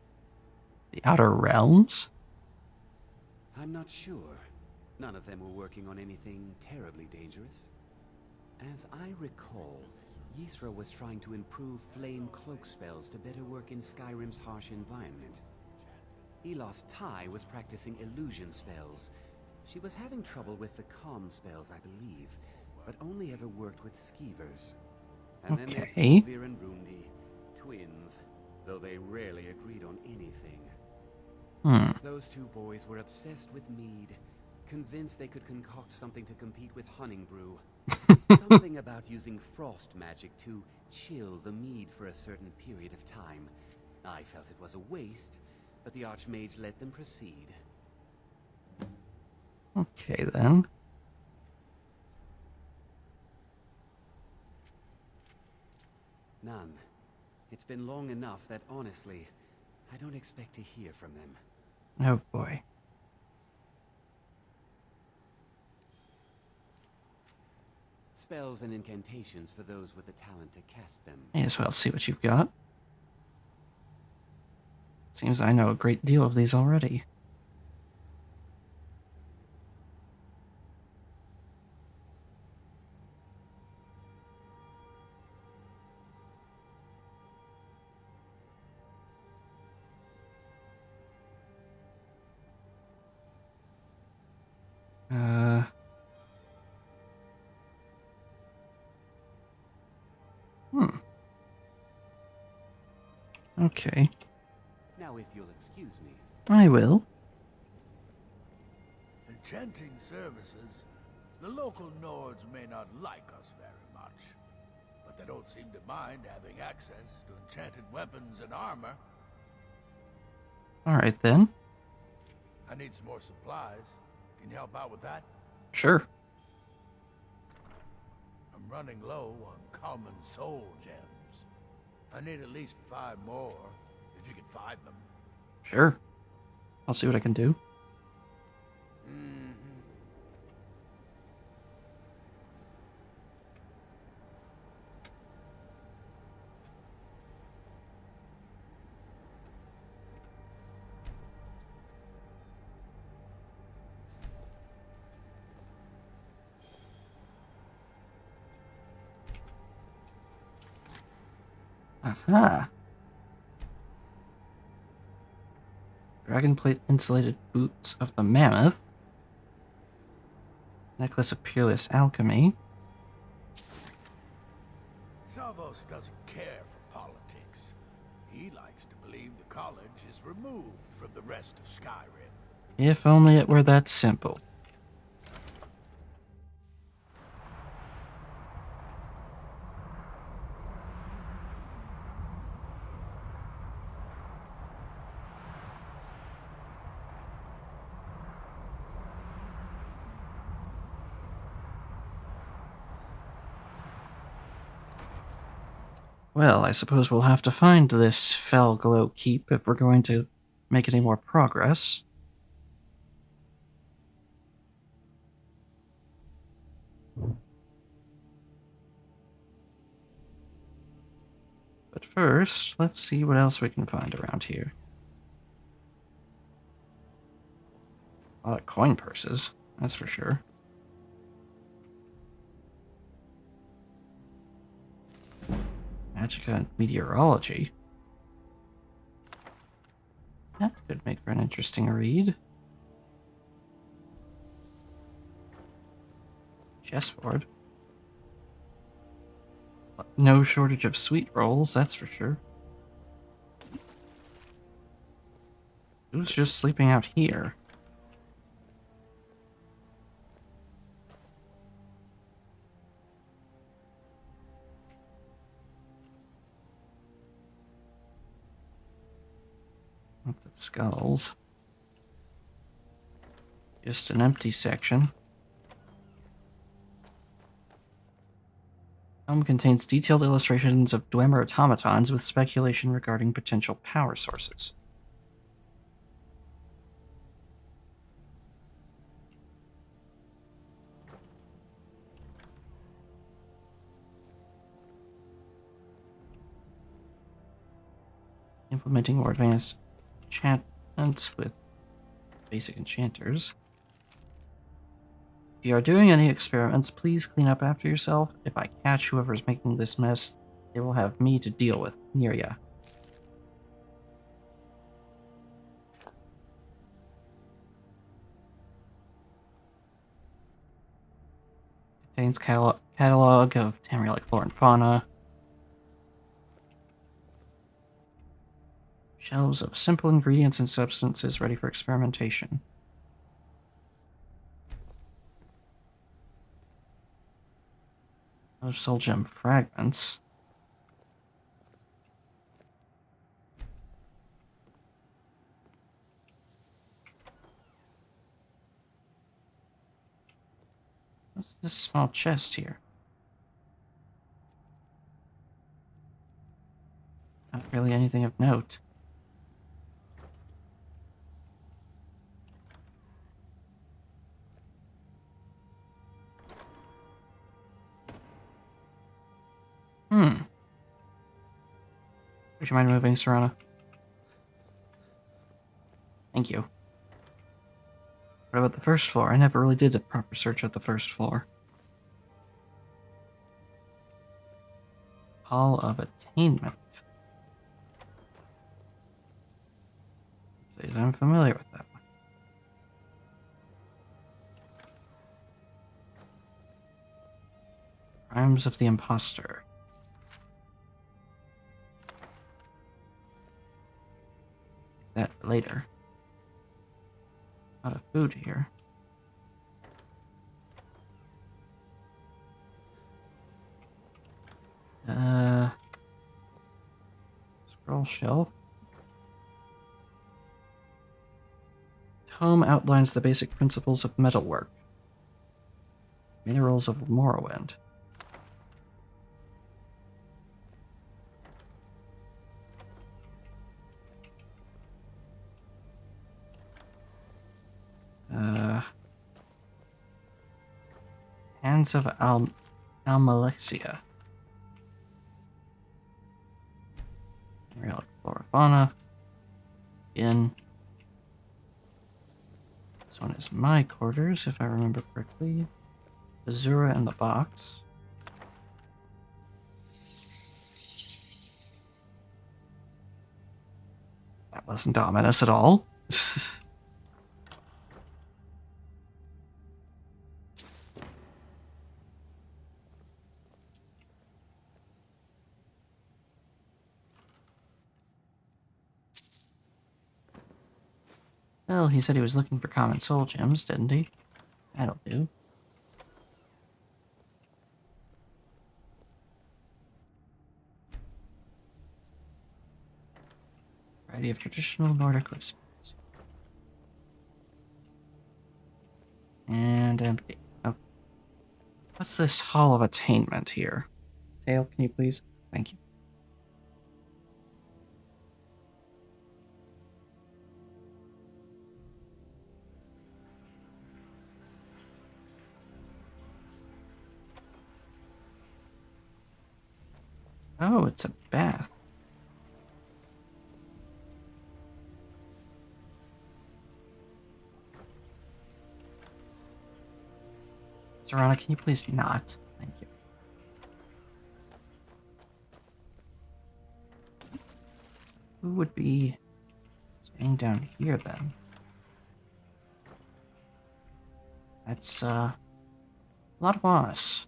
The Outer Realms? I'm not sure. None of them were working on anything terribly dangerous. As I recall, Ysra was trying to improve flame cloak spells to better work in Skyrim's harsh environment. Elos Tai was practicing illusion spells. She was having trouble with the calm spells, I believe, but only ever worked with skeevers. And then there's Okay. Vir and Rundi, twins, though they rarely agreed on anything. Those two boys were obsessed with mead, convinced they could concoct something to compete with Hunning Brew. Something about using frost magic to chill the mead for a certain period of time. I felt it was a waste, but the Archmage let them proceed. Okay, then. None. It's been long enough that, honestly, I don't expect to hear from them. Oh boy. Spells and incantations for those with the talent to cast them. May as well see what you've got. Seems I know a great deal of these already. Okay. Now, if you'll excuse me. I will. Enchanting services. The local Nords may not like us very much, but they don't seem to mind having access to enchanted weapons and armor. Alright then. I need some more supplies. Can you help out with that? Sure. I'm running low on common soul gems. I need at least 5 more, if you can find them. Sure. I'll see what I can do. Aha. Dragonplate insulated boots of the mammoth. Necklace of peerless alchemy. Salvos doesn't care for politics. He likes to believe the college is removed from the rest of Skyrim. If only it were that simple. Well, I suppose we'll have to find this Felglow Keep if we're going to make any more progress. But first, let's see what else we can find around here. A lot of coin purses, that's for sure. Magica and meteorology. That could make for an interesting read. Chessboard. No shortage of sweet rolls, that's for sure. Who's just sleeping out here? Lots of skulls. Just an empty section. Home contains detailed illustrations of Dwemer automatons with speculation regarding potential power sources. Implementing more advanced enchantments with basic enchanters. If you are doing any experiments, please clean up after yourself. If I catch whoever's making this mess, they will have me to deal with. Neria. Contains catalog of Tamrielic flora and fauna. Shelves of simple ingredients and substances ready for experimentation. Those soul gem fragments. What's this small chest here? Not really anything of note. Would you mind moving, Serana? Thank you. What about the first floor? I never really did a proper search at the first floor. Hall of Attainment. Says I'm familiar with that one. Crimes of the Imposter. That for later. A lot of food here. Scroll shelf. Tome outlines the basic principles of metalwork. Minerals of Morrowind. Hands of Almalexia. Relic flora fauna. In. This one is my quarters, if I remember correctly. Azura in the box. That wasn't ominous at all. Well, he said he was looking for common soul gems, didn't he? That'll do. Variety of traditional Nordic recipes. And empty. Oh. What's this Hall of Attainment here? Tail, can you please? Thank you. Oh, it's a bath. Serana, can you please not? Thank you. Who would be staying down here then? That's a lot of moss.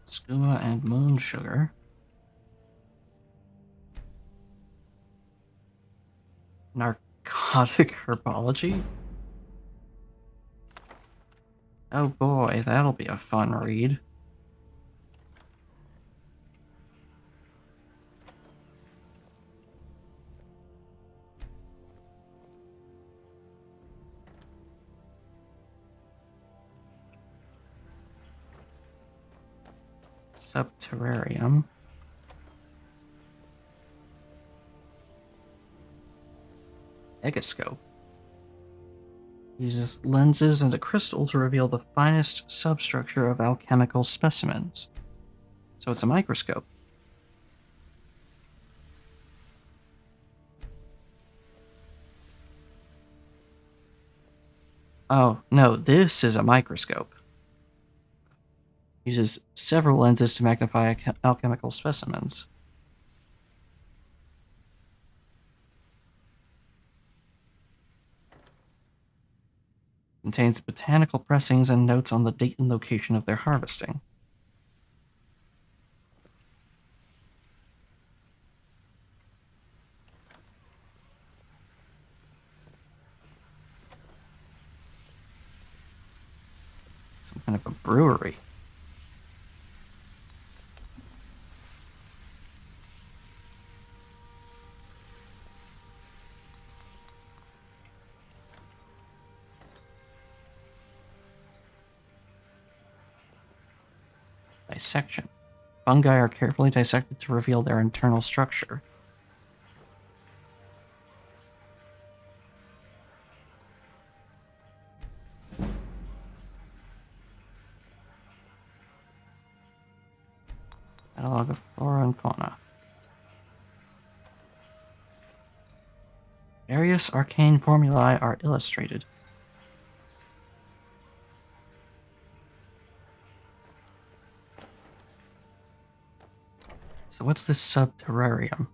Skooma and moon sugar. Narcotic herbology? Oh boy, that'll be a fun read. Subterrarium. Megascope. Uses lenses and a crystal to reveal the finest substructure of alchemical specimens. So it's a microscope. Oh, no, this is a microscope. Uses several lenses to magnify alchemical specimens. Contains botanical pressings and notes on the date and location of their harvesting. Some kind of a brewery. Dissection. Fungi are carefully dissected to reveal their internal structure. Catalog of flora and fauna. Various arcane formulae are illustrated. So what's this subterrarium?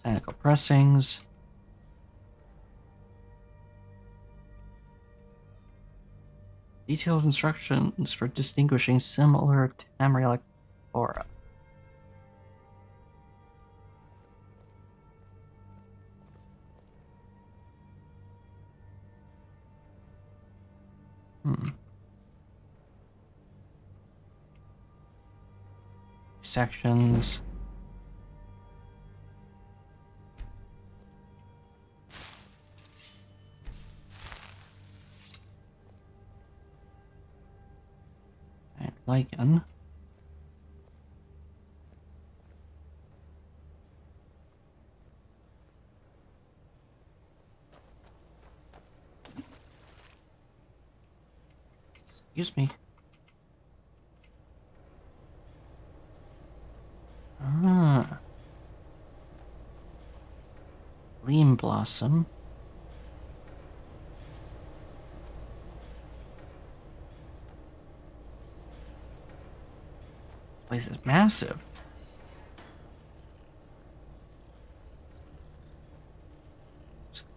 Botanical pressings. Detailed instructions for distinguishing similar tamarielic flora. Sections. And lichen. Excuse me. Ah. Leam blossom. This place is massive.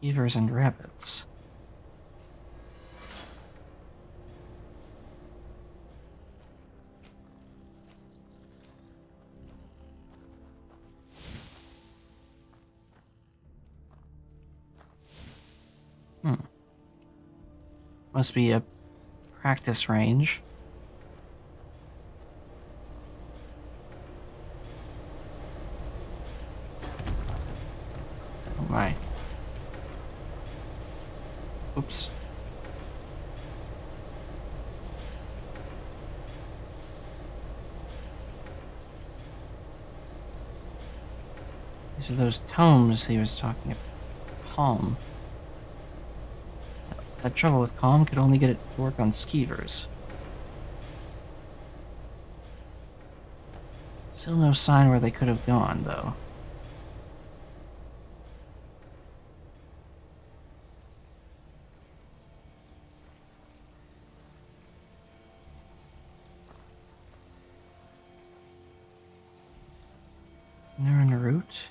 Beavers and rabbits. Must be a practice range. Oh my. Oops. These are those tomes he was talking about. Calm. Had trouble with Calm, could only get it to work on skeevers. Still no sign where they could have gone, though. They're in a route.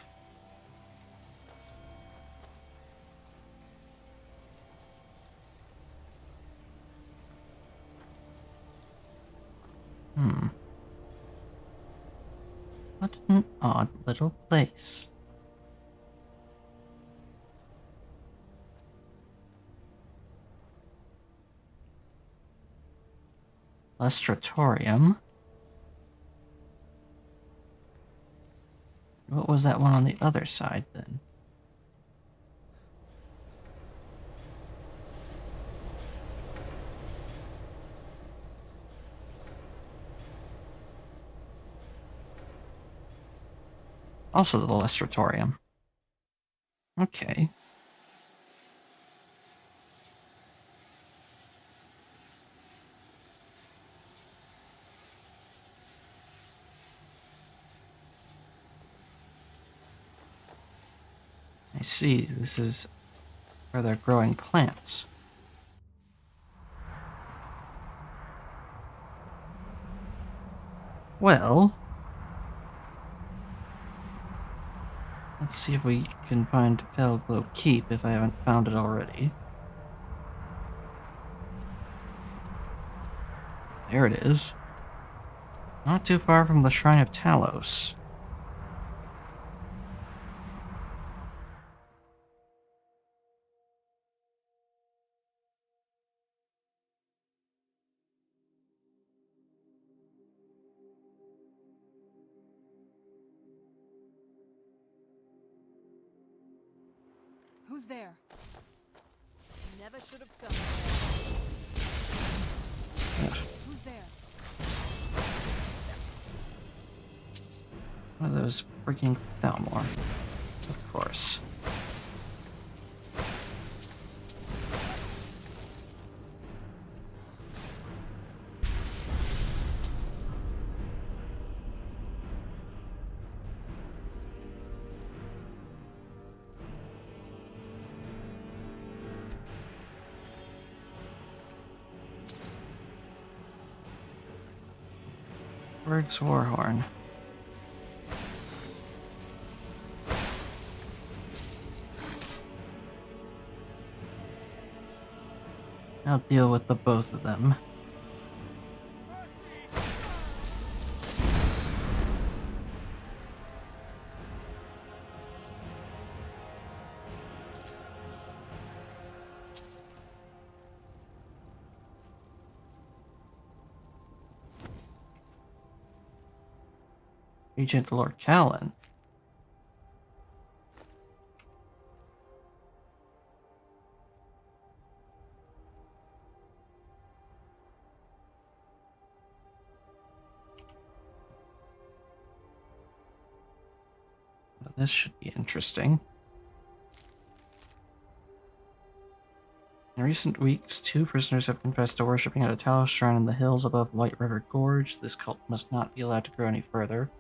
What an odd little place. Lustratorium. What was that one on the other side, then? Also the Lustratorium. Okay. I see, this is where they're growing plants. Well, let's see if we can find Felglow Keep if I haven't found it already. There it is. Not too far from the Shrine of Talos. Who's there? Never should have come. Who's there? One of those freaking Thalmor. Of course. Berg's Warhorn. I'll deal with the both of them. Regent Lord Callan. Well, this should be interesting. In recent weeks, 2 prisoners have confessed to worshipping at a Talos shrine in the hills above White River Gorge. This cult must not be allowed to grow any further.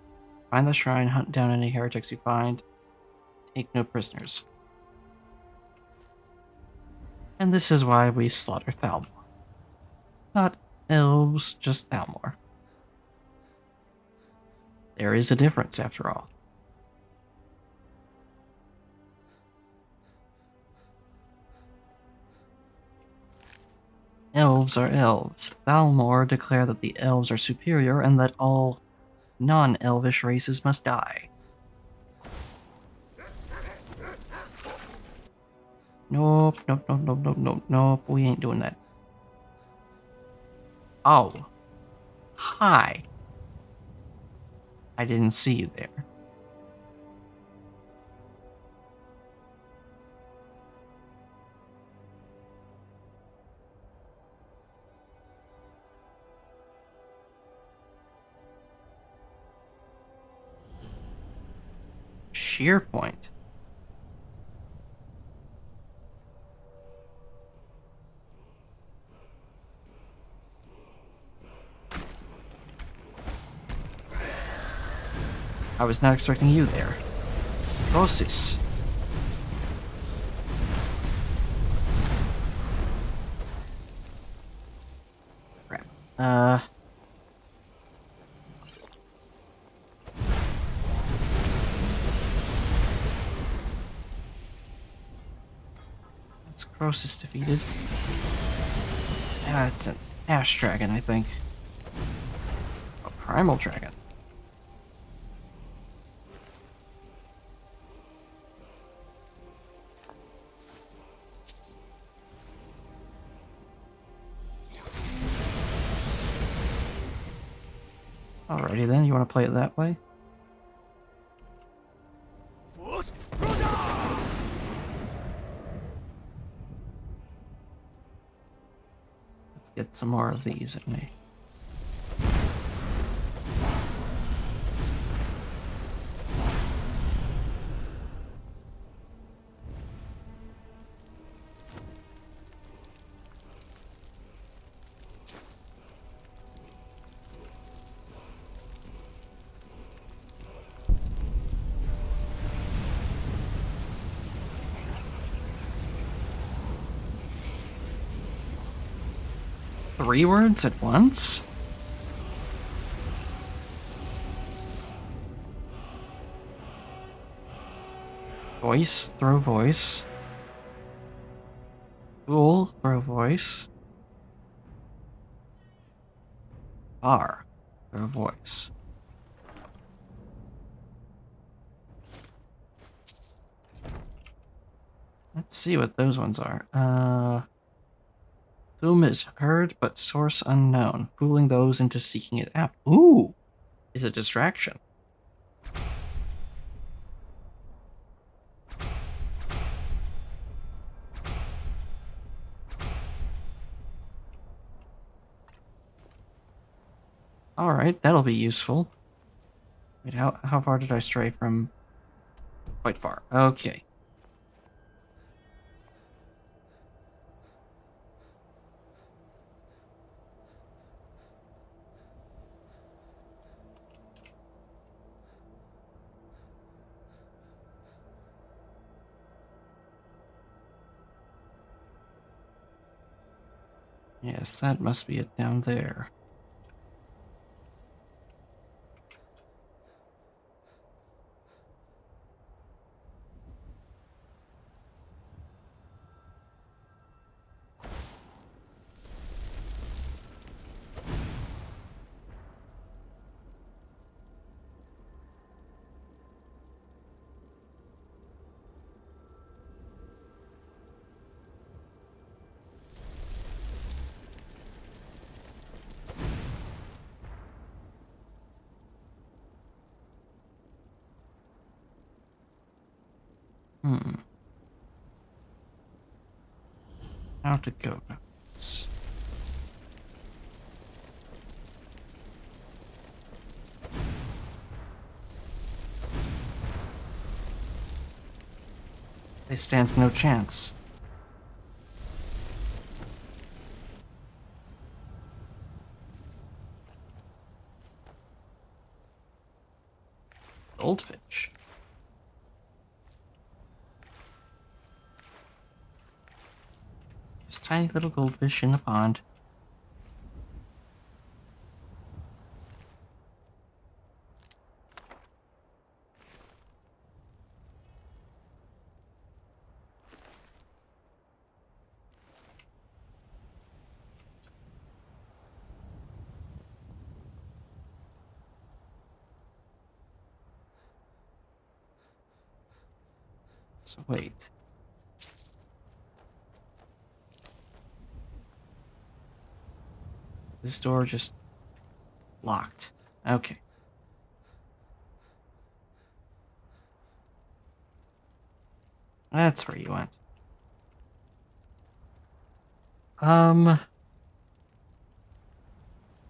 Find the shrine, hunt down any heretics you find. Take no prisoners. And this is why we slaughter Thalmor. Not elves, just Thalmor. There is a difference, after all. There is a difference, after all. elves are elves. Thalmor declare that the elves are superior and that all non-elvish races must die. Nope, nope, nope, nope, nope, nope, nope. We ain't doing that. Oh. Hi. I didn't see you there. Sheer point. I was not expecting you there. Process. Crap. That's Croesus defeated. It's an Ash Dragon, I think. A Primal Dragon. Alrighty then, you want to play it that way? Let's get some more of these in me. Three words at once? Voice, throw voice. Fool, throw voice. Bar, throw voice. Let's see what those ones are. Doom is heard, but source unknown. Fooling those into seeking it out. Ooh! Is a distraction. Alright, that'll be useful. Wait, how far did I stray from? Quite far. Okay. Yes, that must be it down there. How to go about this? They stand no chance. Goldfish. Just tiny little goldfish in the pond. So wait. This door just locked. Okay. That's where you went.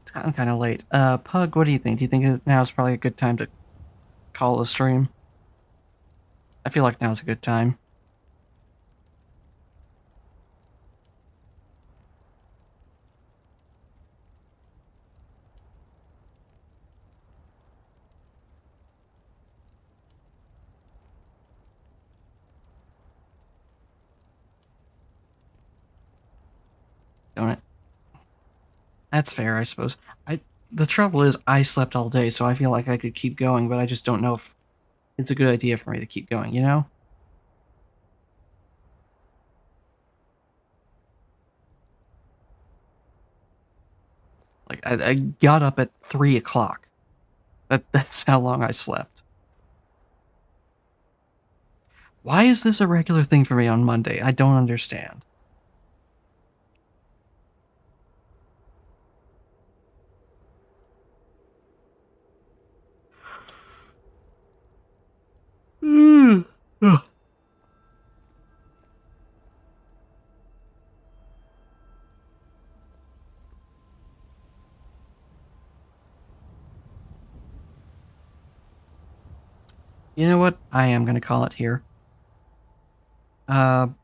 It's gotten kind of late. Pug, what do you think? Do you think now is probably a good time to call the stream? I feel like now's a good time. Don't it? That's fair, I suppose. The trouble is, I slept all day, so I feel like I could keep going, but I just don't know if it's a good idea for me to keep going, you know? Like, I got up at 3 o'clock. That's how long I slept. Why is this a regular thing for me on Monday? I don't understand. Ugh. You know what? I am gonna call it here. Thank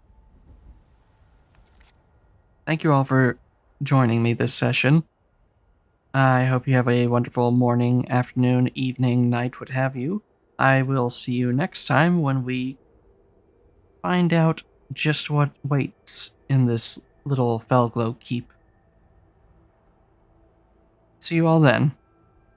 you all for joining me this session. I hope you have a wonderful morning, afternoon, evening, night, what have you. I will see you next time when we find out just what waits in this little Felglow keep. See you all then.